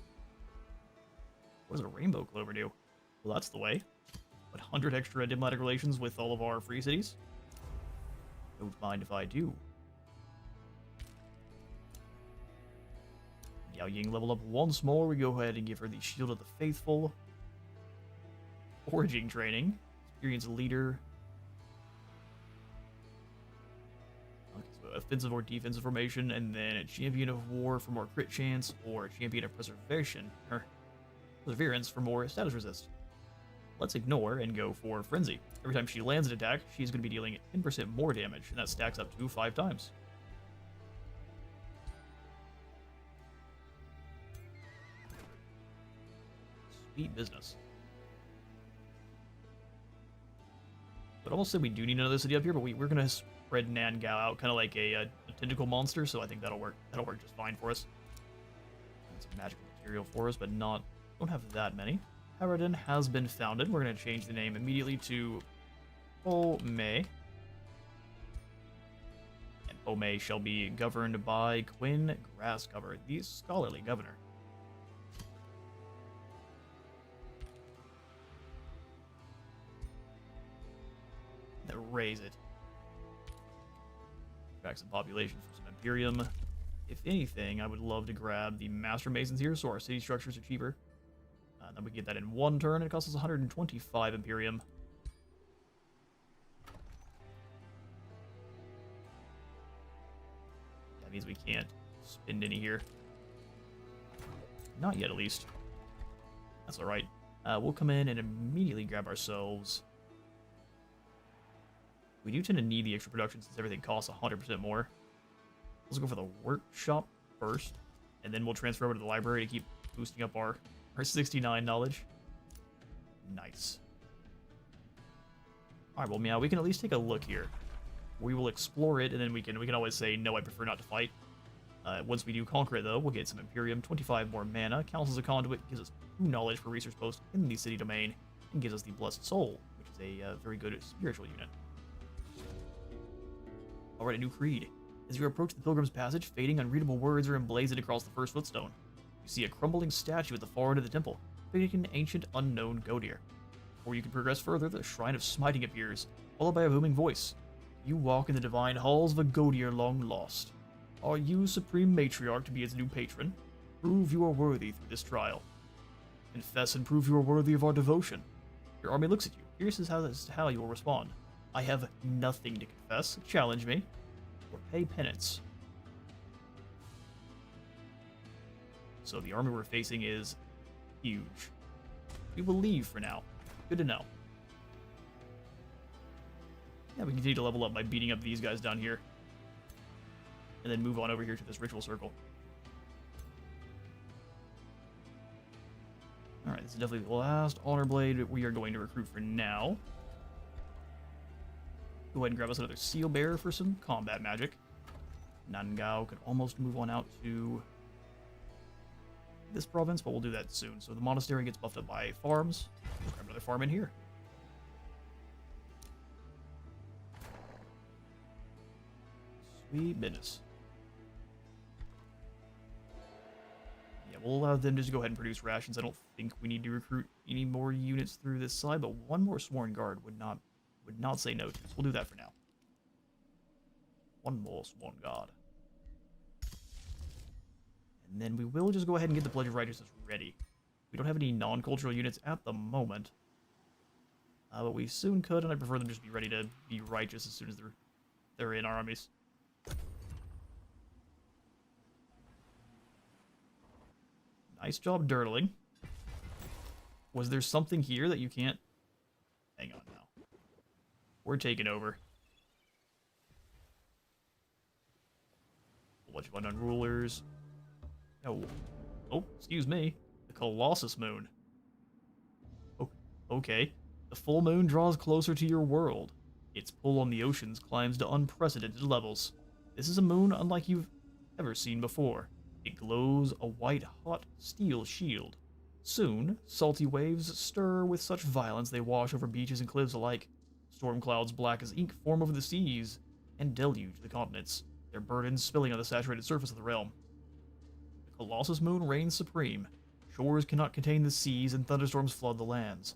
What does a Rainbow Clover do? Well, that's the way. But 100 extra diplomatic relations with all of our free cities? Don't mind if I do. Yao Ying level up once more. We go ahead and give her the Shield of the Faithful. Foraging training. Experienced leader. Okay, so offensive or defensive formation, and then a Champion of War for more crit chance, or a Champion of Preservation, or Perseverance for more status resist. Let's ignore and go for Frenzy. Every time she lands an attack, she's going to be dealing 10% more damage, and that stacks up to 5 times. Sweet business. But almost said we do need another city up here, but we're going to spread Nan Gao out kind of like a tentacle monster, so I think that'll work. That'll work just fine for us. That's some magical material for us, but don't have that many. Harridan has been founded. We're going to change the name immediately to Ome. And Ome shall be governed by Quinn Grasscover, the scholarly governor. Raise it. Back some population for some Imperium. If anything, I would love to grab the Master Masons here, so our city structures are cheaper. Then we get that in 1 turn, and it costs us 125 Imperium. That means we can't spend any here. Not yet, at least. That's alright. We'll come in and immediately grab ourselves... We do tend to need the extra production since everything costs 100% more. Let's go for the workshop first, and then we'll transfer over to the library to keep boosting up our 69 knowledge. Nice. Alright, well, Miao, we can at least take a look here. We will explore it, and then we can always say, no, I prefer not to fight. Once we do conquer it, though, we'll get some Imperium, 25 more mana, counts as a conduit, gives us 2 knowledge for research post in the city domain, and gives us the Blessed Soul, which is a very good spiritual unit. Alright, a new creed. As you approach the Pilgrim's Passage, fading unreadable words are emblazoned across the first footstone. You see a crumbling statue at the far end of the temple, depicting an ancient, unknown Godir. Before you can progress further, the Shrine of Smiting appears, followed by a booming voice. You walk in the divine halls of a Godir long lost. Are you Supreme Matriarch to be its new patron? Prove you are worthy through this trial. Confess and prove you are worthy of our devotion. Your army looks at you, curious as to how you will respond. I have nothing to confess. Challenge me. Or pay penance. So the army we're facing is huge. We will leave for now. Good to know. Yeah, we continue to level up by beating up these guys down here. And then move on over here to this ritual circle. Alright, this is definitely the last Honor Blade we are going to recruit for now. Go ahead and grab us another Seal Bearer for some combat magic. Nangao could almost move on out to this province, but we'll do that soon. So the monastery gets buffed up by farms. We'll grab another farm in here. Sweet business. Yeah, we'll allow them to just go ahead and produce rations. I don't think we need to recruit any more units through this side, but one more Sworn Guard would not say no to. So we'll do that for now. One more Sworn Guard. And then we will just go ahead and get the Pledge of Righteousness ready. We don't have any non-cultural units at the moment. But we soon could, and I prefer them just be ready to be righteous as soon as they're in our armies. Nice job dirtling. Was there something here that you can't... Hang on now. We're taking over. A bunch of unknown rulers. Oh, excuse me. The Colossus Moon. Oh, okay. The full moon draws closer to your world. Its pull on the oceans climbs to unprecedented levels. This is a moon unlike you've ever seen before. It glows a white, hot steel shield. Soon, salty waves stir with such violence they wash over beaches and cliffs alike. Storm clouds black as ink form over the seas and deluge the continents, their burdens spilling on the saturated surface of the realm. The Colossus Moon reigns supreme. Shores cannot contain the seas, and thunderstorms flood the lands.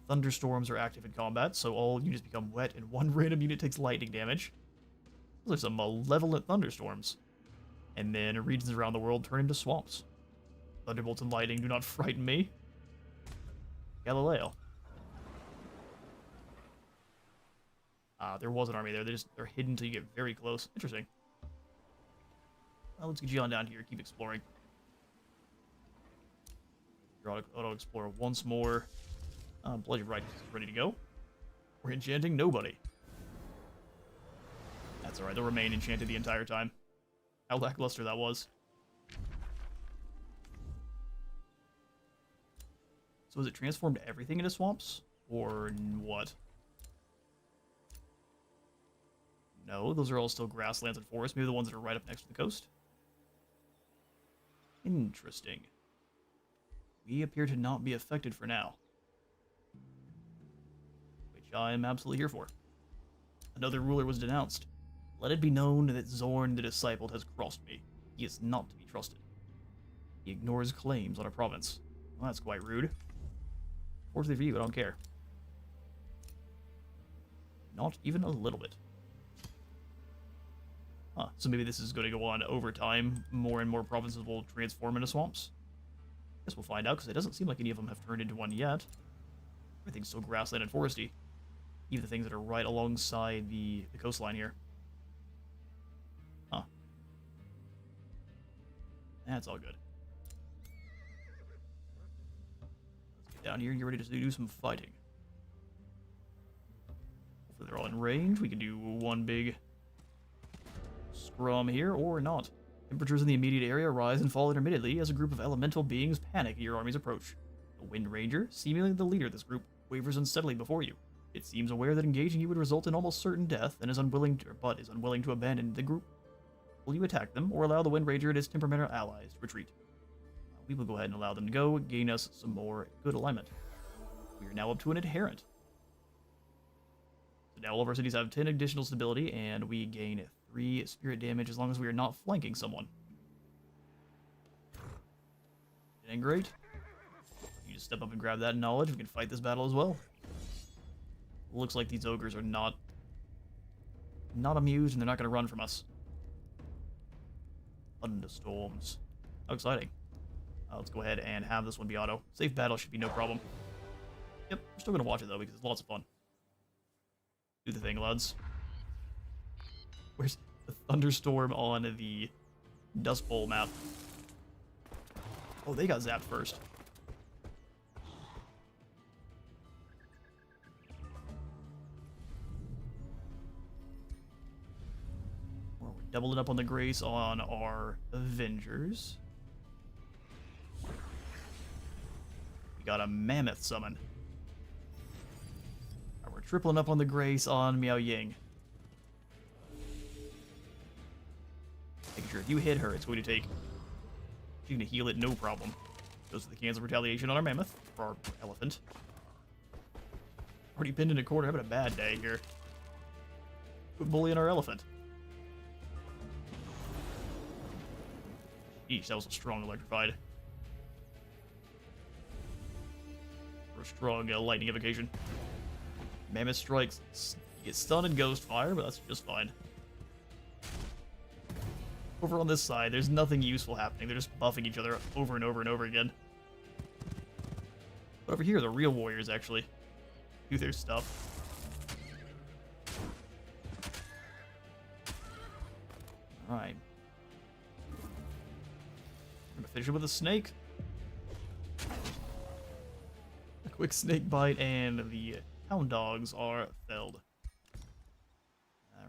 Thunderstorms are active in combat, so all units become wet, and one random unit takes lightning damage. Those are some malevolent thunderstorms. And then regions around the world turn into swamps. Thunderbolts and lightning do not frighten me. Galileo. There was an army there. They're hidden until you get very close. Interesting. Well, let's get you on down here. Keep exploring. Your auto-explorer once more. Pledge of Righteousness is ready to go. We're enchanting nobody. That's alright. They'll remain enchanted the entire time. How lackluster that was. So has it transformed everything into swamps? Or what? No, those are all still grasslands and forests. Maybe the ones that are right up next to the coast? Interesting. We appear to not be affected for now. Which I am absolutely here for. Another ruler was denounced. Let it be known that Zorn the Discipled has crossed me. He is not to be trusted. He ignores claims on a province. Well, that's quite rude. Fortunately for you, I don't care. Not even a little bit. Huh, so maybe this is going to go on over time. More and more provinces will transform into swamps. Guess we'll find out, because it doesn't seem like any of them have turned into one yet. Everything's still grassland and foresty. Even the things that are right alongside the coastline here. Huh. That's all good. Let's get down here and get ready to do some fighting. Hopefully they're all in range. We can do one big scrum here, or not. Temperatures in the immediate area rise and fall intermittently as a group of elemental beings panic at your army's approach. The Wind Ranger, seemingly the leader of this group, wavers unsteadily before you. It seems aware that engaging you would result in almost certain death, and is unwilling to abandon the group. Will you attack them, or allow the Wind Ranger and his temperamental allies to retreat? We will go ahead and allow them to go, gain us some more good alignment. We are now up to an adherent. So now all of our cities have 10 additional stability, and we gain 3 spirit damage as long as we are not flanking someone. And great. You just step up and grab that knowledge. We can fight this battle as well. Looks like these ogres are not amused, and they're not going to run from us. Thunderstorms. How exciting. Let's go ahead and have this one be auto. Safe battle should be no problem. Yep, we're still going to watch it though, because it's lots of fun. Do the thing, lads. Where's the thunderstorm on the Dust Bowl map? Oh, they got zapped first. We're doubling up on the grace on our Avengers. We got a mammoth summon. We're tripling up on the grace on Miao Ying. Making sure if you hit her, it's going to take... She's going to heal it, no problem. Goes to the cancel retaliation on our mammoth, or our elephant. Already pinned in a corner, having a bad day here. Quit bullying our elephant. Eesh, that was a strong electrified. For a strong lightning evocation. Mammoth strikes. You get stunned and ghost fire, but that's just fine. Over on this side, there's nothing useful happening. They're just buffing each other over and over and over again. But over here, the real warriors actually do their stuff. Alright. I'm gonna finish it with a snake. A quick snake bite, and the hound dogs are felled.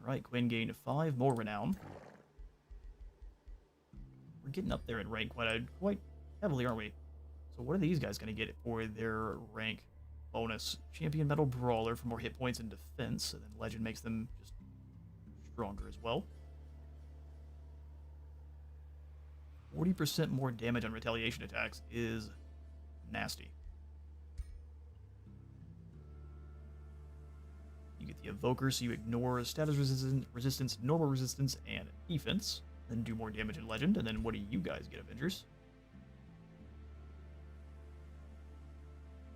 Alright, Quinn gained 5 more renown. We're getting up there in rank quite heavily, aren't we? So what are these guys going to get for their rank bonus? Champion Metal Brawler for more hit points and defense, and then Legend makes them just stronger as well. 40% more damage on retaliation attacks is nasty. You get the Evoker, so you ignore status resistance, normal resistance, and defense. Then do more damage in Legend, and then what do you guys get, Avengers?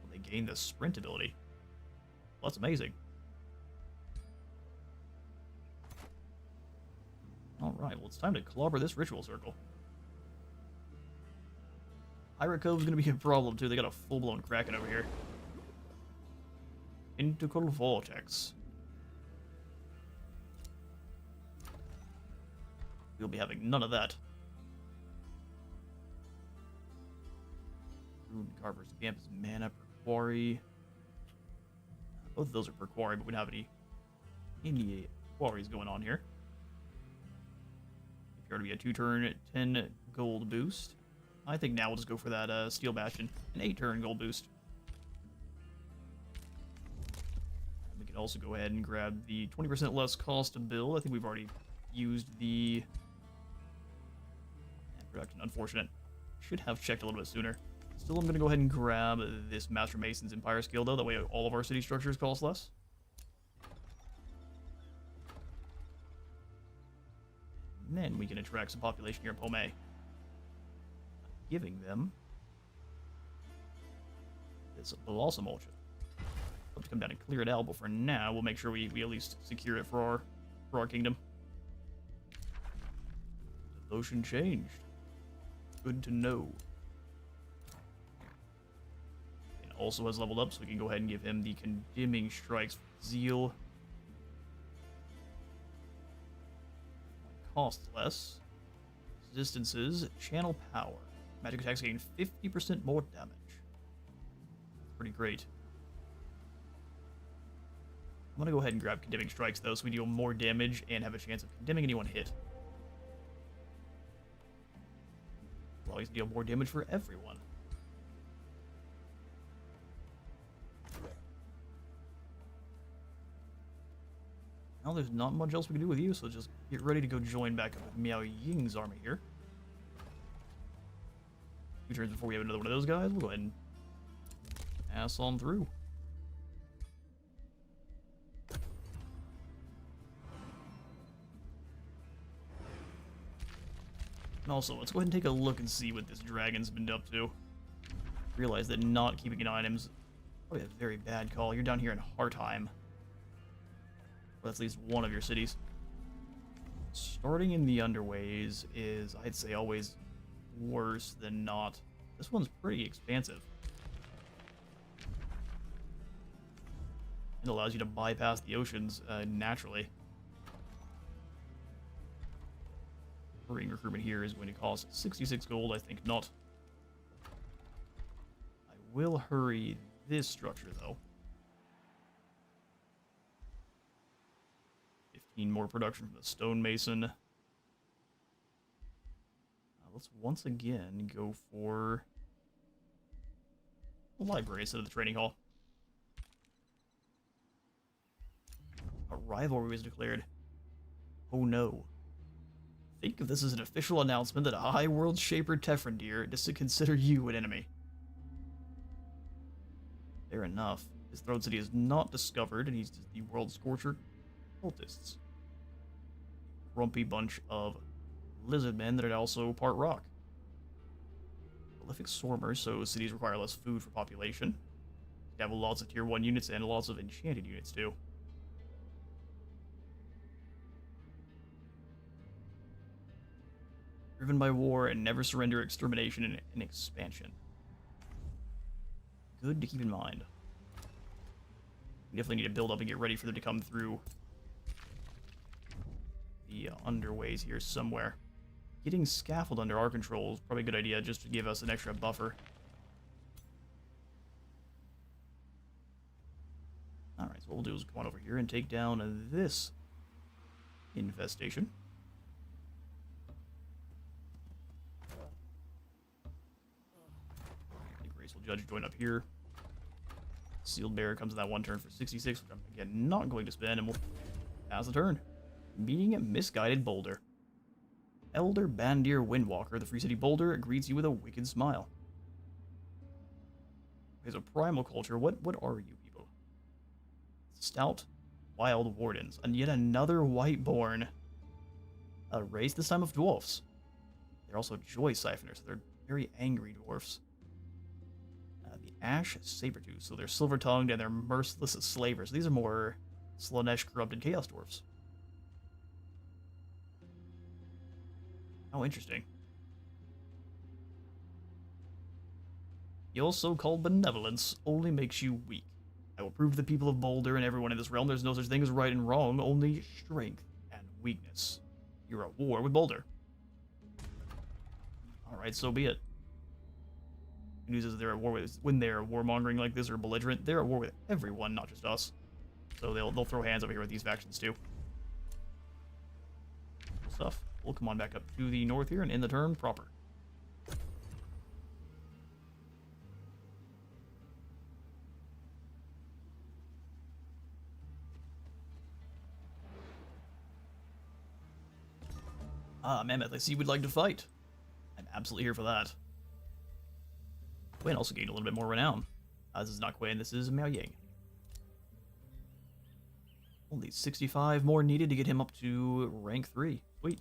Well, they gain the Sprint ability. Well, that's amazing. Alright, well, it's time to clobber this ritual circle. Pirate Cove's gonna be a problem, too. They got a full-blown Kraken over here. Integral Vortex. We'll be having none of that. Rune Carver's Gamp is mana per quarry. Both of those are per quarry, but we don't have any quarries going on here. If you're to be a 2-turn, 10 gold boost. I think now we'll just go for that Steel Bastion, an 8-turn gold boost. And we can also go ahead and grab the 20% less cost to build. I think we've already used the... production, unfortunate. Should have checked a little bit sooner. Still, I'm going to go ahead and grab this Master Mason's Empire skill, though. That way all of our city structures cost less. And then we can attract some population here in Pomei. Giving them this Blossom Ultra. Hope to come down and clear it out, but for now, we'll make sure we at least secure it for our kingdom. Devotion changed. Good to know. And also has leveled up, so we can go ahead and give him the Condemning Strikes for Zeal. Costs less. Resistances, Channel Power. Magic attacks gain 50% more damage. Pretty great. I'm gonna go ahead and grab Condemning Strikes, though, so we deal more damage and have a chance of condemning anyone hit. Allowing us to deal more damage for everyone. Now there's not much else we can do with you, so just get ready to go join back up with Miao Ying's army here. 2 turns before we have another one of those guys, we'll go ahead and pass on through. And also, let's go ahead and take a look and see what this dragon's been up to. Realize that not keeping an item's probably a very bad call. You're down here in Hartheim. Well, that's at least one of your cities. Starting in the Underways is, I'd say, always worse than not. This one's pretty expansive. It allows you to bypass the oceans naturally. Marine recruitment here is going to cost 66 gold, I think not. I will hurry this structure, though. 15 more production from the stonemason. Let's once again go for the library instead of the training hall. A rivalry was declared. Oh no. Think of this as an official announcement that a high world shaper Tefrendir is to consider you an enemy. Fair enough. His throne city is not discovered, and he's just the world scorcher cultists. Grumpy bunch of lizard men that are also part rock. Prolific swarmers, so cities require less food for population. You have lots of tier 1 units and lots of enchanted units too. Driven by war and never surrender extermination and expansion. Good to keep in mind. We definitely need to build up and get ready for them to come through the underways here somewhere. Getting scaffold under our control is probably a good idea just to give us an extra buffer. Alright, so what we'll do is come on over here and take down this infestation. The Graceful Judge join up here. Sealed Bearer comes in that one turn for 66, which I'm again not going to spend, and we'll pass the turn. Meeting a Misguided Boulder. Elder Bandir Windwalker, the Free City Boulder, greets you with a wicked smile. Okay, so primal culture, what are you people? Stout Wild Wardens, and yet another Whiteborn. A race this time of dwarfs. They're also Joy Siphoners, so they're very angry dwarfs. The Ash Sabertooth, so they're silver-tongued and they're merciless slavers. These are more Slanesh corrupted chaos dwarfs. How interesting. Your so-called benevolence only makes you weak. I will prove to the people of Boulder and everyone in this realm there's no such thing as right and wrong, only strength and weakness. You're at war with Boulder. Alright, so be it. The news is they're at war with, when they're warmongering like this or belligerent, they're at war with everyone, not just us. So they'll throw hands over here with these factions too. Cool stuff. We'll come on back up to the north here and end the turn proper. Ah, Mammoth, I see you would like to fight. I'm absolutely here for that. Quinn also gained a little bit more renown. This is not Quinn, this is Miao Ying. Only 65 more needed to get him up to rank 3. Sweet.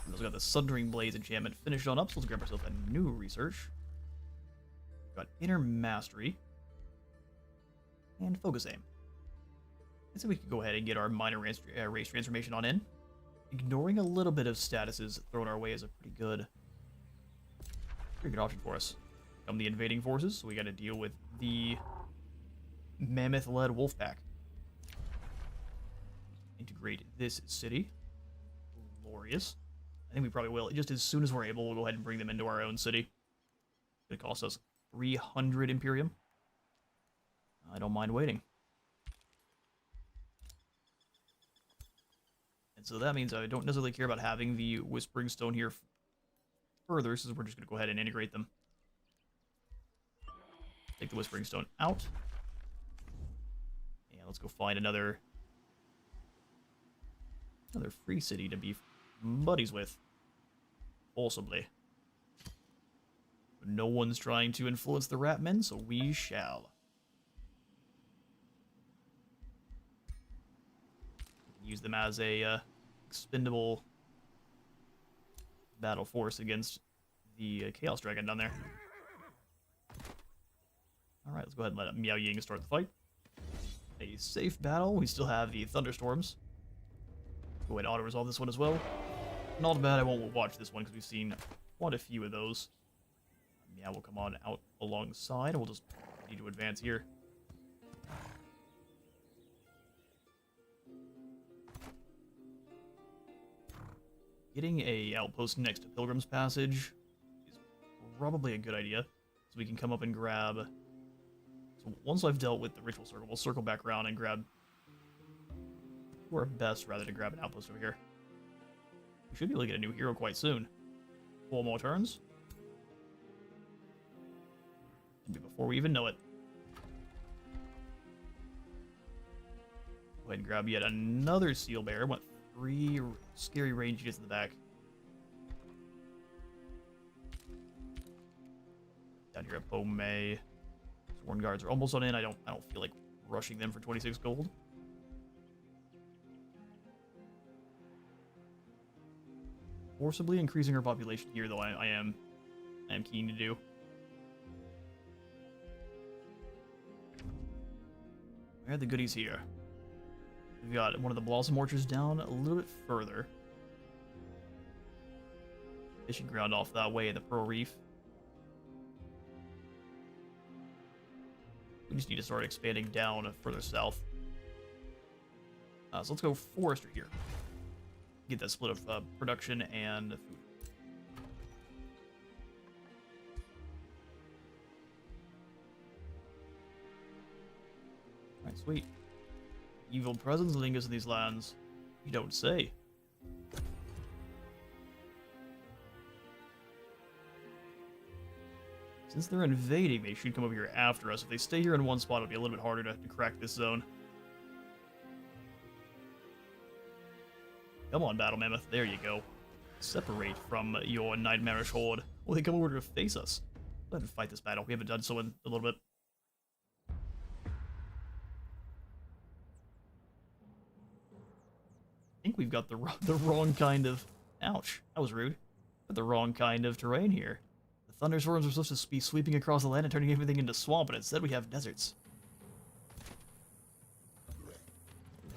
We also got the Sundering Blaze enchantment finished on up, so let's grab ourselves a new research. We've got Inner Mastery. And Focus Aim. And so we could go ahead and get our minor race transformation on in. Ignoring a little bit of statuses thrown our way is a pretty good option for us. Come the invading forces, so we got to deal with the mammoth-led wolf pack. Integrate this city. Glorious. I think we probably will. Just as soon as we're able, we'll go ahead and bring them into our own city. It costs us 300 Imperium. I don't mind waiting. And so that means I don't necessarily care about having the Whispering Stone here further, so we're just going to go ahead and integrate them. Take the Whispering Stone out. And let's go find another free city to be buddies with. Possibly. But no one's trying to influence the Ratmen, so we shall. Use them as a expendable battle force against the Chaos Dragon down there. Alright, let's go ahead and let Miao Ying start the fight. A safe battle. We still have the Thunderstorms. Go ahead and auto-resolve this one as well. Not bad, I won't watch this one because we've seen quite a few of those. Miao will come on out alongside. We'll just need to advance here. getting a outpost next to Pilgrim's Passage is probably a good idea. So we can come up and grab... So once I've dealt with the Ritual Circle, we'll circle back around and grab... Or best, rather, to grab an outpost over here. We should be able to get a new hero quite soon. 4 more turns. Maybe before we even know it. Go ahead and grab yet another Seal Bearer. Want 3 scary range units in the back. Down here at Pome. Sworn Guards are almost on in. I don't feel like rushing them for 26 gold. Forcibly increasing our population here, though, I am keen to do. Where are the goodies here? We've got one of the Blossom Orchards down a little bit further. Fishing ground off that way in the Pearl Reef. We just need to start expanding down further south. So let's go Forester here. Get that split of production and food. Alright, sweet. Evil presence lingers in these lands. You don't say. Since they're invading, they should come over here after us. If they stay here in one spot, it'll be a little bit harder to crack this zone. Come on, Battle Mammoth. There you go. Separate from your nightmarish horde. Well, they come over to face us. Let us fight this battle. We haven't done so in a little bit. I think we've got the wrong kind of... Ouch. That was rude. Got the wrong kind of terrain here. The thunderstorms are supposed to be sweeping across the land and turning everything into swamp, but instead we have deserts.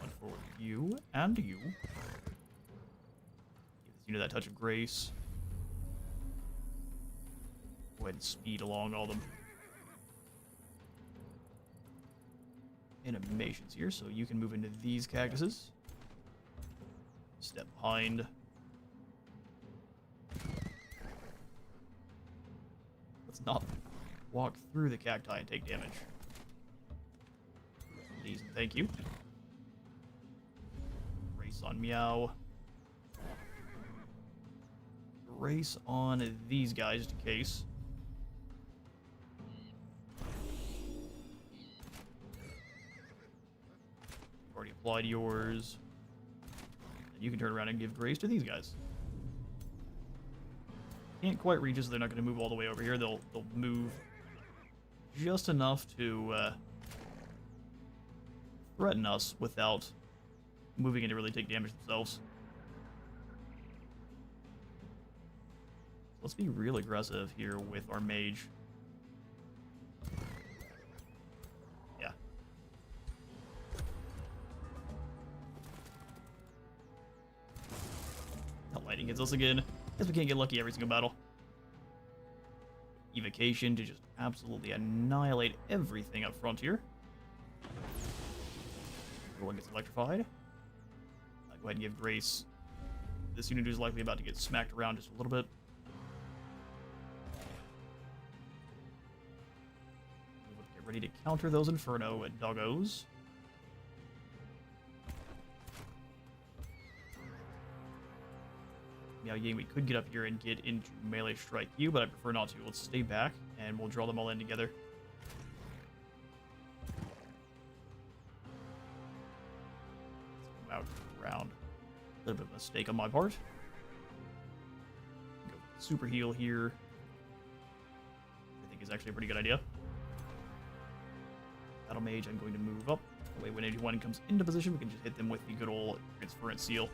One for you and you. You know, that touch of grace. Go ahead and speed along all them. Animations here, so you can move into these cactuses. Step behind. Let's not walk through the cacti and take damage. Please and thank you. Race on Miao. Race on these guys just in case. Already applied yours. And you can turn around and give grace to these guys. Can't quite reach us, so they're not going to move all the way over here. They'll move just enough to threaten us without moving in to really take damage themselves. Let's be real aggressive here with our mage. Yeah. That lightning hits us again. Guess we can't get lucky every single battle. Evocation to just absolutely annihilate everything up front here. Everyone gets electrified. Go ahead and give grace. This unit is likely about to get smacked around just a little bit. Ready to counter those Inferno doggos. Miao Ying, we could get up here and get into melee strike you, but I prefer not to. Let's stay back, and we'll draw them all in together. Let's go out around. A little bit of a mistake on my part. Go super heal here. I think is actually a pretty good idea. Battle Mage, I'm going to move up. That way when anyone comes into position, we can just hit them with the good old Transference Seal.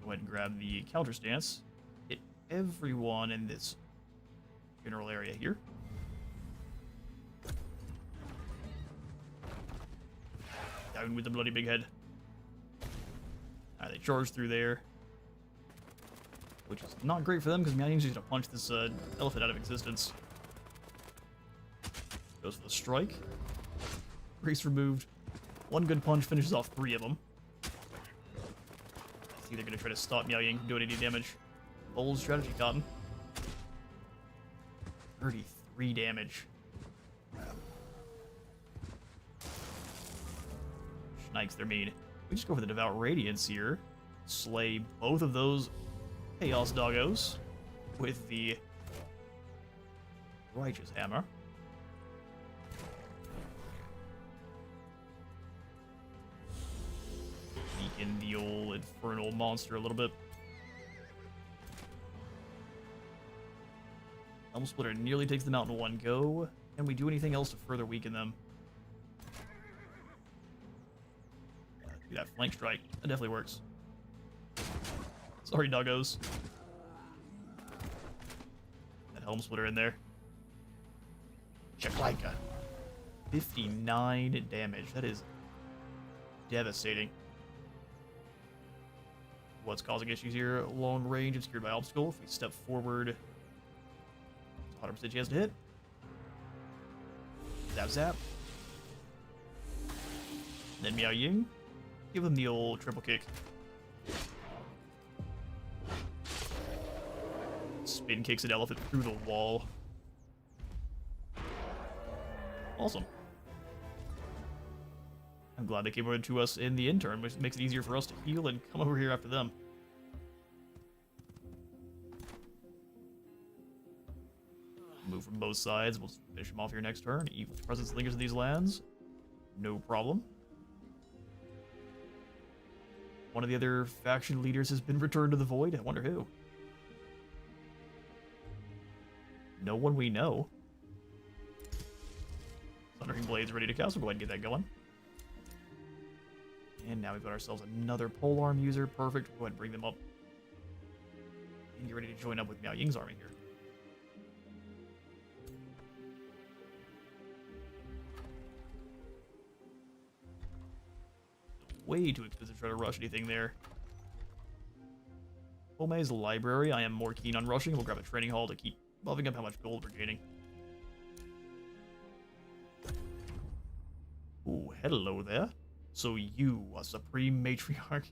Go ahead and grab the counter stance. Hit everyone in this general area here. Down with the bloody big head. Alright, they charge through there. Which is not great for them, because Miao Ying's just going to punch this elephant out of existence. Goes for the strike. Grace removed. One good punch finishes off 3 of them. It's either going to try to stop Miao Ying from doing any damage. Bold strategy, Cotton. 33 damage. Schnikes, they're mean. We just go for the Devout Radiance here. Slay both of those Chaos Doggos with the Righteous Hammer. Weaken the old Infernal Monster a little bit. Helm Splitter nearly takes them out in one go. Can we do anything else to further weaken them? Do that flank strike. That definitely works. Sorry, doggos. That Helm Splitter in there. Chaklaika. 59 damage. That is devastating. What's causing issues here? Long range, obscured by obstacle. If we step forward, 100% chance to hit. Zap zap. Then Miao Ying. Give him the old triple kick. Spin kicks an elephant through the wall. Awesome. I'm glad they came over to us in the intern, which makes it easier for us to heal and come over here after them. Move from both sides. We'll finish them off here next turn. Evil's presence lingers in these lands. No problem. One of the other faction leaders has been returned to the void. I wonder who. No one we know. Thundering Blade's ready to cast. We'll go ahead and get that going. And now we've got ourselves another polearm user. Perfect. We'll go ahead and bring them up. And get ready to join up with Miao Ying's army here. Way too expensive to try to rush anything there. Homei's library. I am more keen on rushing. We'll grab a training hall to keep buffing up how much gold we're gaining. Ooh, hello there. So you, a supreme matriarch.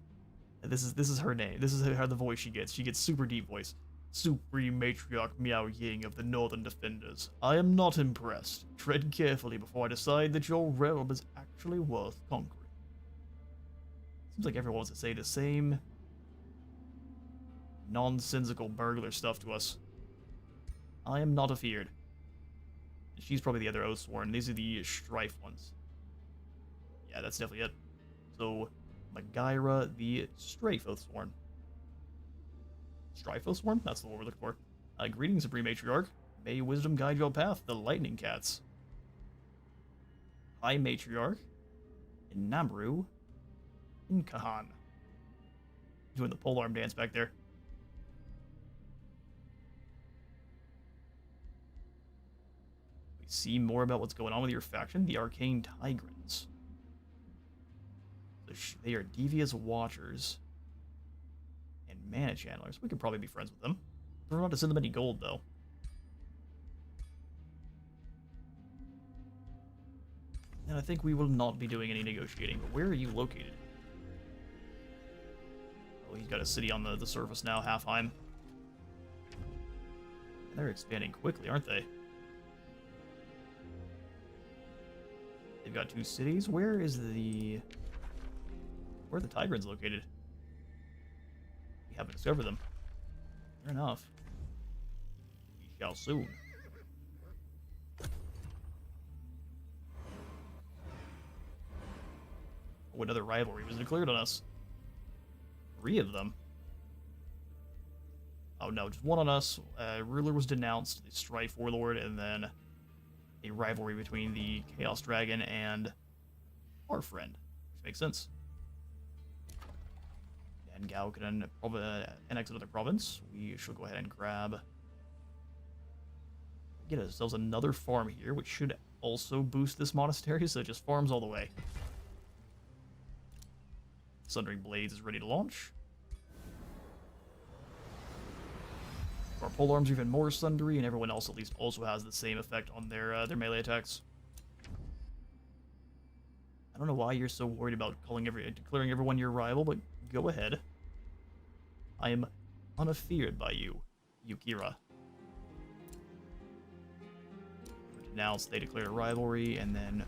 This is her name. This is how the voice she gets. She gets super deep voice. Supreme matriarch Miao Ying of the Northern Defenders. I am not impressed. Tread carefully before I decide that your realm is actually worth conquering. Seems like everyone wants to say the same nonsensical burglar stuff to us. I am not afeared. She's probably the other Oathsworn. These are the Strife ones. Yeah, that's definitely it. So, Magaira, the Strafe Oathsworn. Strife Oathsworn? That's the one we're looking for. Greetings, Supreme Matriarch. May wisdom guide your path, the Lightning Cats. High Matriarch. In Namru. In Kahan. Doing the polearm dance back there. We see more about what's going on with your faction, the Arcane Tigrans. They are devious watchers and mana channelers. We could probably be friends with them. We're not to send them any gold, though. And I think we will not be doing any negotiating. But where are you located? Oh, he's got a city on the surface now, Halfheim. And they're expanding quickly, aren't they? They've got 2 cities. Where are the Tigrans located? We haven't discovered them. Fair enough. We shall soon. Oh, another rivalry was declared on us. 3 of them. Oh no, just one on us. Ruler was denounced, the Strife Warlord, and then a rivalry between the Chaos Dragon and our friend, which makes sense. And Gao can annex another province. We should go ahead and get ourselves another farm here, which should also boost this monastery, so it just farms all the way. Sundering Blades is ready to launch. Our polearms are even more sundery, and everyone else at least also has the same effect on their melee attacks. don't know why you're so worried about declaring everyone your rival, but go ahead. I am unafeared by you, Yukira. Announced they declared a rivalry, and then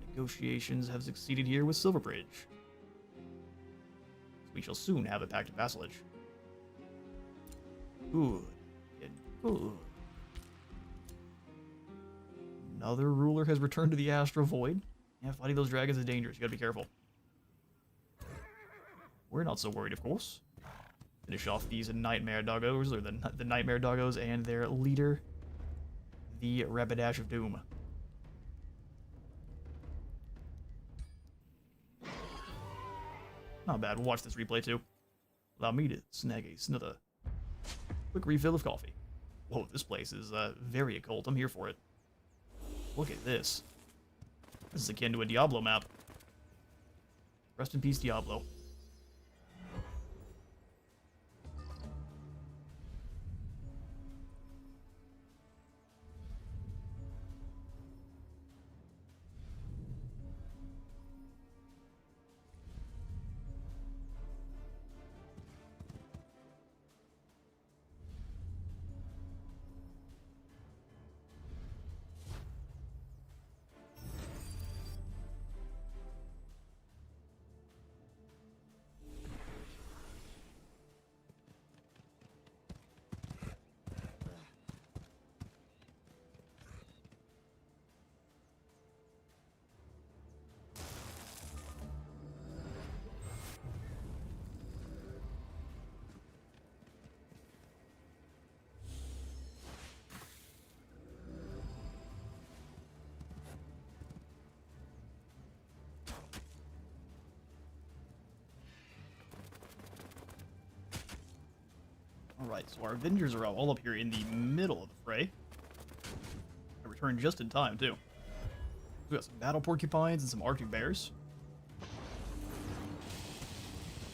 negotiations have succeeded here with Silverbridge. We shall soon have a pact of vassalage. Good. Good. Another ruler has returned to the Astral Void. Yeah, fighting those dragons is dangerous. You gotta be careful. We're not so worried, of course. Finish off these nightmare doggos, or the nightmare doggos, and their leader, the Rapidash of Doom. Not bad. We'll watch this replay too. Allow me to snag another quick refill of coffee. Whoa, this place is very occult. I'm here for it. Look at this. This is akin to a Diablo map. Rest in peace, Diablo. Alright, so our Avengers are all up here in the middle of the fray. I returned just in time, too. We got some battle porcupines and some arctic bears.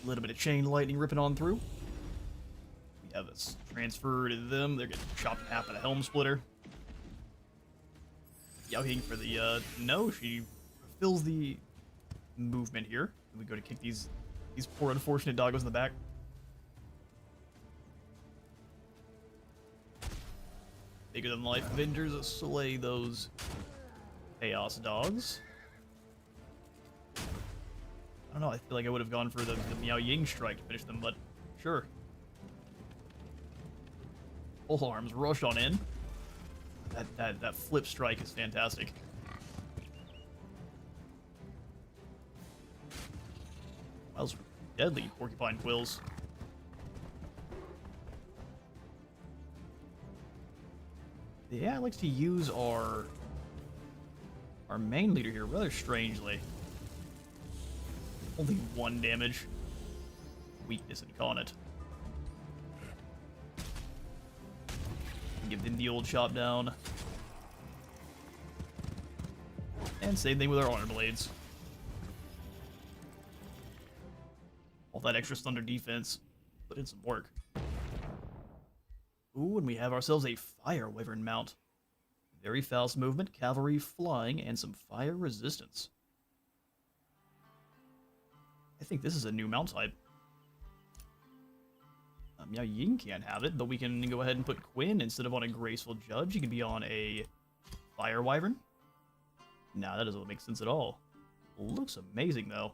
A little bit of chain lightning ripping on through. We have this transfer to them. They're getting chopped in half by the helm splitter. Yao Ying for the, no, she fills the movement here. We go to kick these poor unfortunate doggos in the back. Bigger than life Avengers slay those chaos dogs. I don't know, I feel like I would have gone for the Miao Ying strike to finish them, but sure. Full arms, rush on in. That flip strike is fantastic. Those deadly porcupine quills. The AI likes to use our main leader here rather strangely. Only 1 damage. Weakness incarnate. Give them the old chop down. And same thing with our honor blades. All that extra thunder defense put in some work. Ooh, and we have ourselves a fire wyvern mount. Very fast movement, cavalry, flying, and some fire resistance. I think this is a new mount type. Miao Ying can't have it, but we can go ahead and put Quinn instead of on a graceful judge. He can be on a fire wyvern. Nah, that doesn't make sense at all. Looks amazing though.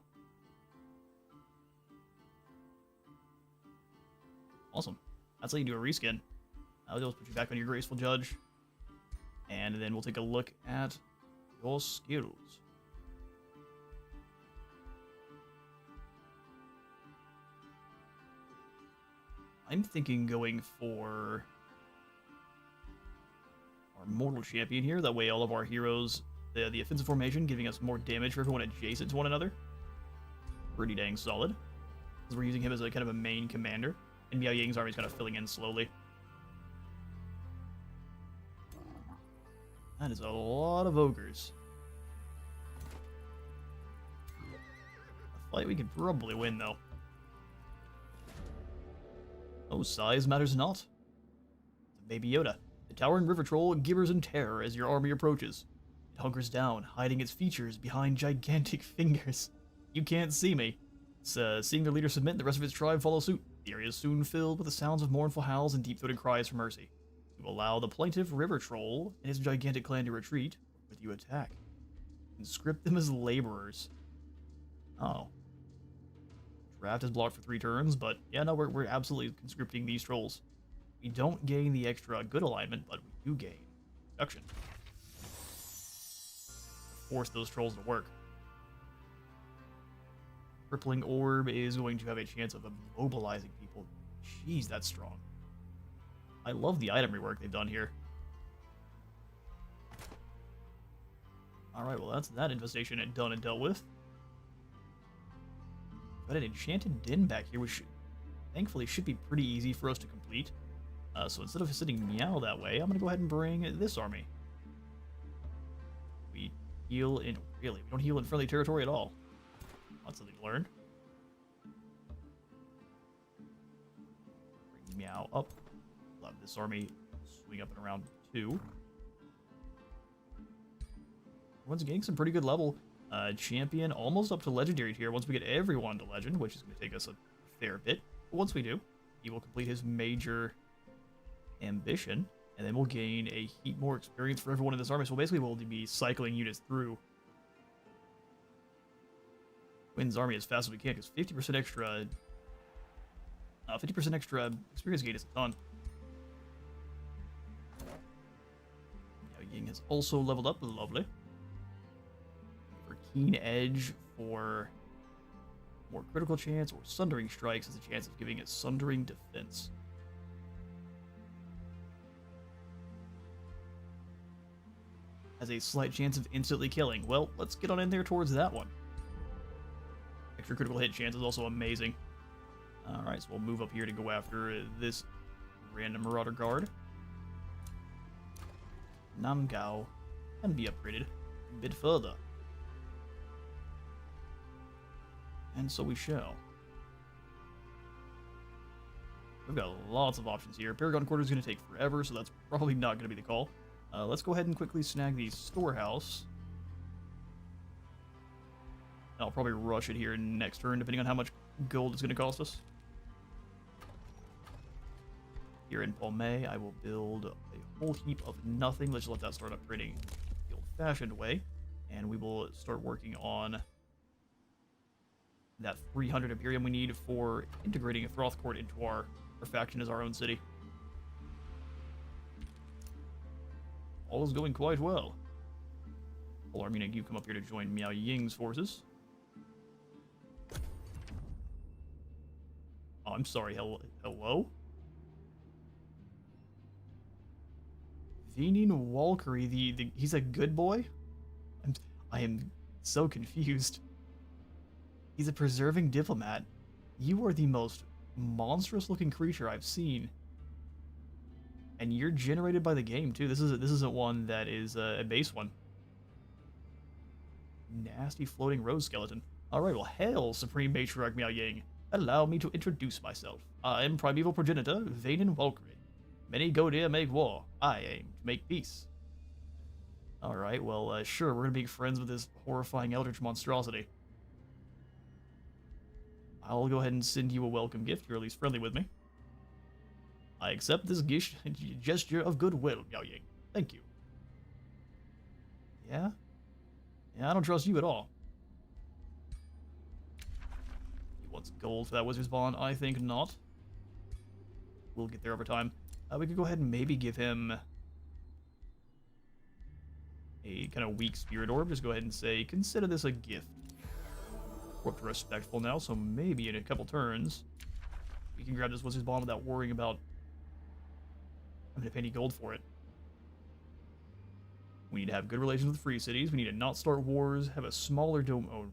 Awesome. That's how you do a reskin. I'll just put you back on your graceful judge. And then we'll take a look at your skills. I'm thinking going for our mortal champion here. That way all of our heroes, the offensive formation, giving us more damage for everyone adjacent to one another. Pretty dang solid. Because we're using him as a kind of a main commander. And Miao Ying's army's kind of filling in slowly. That is a lot of ogres. A fight we could probably win, though. Oh, size matters not. Baby Yoda. The towering river troll gibbers in terror as your army approaches. It hunkers down, hiding its features behind gigantic fingers. You can't see me. Seeing their leader submit, the rest of its tribe follow suit. The area is soon filled with the sounds of mournful howls and deep-throated cries for mercy. You allow the plaintive river troll and his gigantic clan to retreat, with you attack. Conscript them as laborers. Oh. Draft is blocked for 3 turns, but yeah, no, we're absolutely conscripting these trolls. We don't gain the extra good alignment, but we do gain production. Force those trolls to work. Crippling Orb is going to have a chance of immobilizing people. Jeez, that's strong. I love the item rework they've done here. Alright, well that's that infestation done and dealt with. Got an Enchanted Den back here, which thankfully should be pretty easy for us to complete. So instead of sending Miao that way, I'm going to go ahead and bring this army. We heal in... Really, we don't heal in friendly territory at all. That's something to learn. Bring Miao up. Let this army swing up and around 2. Everyone's getting some pretty good level. Champion almost up to legendary tier once we get everyone to legend, which is going to take us a fair bit. But once we do, he will complete his major ambition, and then we'll gain a heap more experience for everyone in this army. So basically we'll be cycling units through Wynn's army as fast as we can, because 50% extra 50% extra experience gain is a ton. Now Ying has also leveled up, lovely. For Keen Edge for more critical chance, or Sundering Strikes has a chance of giving it Sundering Defense. Has a slight chance of instantly killing. Well, let's get on in there towards that one. Extra critical hit chance is also amazing. Alright, so we'll move up here to go after this random Marauder Guard. Namgao can be upgraded a bit further. And so we shall. We've got lots of options here. Paragon Quarter is going to take forever, so that's probably not going to be the call. Let's go ahead and quickly snag the storehouse. I'll probably rush it here next turn, depending on how much gold it's going to cost us. Here in Palme, I will build a whole heap of nothing. Let's let that start upgrading the old-fashioned way. And we will start working on that 300 Imperium we need for integrating a Throthcourt into our faction as our own city. All is going quite well. Armina, you come up here to join Miao Ying's forces. Oh, I'm sorry, hello? Venin Walkery, he's a good boy? I am so confused. He's a preserving diplomat. You are the most monstrous-looking creature I've seen. And you're generated by the game, too. This isn't one that is a base one. Nasty floating rose skeleton. Alright, well, hail, Supreme Matriarch Miao Ying. Allow me to introduce myself. I am Primeval Progenitor, Venin Walkery. Many Godir make war. I aim to make peace. Alright, well, sure, we're gonna be friends with this horrifying eldritch monstrosity. I'll go ahead and send you a welcome gift. You're at least friendly with me. I accept this gesture of goodwill, Miao Ying. Thank you. Yeah? Yeah, I don't trust you at all. He wants gold for that Wizard's Bond? I think not. We'll get there over time. We could go ahead and maybe give him a kind of weak Spirit Orb. Just go ahead and say, consider this a gift. We're up to Respectful now, so maybe in a couple turns, we can grab this Wizard's Bond without worrying about having to pay any gold for it. We need to have good relations with free cities. We need to not start wars, have a smaller domain. Oh,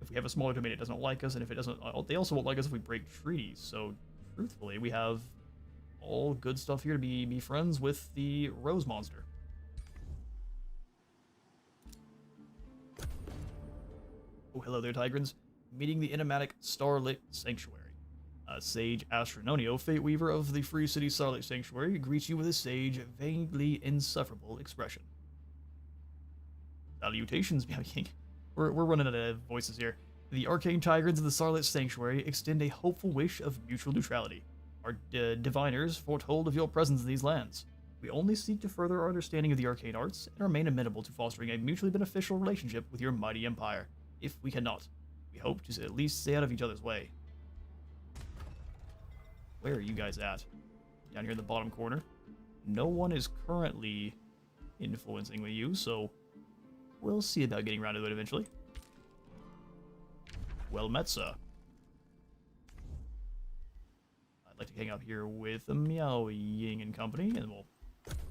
if we have a smaller domain, it doesn't like us, and if it doesn't, they also won't like us if we break treaties. So, truthfully, we have all good stuff here to be friends with the Rose Monster. Oh, hello there, Tigrans. Meeting the enigmatic Starlit Sanctuary. Sage Astrononio, Fate Weaver of the Free City Starlit Sanctuary, greets you with a sage, vaguely insufferable expression. Salutations, Miao Ying. We're running out of voices here. The arcane tigers of the Starlit Sanctuary extend a hopeful wish of mutual neutrality. Our diviners foretold of your presence in these lands. We only seek to further our understanding of the arcane arts and remain amenable to fostering a mutually beneficial relationship with your mighty empire. If we cannot, we hope to at least stay out of each other's way. Where are you guys at? Down here in the bottom corner. No one is currently influencing with you, so we'll see about getting around to it eventually. Well met, sir. I'd like to hang out here with Miao, Ying, and company, and we'll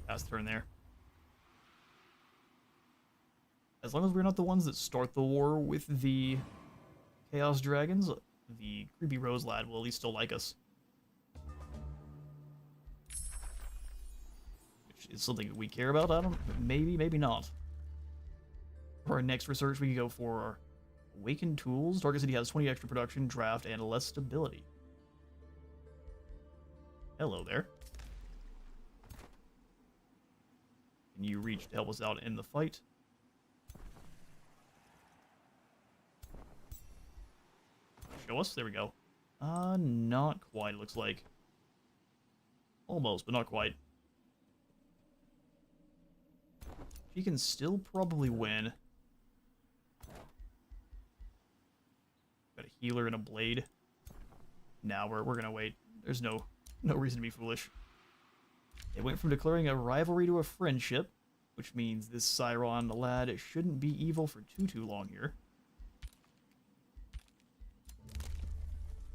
pass the turn there. As long as we're not the ones that start the war with the Chaos Dragons, the creepy Rose Lad will at least still like us. Which is something that we care about, I don't... maybe not. For our next research, we can go for our Awakened Tools. Target City has 20 extra production, draft, and less stability. Hello there. Can you reach to help us out in the fight? Show us? There we go. Not quite, it looks like. Almost, but not quite. She can still probably win. Got a healer and a blade. Now we're gonna wait. There's no reason to be foolish. It went from declaring a rivalry to a friendship, which means this Siron lad shouldn't be evil for too long here.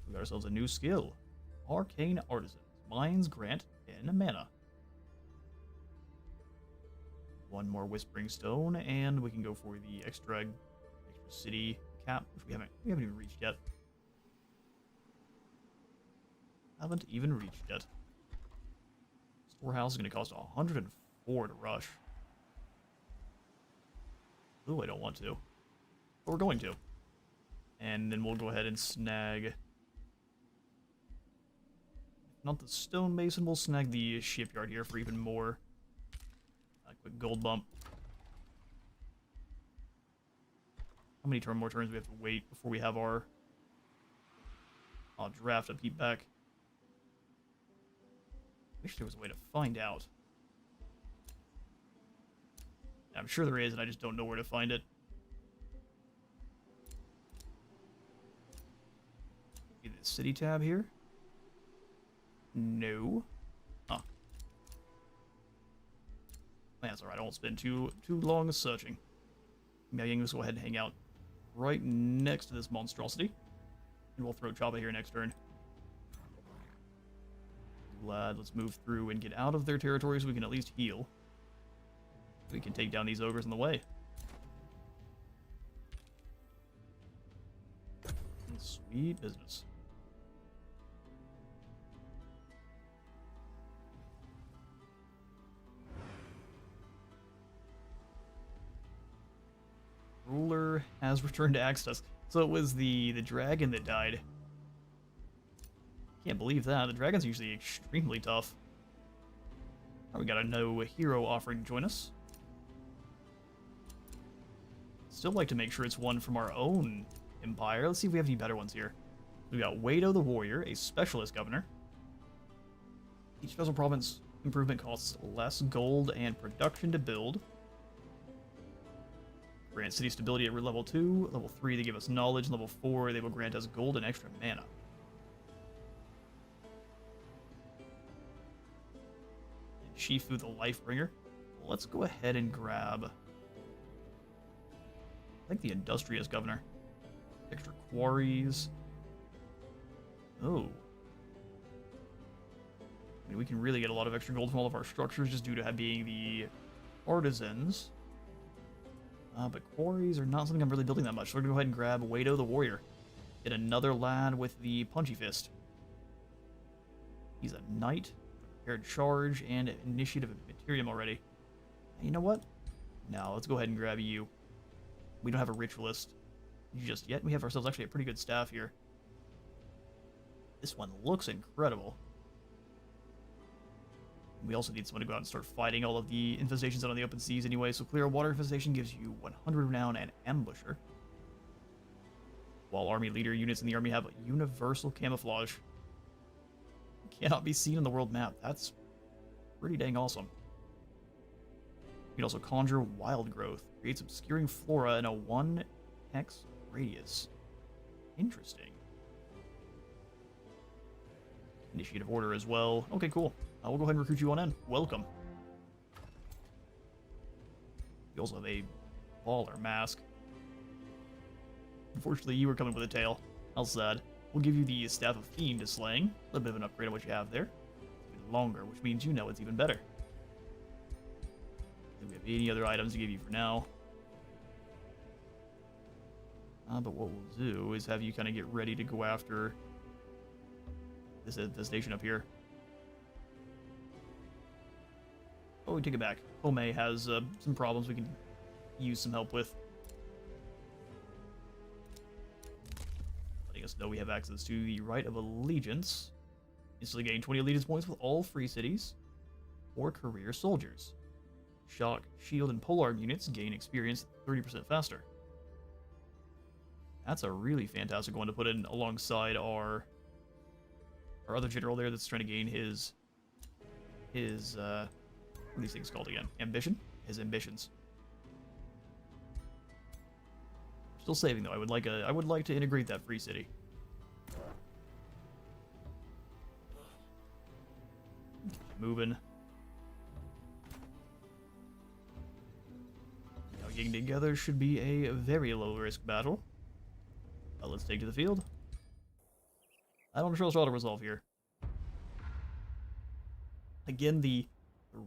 We got ourselves a new skill. Arcane Artisans. Mines grant 10 mana. One more Whispering Stone, and we can go for the extra city cap, which we haven't even reached yet. Haven't even reached yet. Storehouse is going to cost 104 to rush. Ooh, I don't want to. But we're going to. And then we'll go ahead and snag... If not the stonemason, we'll snag the shipyard here for even more. A quick gold bump. How many more turns do we have to wait before we have our... draft upkeep back? Wish there was a way to find out. I'm sure there is, and I just don't know where to find it. Maybe the city tab here? No. Huh. That's alright, I won't spend too long searching. Maybe I can just go ahead and hang out right next to this monstrosity. And we'll throw Chaba here next turn. Glad, let's move through and get out of their territory so we can at least heal. We can take down these ogres in the way. Sweet business. Ruler has returned to Axtus. So it was the dragon that died. Can't believe that. The dragon's usually extremely tough. Oh, we got a no hero offering to join us. Still like to make sure it's one from our own empire. Let's see if we have any better ones here. We got Wado the Warrior, a specialist governor. Each special province improvement costs less gold and production to build. Grant city stability at level 2. Level 3, they give us knowledge. Level 4, they will grant us gold and extra mana. Shifu the Lifebringer. Let's go ahead and grab... I think the Industrious Governor. Extra quarries. Oh. I mean, we can really get a lot of extra gold from all of our structures just due to being the artisans. But quarries are not something I'm really building that much, so we're going to go ahead and grab Wado the Warrior. Get another lad with the Punchy Fist. He's a knight. Prepared charge and initiative of Materium already. You know what? Now let's go ahead and grab you. We don't have a ritualist just yet. We have ourselves actually a pretty good staff here. This one looks incredible. We also need someone to go out and start fighting all of the infestations out on the open seas anyway, so clear a water infestation gives you 100 renown and ambusher. While army leader units in the army have universal camouflage. Cannot be seen on the world map. That's pretty dang awesome. You can also conjure wild growth. Creates obscuring flora in a 1 hex radius. Interesting. Initiative order as well. Okay, cool. We'll go ahead and recruit you on in. Welcome. You also have a baller mask. Unfortunately, you were coming with a tail. How sad. We'll give you the Staff of Fiend Slaying. A little bit of an upgrade on what you have there. Even longer, which means you know it's even better. Do we have any other items to give you for now? But what we'll do is have you kind of get ready to go after this infestation up here. Oh, we take it back. Home has some problems we can use some help with. Letting us know we have access to the Right of Allegiance. Instantly gain 20 allegiance points with all free cities or career soldiers. Shock, shield, and polearm units gain experience 30% faster. That's a really fantastic one to put in alongside our other general there that's trying to gain his what are these things called again? Ambition? His ambitions. Still saving though. I would like to integrate that free city. Keep moving. Now getting together should be a very low risk battle. Let's take to the field. I don't trust auto resolve here. Again, the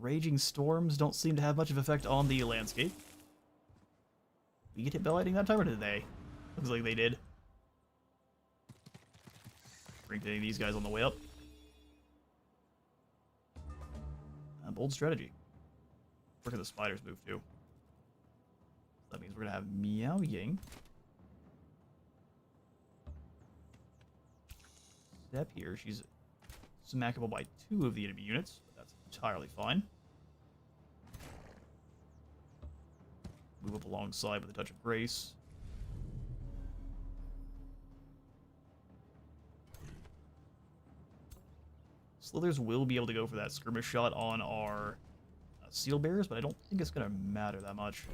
raging storms don't seem to have much of an effect on the landscape. We get hit by lightning that time, or did they? Looks like they did. Bring these guys on the way up. Bold strategy. Look at the spiders move too. That means we're gonna have Miao Ying. Step here. She's smackable by 2 of the enemy units, but that's entirely fine. Move up alongside with a touch of grace. Slithers will be able to go for that skirmish shot on our seal bearers, but I don't think it's going to matter that much.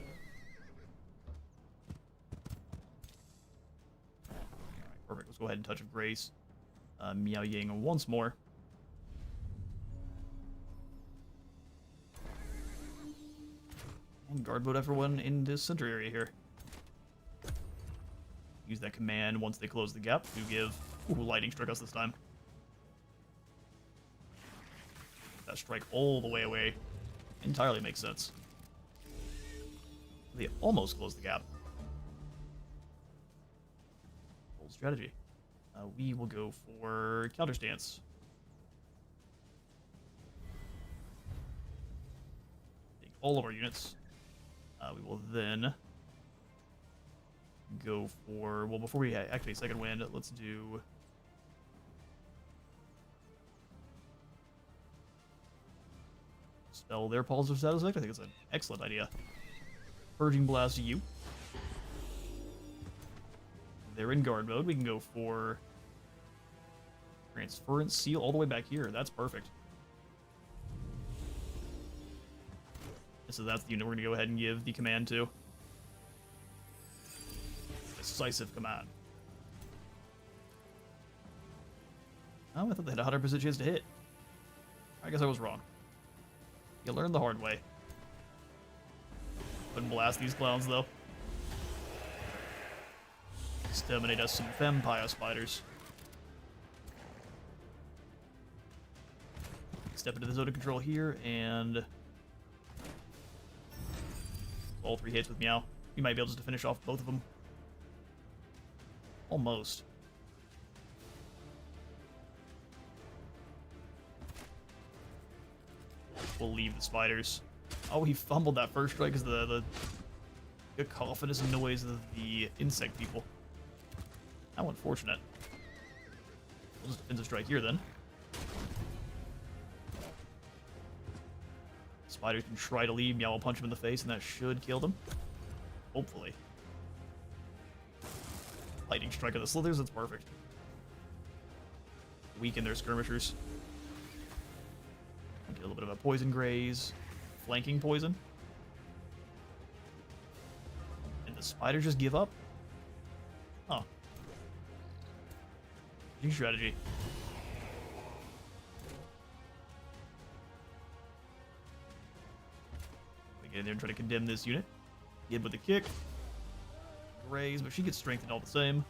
Alright, perfect. Let's go ahead and touch of grace. Miao Ying once more. And guard vote everyone in this center area here. Use that command once they close the gap to give... Ooh, lightning struck us this time. That strike all the way away entirely makes sense. They almost closed the gap. Bold strategy. We will go for counter stance. Take all of our units. We will then go for... Well, before we activate Second Wind, let's do... Spell their Positive Status Effect. I think it's an excellent idea. Purging Blast you. They're in guard mode. We can go for Transference Seal all the way back here. That's perfect. So that's the unit we're going to go ahead and give the command to. Decisive command. Oh, I thought they had a 100% chance to hit. I guess I was wrong. You learn the hard way. Couldn't blast these clowns, though. Exterminate us some vampire spiders. Step into the zone of control here, and... all 3 hits with Miao. We might be able just to finish off both of them. Almost. We'll leave the spiders. Oh, he fumbled that first strike because the cacophonous noise of the insect people. How unfortunate. We'll just defensive strike here then. spider can try to leave. Miao will punch him in the face, and that should kill them. Hopefully. Lightning strike of the slithers, that's perfect. Weaken their skirmishers. Get a little bit of a poison graze. Flanking poison. And the spiders just give up? Huh. New strategy. We get in there and try to condemn this unit. Gib with a kick. Graze, but she gets strengthened all the same.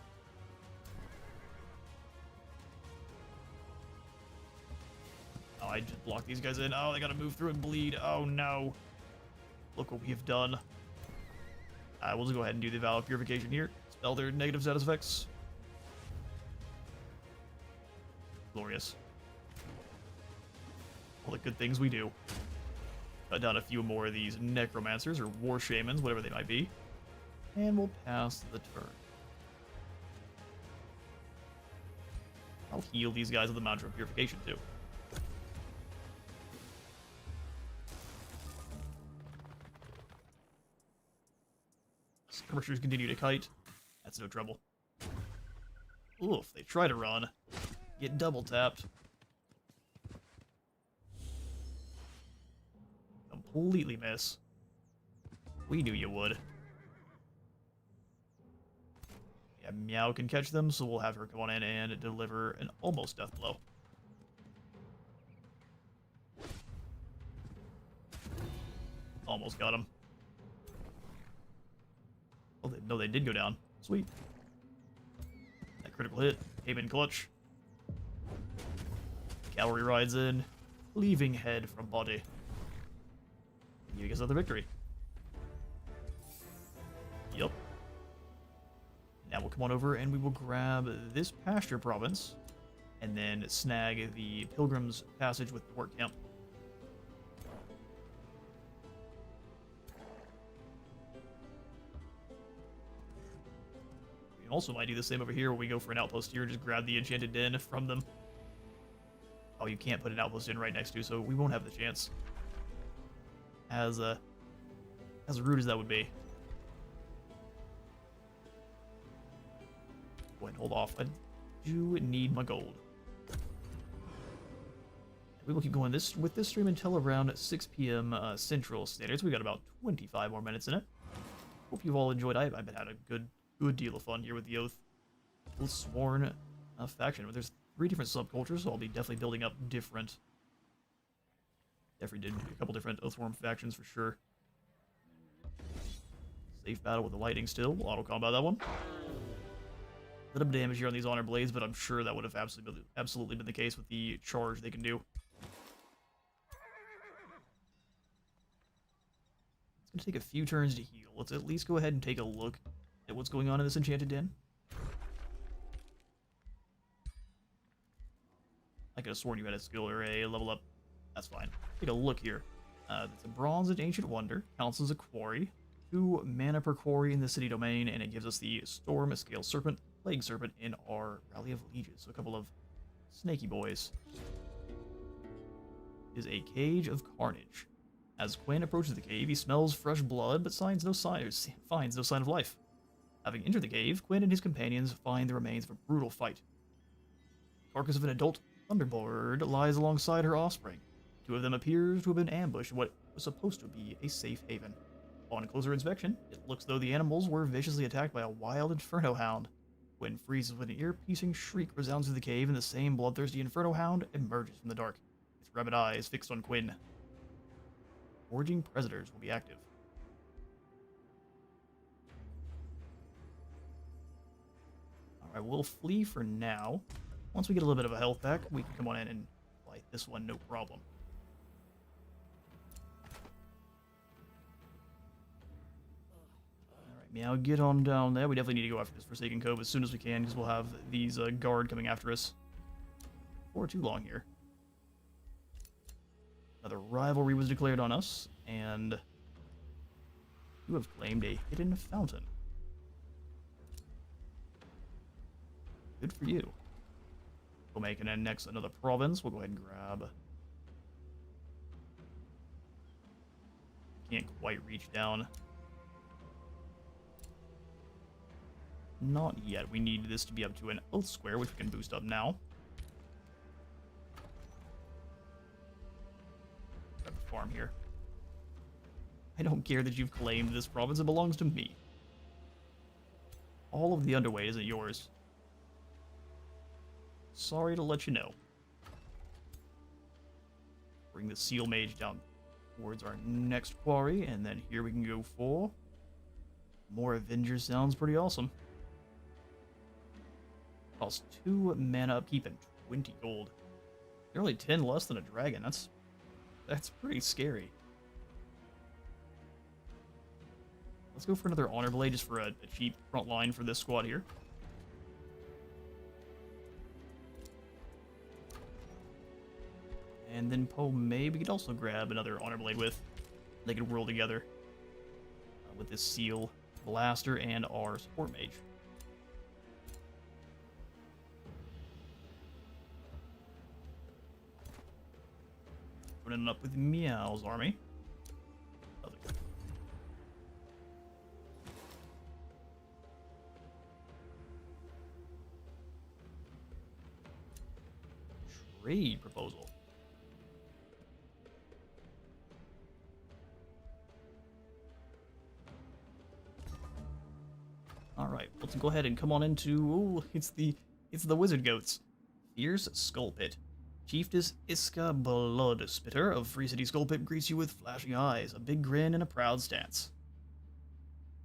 Oh, I just blocked these guys in. Oh, they gotta move through and bleed. Oh no. Look what we have done. We'll just go ahead and do the Vow of Purification here. Spell their negative status effects. Glorious. All the good things we do. Cut down a few more of these necromancers or war shamans, whatever they might be. And we'll pass the turn. I'll heal these guys with the mantra of purification too. Skirmishers continue to kite. That's no trouble. Oof, they try to run. Get double tapped. Completely miss. We knew you would. Yeah, Miao can catch them, so we'll have her come on in and deliver an almost death blow. Almost got him. Oh, no, they did go down. Sweet. That critical hit came in clutch. Cavalry rides in, leaving head from body. You guys have the victory. Yup. Now we'll come on over and we will grab this pasture province and then snag the Pilgrim's Passage with the work camp. We also might do the same over here where we go for an outpost here, just grab the Enchanted Den from them. Oh, you can't put an outpost in right next to, so we won't have the chance. As rude as that would be. Go ahead and hold off. I do need my gold. We will keep going with this stream until around 6 p.m. Central Standard. So we got about 25 more minutes in it. Hope you've all enjoyed. I've been had a good deal of fun here with the Oathsworn faction. But there's 3 different subcultures, so I'll be definitely building up different. Definitely did a couple different Oathsworn factions for sure. Safe battle with the lightning still. We'll auto combat that one. A little bit of damage here on these honor blades, but I'm sure that would have absolutely been the case with the charge they can do. It's gonna take a few turns to heal. Let's at least go ahead and take a look at what's going on in this Enchanted Den. I could have sworn you had a skill or a level up. That's fine. Take a look here. It's a bronze and ancient wonder. Counts as a quarry. 2 mana per quarry in the city domain, and it gives us the Storm Scale Serpent, Plague Serpent in our Rally of Lieges. So a couple of snaky boys. It is a Cage of Carnage. As Quinn approaches the cave, he smells fresh blood, but finds no sign of life. Having entered the cave, Quinn and his companions find the remains of a brutal fight. The carcass of an adult Thunderbird lies alongside her offspring. 2 of them appears to have been ambushed in what was supposed to be a safe haven. On closer inspection, it looks though the animals were viciously attacked by a wild inferno hound. Quinn freezes when an ear-piercing shriek resounds through the cave, and the same bloodthirsty inferno hound emerges from the dark, its rabid eyes fixed on Quinn. Foraging predators will be active. Alright, we'll flee for now. Once we get a little bit of a health back, we can come on in and fight this one, no problem. Alright, Miao, get on down there. We definitely need to go after this Forsaken Cove as soon as we can, because we'll have these guard coming after us for too long here. Another rivalry was declared on us, and you have claimed a hidden fountain. Good for you. We'll make an next another province. We'll go ahead and grab Can't quite reach down. Not yet. We need this to be up to an oath square, which we can boost up now. Grab the farm here. I don't care that you've claimed this province. It belongs to me. All of the underweight isn't yours. Sorry to let you know. Bring the seal mage down towards our next quarry, and then here we can go for more Avengers. Sounds pretty awesome. Costs 2 mana upkeep and 20 gold. They're only 10 less than a dragon. That's pretty scary. Let's go for another Honor Blade just for a cheap front line for this squad here. And then maybe we could also grab another Honor Blade with. They could whirl together with this Seal Blaster and our Support Mage. Running up with Miao's army. Trade proposal. All right, let's go ahead and come on into. Ooh, it's the wizard goats. Fierce Skull Pit. Chiefess Iska Blood Spitter of Free City Skull Pit greets you with flashing eyes, a big grin, and a proud stance.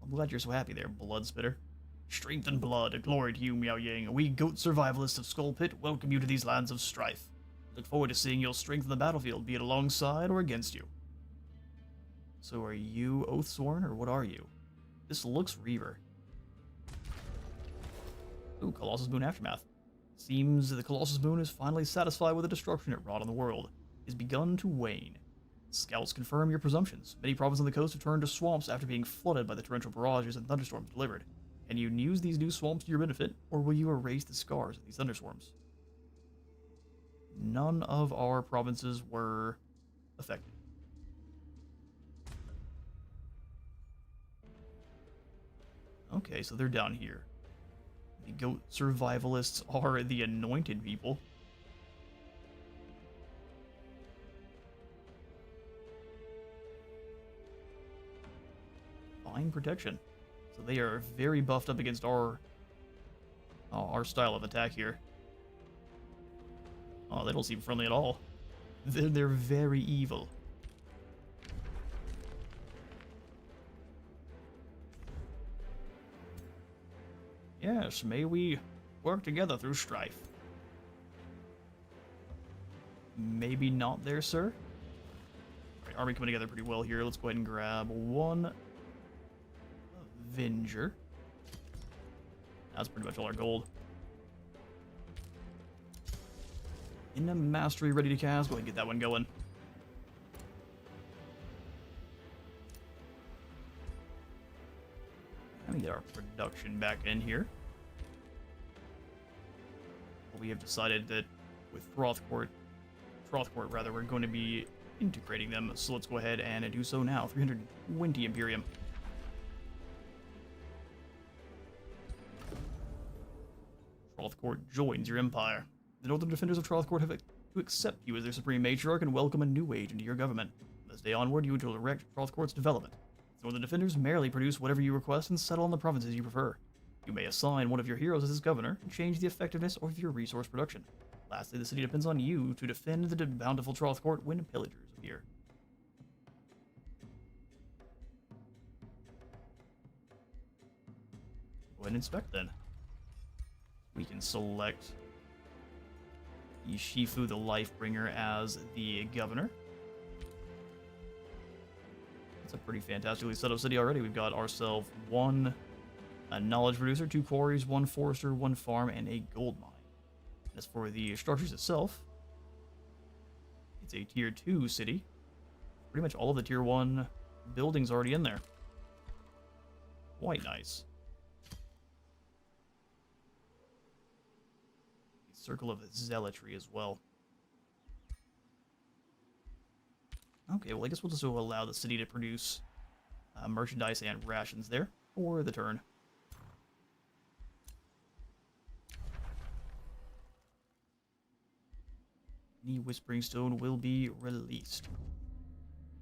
I'm glad you're so happy there, Blood Spitter. Strength and blood, glory to you, Miao Ying. We goat survivalists of Skull Pit welcome you to these lands of strife. Look forward to seeing your strength in the battlefield, be it alongside or against you. So are you Oathsworn, or what are you? This looks Reaver. Ooh, Colossus Moon Aftermath. Seems the Colossus Moon is finally satisfied with the destruction it wrought on the world. It has begun to wane. Scouts confirm your presumptions. Many provinces on the coast have turned to swamps after being flooded by the torrential barrages and thunderstorms delivered. Can you use these new swamps to your benefit, or will you erase the scars of these thunderstorms? None of our provinces were affected. Okay, so they're down here. The goat survivalists are the anointed people. Fine protection. So they are very buffed up against our style of attack here. Oh, they don't seem friendly at all. They're very evil. Yes, may we work together through strife. Maybe not there, sir. All right, army coming together pretty well here. Let's go ahead and grab one Avenger. That's pretty much all our gold. In a mastery ready to cast. Go ahead and get that one going. Let me get our production back in here. We have decided that with Throthcourt rather, we're going to be integrating them. So let's go ahead and do so now. 320 Imperium. Throthcourt joins your empire. The Northern Defenders of Throthcourt have to accept you as their supreme matriarch and welcome a new age into your government. From this day onward, you will direct Throthcourt's development. The Northern Defenders merely produce whatever you request and settle on the provinces you prefer. You may assign one of your heroes as his governor and change the effectiveness of your resource production. Lastly, the city depends on you to defend the bountiful Throthcourt when pillagers appear. Go ahead and inspect then. We can select Yishifu the Lifebringer as the governor. It's a pretty fantastically set up city already. We've got ourselves one knowledge producer, 2 quarries, 1 forester, 1 farm, and a gold mine. As for the structures itself, it's a tier 2 city. Pretty much all of the tier 1 buildings already in there. Quite nice. Circle of Zealotry as well. Okay, well, I guess we'll just allow the city to produce merchandise and rations there for the turn. The Whispering Stone will be released.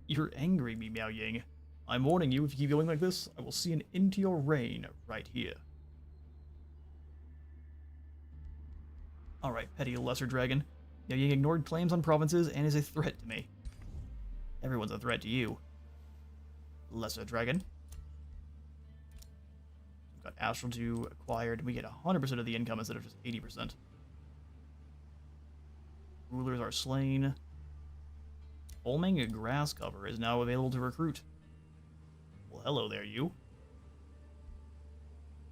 You're angering me, Miao Ying. I'm warning you, if you keep going like this, I will see an end to your reign right here. Alright, petty lesser dragon. Miao Ying ignored claims on provinces and is a threat to me. Everyone's a threat to you. Lesser dragon. We've got Astral 2 acquired. We get 100% of the income instead of just 80%. Rulers are slain. Foaming grass cover is now available to recruit. Well, hello there, you.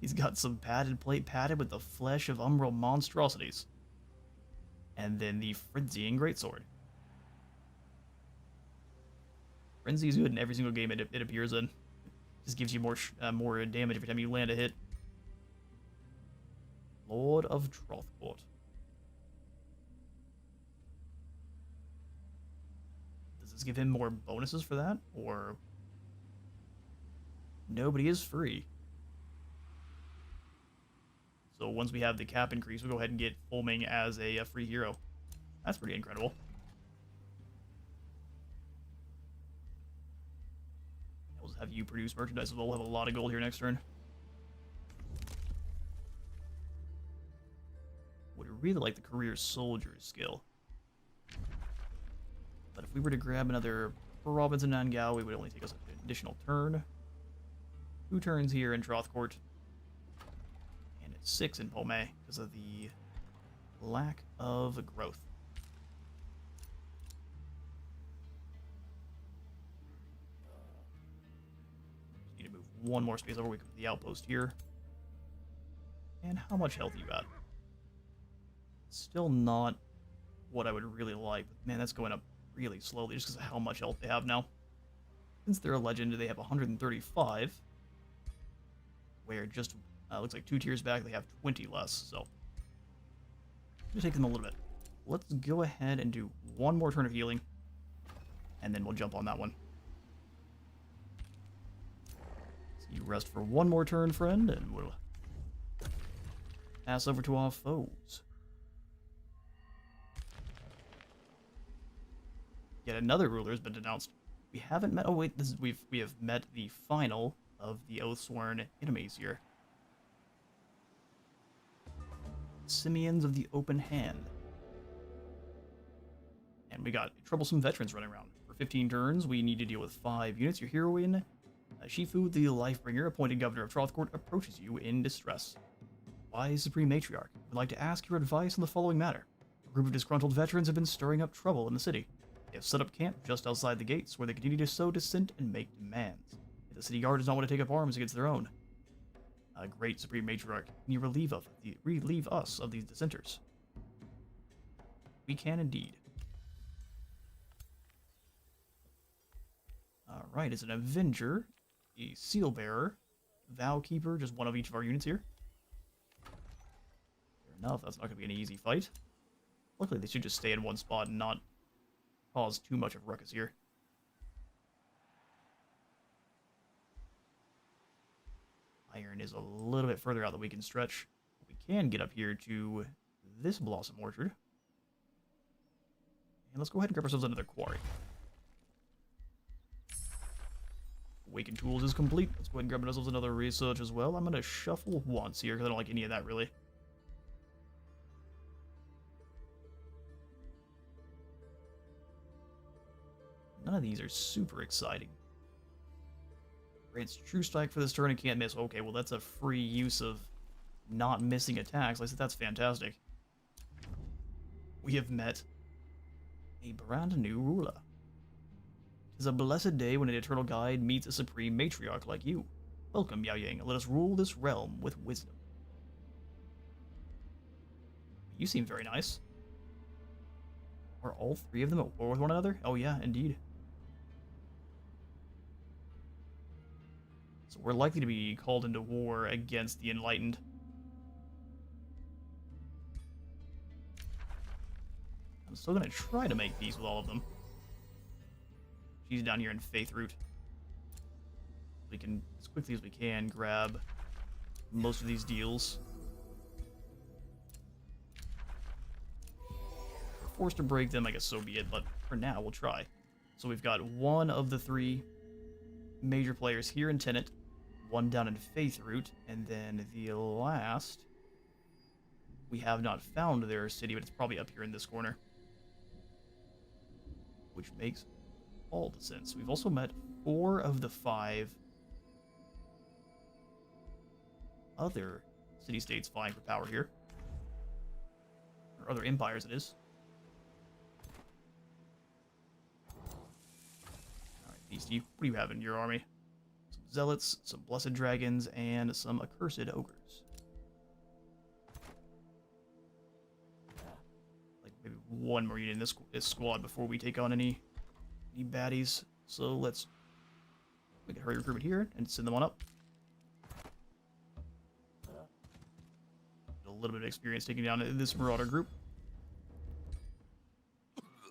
He's got some padded plate padded with the flesh of umbral monstrosities. And then the Frenzying Greatsword. Frenzy is good in every single game it appears in. Just gives you more damage every time you land a hit. Lord of Trothcourt. Does this give him more bonuses for that? Or... Nobody is free. So once we have the cap increase, we'll go ahead and get Foaming as a free hero. That's pretty incredible. We'll just have you produce merchandise as well. We'll have a lot of gold here next turn. Would really like the career soldier skill. But if we were to grab another province in Nangao, it would only take us an additional turn. 2 turns here in Trothcourt. And it's 6 in Pomay because of the lack of growth. Just need to move one more space over. We can put the outpost here. And how much health you got? Still not what I would really like. But man, that's going up really slowly just because of how much health they have now. Since they're a legend, they have 135. Where just looks like 2 tiers back, they have 20 less. So, it'll take them a little bit. Let's go ahead and do one more turn of healing. And then we'll jump on that one. So you rest for one more turn, friend, and we'll pass over to our foes. Yet another ruler has been denounced. We haven't met. Oh wait, we have met the final of the Oathsworn enemies here. Simians of the Open Hand. And we got troublesome veterans running around. For 15 turns, we need to deal with 5 units. Your heroine, Shifu, the Lifebringer, appointed governor of Trothcourt, approaches you in distress. Wise Supreme Matriarch, would like to ask your advice on the following matter. A group of disgruntled veterans have been stirring up trouble in the city. They have set up camp just outside the gates, where they continue to sow dissent and make demands. If the city guard does not want to take up arms against their own, great Supreme Matriarch, can you relieve us of these dissenters? We can indeed. Alright, as an Avenger, a Seal Bearer, Vow Keeper, just one of each of our units here. Fair enough, that's not going to be an easy fight. Luckily, they should just stay in one spot and not cause too much of ruckus here. Iron is a little bit further out that we can stretch. We can get up here to this Blossom Orchard. And let's go ahead and grab ourselves another quarry. Awakened Tools is complete. Let's go ahead and grab ourselves another research as well. I'm going to shuffle once here because I don't like any of that really. None of these are super exciting. Grants True Strike for this turn and can't miss. Okay, well that's a free use of not missing attacks. I said that's fantastic. We have met a brand new ruler. Tis a blessed day when an eternal guide meets a supreme matriarch like you. Welcome, Miao Ying. Let us rule this realm with wisdom. You seem very nice. Are all 3 of them at war with one another? Oh yeah, indeed. So we're likely to be called into war against the Enlightened. I'm still going to try to make peace with all of them. She's down here in Faith Root. We can, as quickly as we can, grab most of these deals. If we're forced to break them, I guess so be it, but for now, we'll try. So we've got one of the 3 major players here in Tenet, one down in Faith Root, and then the last, we have not found their city, but it's probably up here in this corner. Which makes all the sense. We've also met 4 of the 5 other city-states vying for power here. Or other empires, it is. Alright, Beastie, what do you have in your army? Some zealots, some blessed dragons, and some accursed ogres. Like maybe one more unit in this squad before we take on any baddies. So we can hurry recruitment here and send them on up. A little bit of experience taking down this marauder group.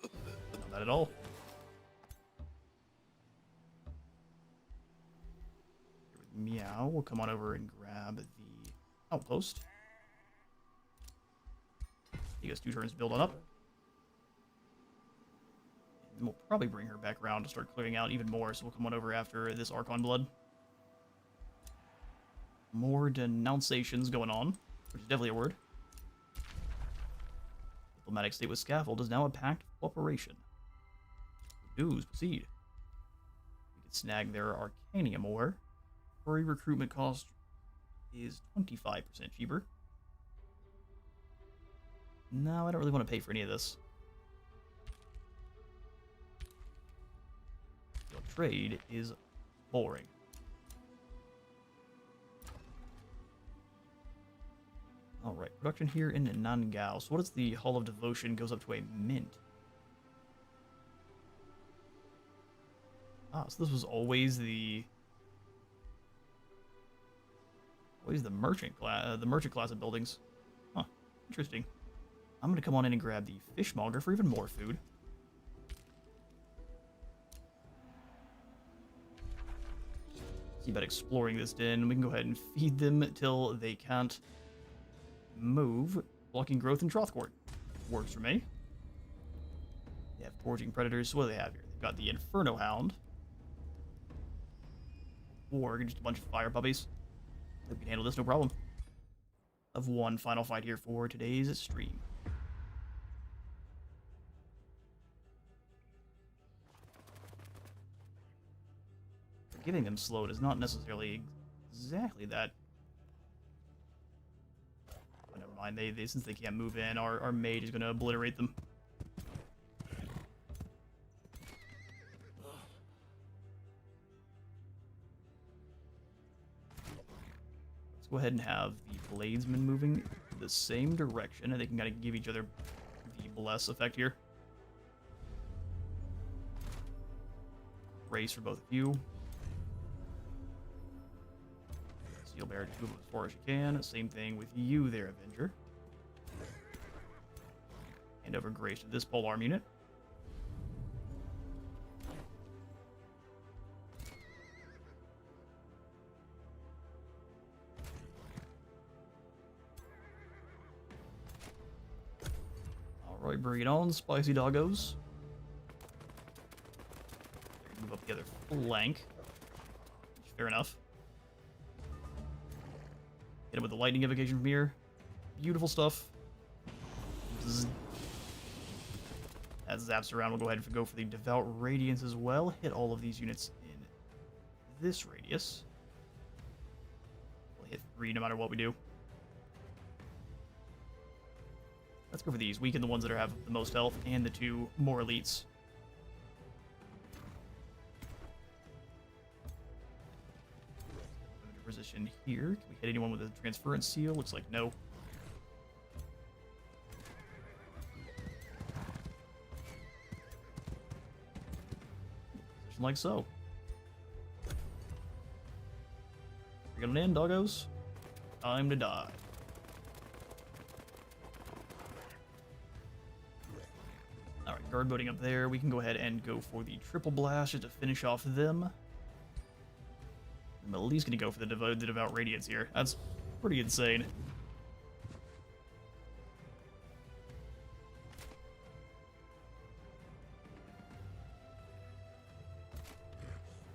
Not bad at all. Here with Miao, we'll come on over and grab the outpost. He gets 2 turns to build on up. And we'll probably bring her back around to start clearing out even more, so we'll come on over after this Archon blood. More denunciations going on, which is definitely a word. Diplomatic state with Scaffold is now a pact of cooperation. Dues, proceed. We can snag their Arcanium ore. Furry recruitment cost is 25% cheaper. No, I don't really want to pay for any of this. Your trade is boring. Alright, production here in Nangao. So what is the Hall of Devotion? Goes up to a mint. Ah, so this was always the merchant class of buildings. Huh, interesting. I'm gonna come on in and grab the fishmonger for even more food. See about exploring this den. We can go ahead and feed them till they can't move, blocking growth in Trothcourt. Works for me. They have foraging predators. What do they have here? They've got the Inferno Hound. Or just a bunch of fire puppies. We can handle this, no problem. Of one final fight here for today's stream. Giving them slowed is not necessarily exactly that. But never mind. They since they can't move in, our mage is going to obliterate them. Let's go ahead and have the bladesmen moving the same direction, and they can kind of give each other the bless effect here. Race for both of you. Steel Bear, just move as far as you can. Same thing with you there, Avenger. Hand over Grace to this polearm unit. Alright, bring it on, spicy doggos. Move up the other flank. Fair enough. Hit him with the lightning invocation from here. Beautiful stuff. Zzz. As zaps around, we'll go ahead and go for the Devout Radiance as well. Hit all of these units in this radius. We'll hit 3 no matter what we do. Let's go for these. Weaken the ones that have the most health and the 2 more elites. Position here. Can we hit anyone with a transference seal? Looks like no. Position like so. Bring it in, doggos. Time to die. Alright, guard boating up there. We can go ahead and go for the triple blast just to finish off them. I'm at least going to go for the devout radiance here. That's pretty insane.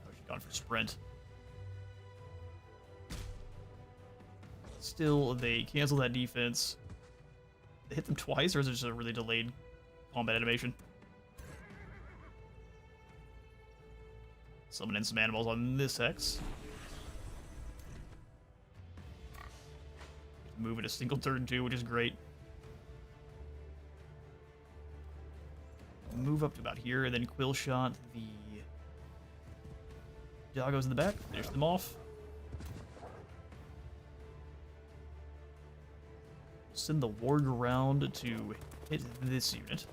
Oh, she's gone for sprint. Still, they cancel that defense. They hit them twice, or is it just a really delayed combat animation? Summon in some animals on this hex. Move it a single turn too, which is great. Move up to about here, and then quill shot the doggos in the back. Finish them off. Send the warg around to hit this unit.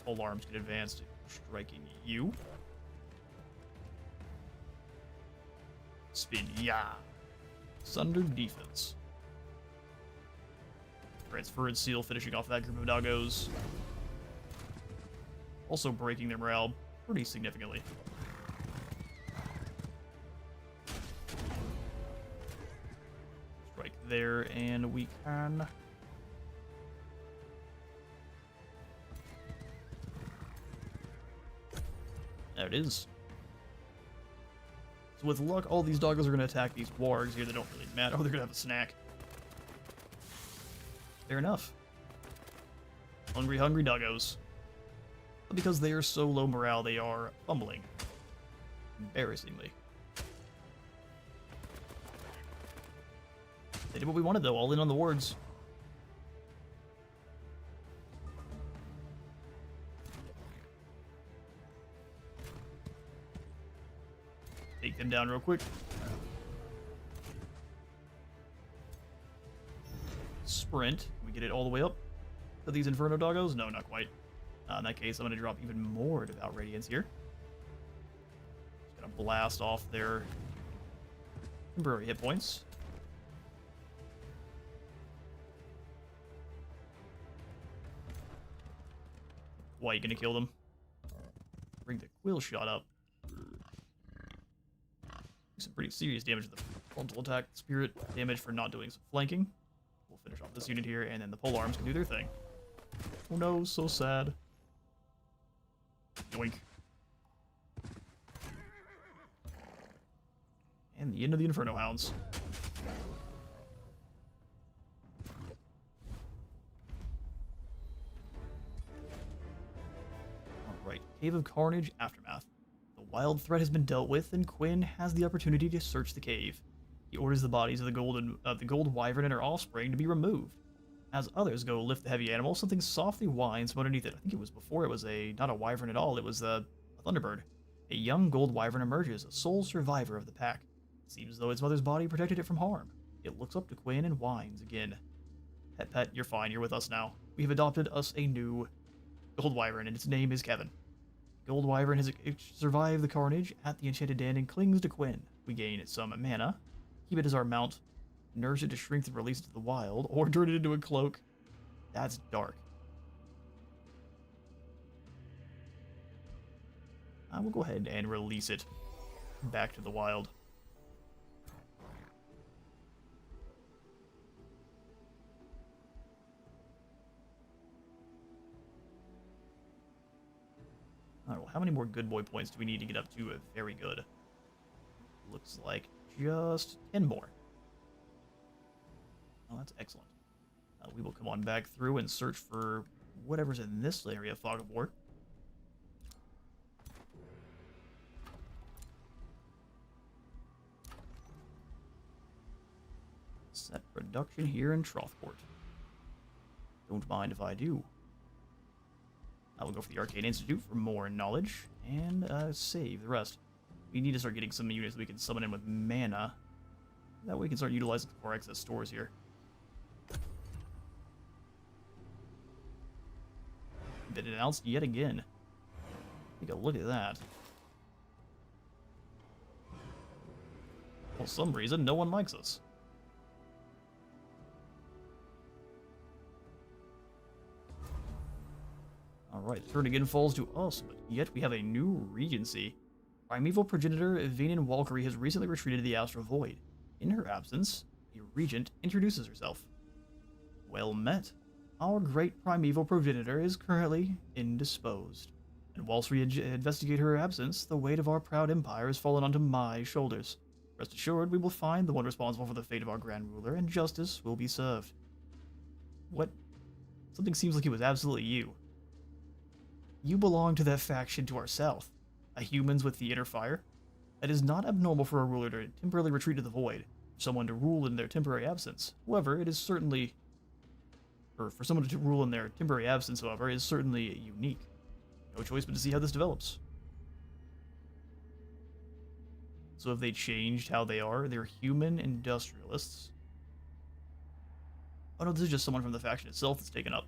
Pole arms can advance to striking you. Spin, yeah. Sundered defense. Transferred seal, finishing off that group of doggos. Also breaking their morale pretty significantly. Strike there, and we can... There it is. So with luck, all these doggos are going to attack these wargs here that don't really matter. Oh, they're going to have a snack. Fair enough. Hungry, hungry doggos. But because they are so low morale, they are fumbling. Embarrassingly. They did what we wanted, though. All in on the wards. Take them down real quick. Sprint. We get it all the way up to these Inferno doggos? No, not quite. In that case, I'm going to drop even more Devout Radiance here. Just going to blast off their temporary hit points. Why are you going to kill them? Bring the quill shot up. Some pretty serious damage to the frontal attack. Spirit damage for not doing some flanking. We'll finish off this unit here, and then the pole arms can do their thing. Oh no, so sad. Yoink. And the end of the Inferno Hounds. Alright, Cave of Carnage Aftermath. The wild threat has been dealt with, and Quinn has the opportunity to search the cave. He orders the bodies of the gold wyvern and her offspring to be removed. As others go lift the heavy animal, something softly whines from underneath it. I think it was before it was not a wyvern at all, it was a thunderbird. A young gold wyvern emerges, a sole survivor of the pack. It seems as though its mother's body protected it from harm. It looks up to Quinn and whines again. Pet, you're fine, you're with us now. We have adopted us a new gold wyvern, and its name is Kevin. Gold wyvern has survived the carnage at the Enchanted Den and clings to Quinn. We gain some mana. Keep it as our mount. Nurse it to shrink and release it to the wild, or turn it into a cloak. That's dark. I will go ahead and release it back to the wild. Alright, well, how many more good boy points do we need to get up to a very good? Looks like just 10 more. Oh, that's excellent. We will come on back through and search for whatever's in this area of Fog of War. Set production here in Trothport. Don't mind if I do. I will go for the Arcane Institute for more knowledge, and save the rest. We need to start getting some units we can summon in with mana. That way we can start utilizing our excess stores here. Been announced yet again. Take a look at that. For some reason, no one likes us. Alright, turn again falls to us, but yet we have a new regency. Primeval progenitor Vanin Walkyrie has recently retreated to the Astral Void. In her absence, the regent introduces herself. Well met. Our great primeval progenitor is currently indisposed, and whilst we investigate her absence, the weight of our proud empire has fallen onto my shoulders. Rest assured, we will find the one responsible for the fate of our grand ruler, and justice will be served. What? Something seems like it was absolutely you. You belong to that faction to our south, a humans with the inner fire. It is not abnormal for a ruler to temporarily retreat to the void, for someone to rule in their temporary absence. However, it is certainly... or for someone to rule in their temporary absence, however, is certainly unique. No choice but to see how this develops. So have they changed how they are? They're human industrialists. Oh no, this is just someone from the faction itself that's taken up.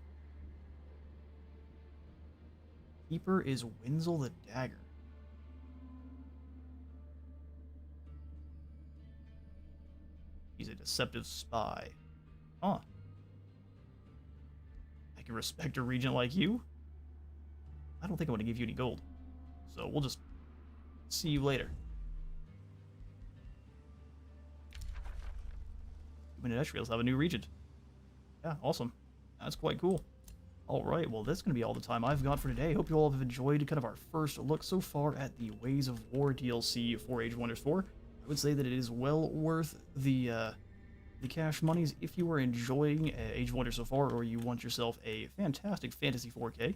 Keeper is Wenzel the Dagger. He's a deceptive spy. Huh. I can respect a regent like you? I don't think I want to give you any gold. So we'll just see you later. Human Industrials have a new regent. Yeah, awesome. That's quite cool. Alright, well that's going to be all the time I've got for today. Hope you all have enjoyed kind of our first look so far at the Ways of War DLC for Age of Wonders 4. I would say that it is well worth the cash monies if you are enjoying Age of Wonders so far, or you want yourself a fantastic Fantasy 4K.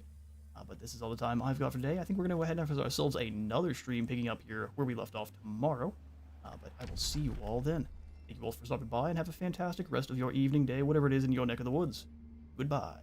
But this is all the time I've got for today. I think we're going to go ahead and have ourselves another stream picking up here where we left off tomorrow. But I will see you all then. Thank you all for stopping by, and have a fantastic rest of your evening, day, whatever it is in your neck of the woods. Goodbye.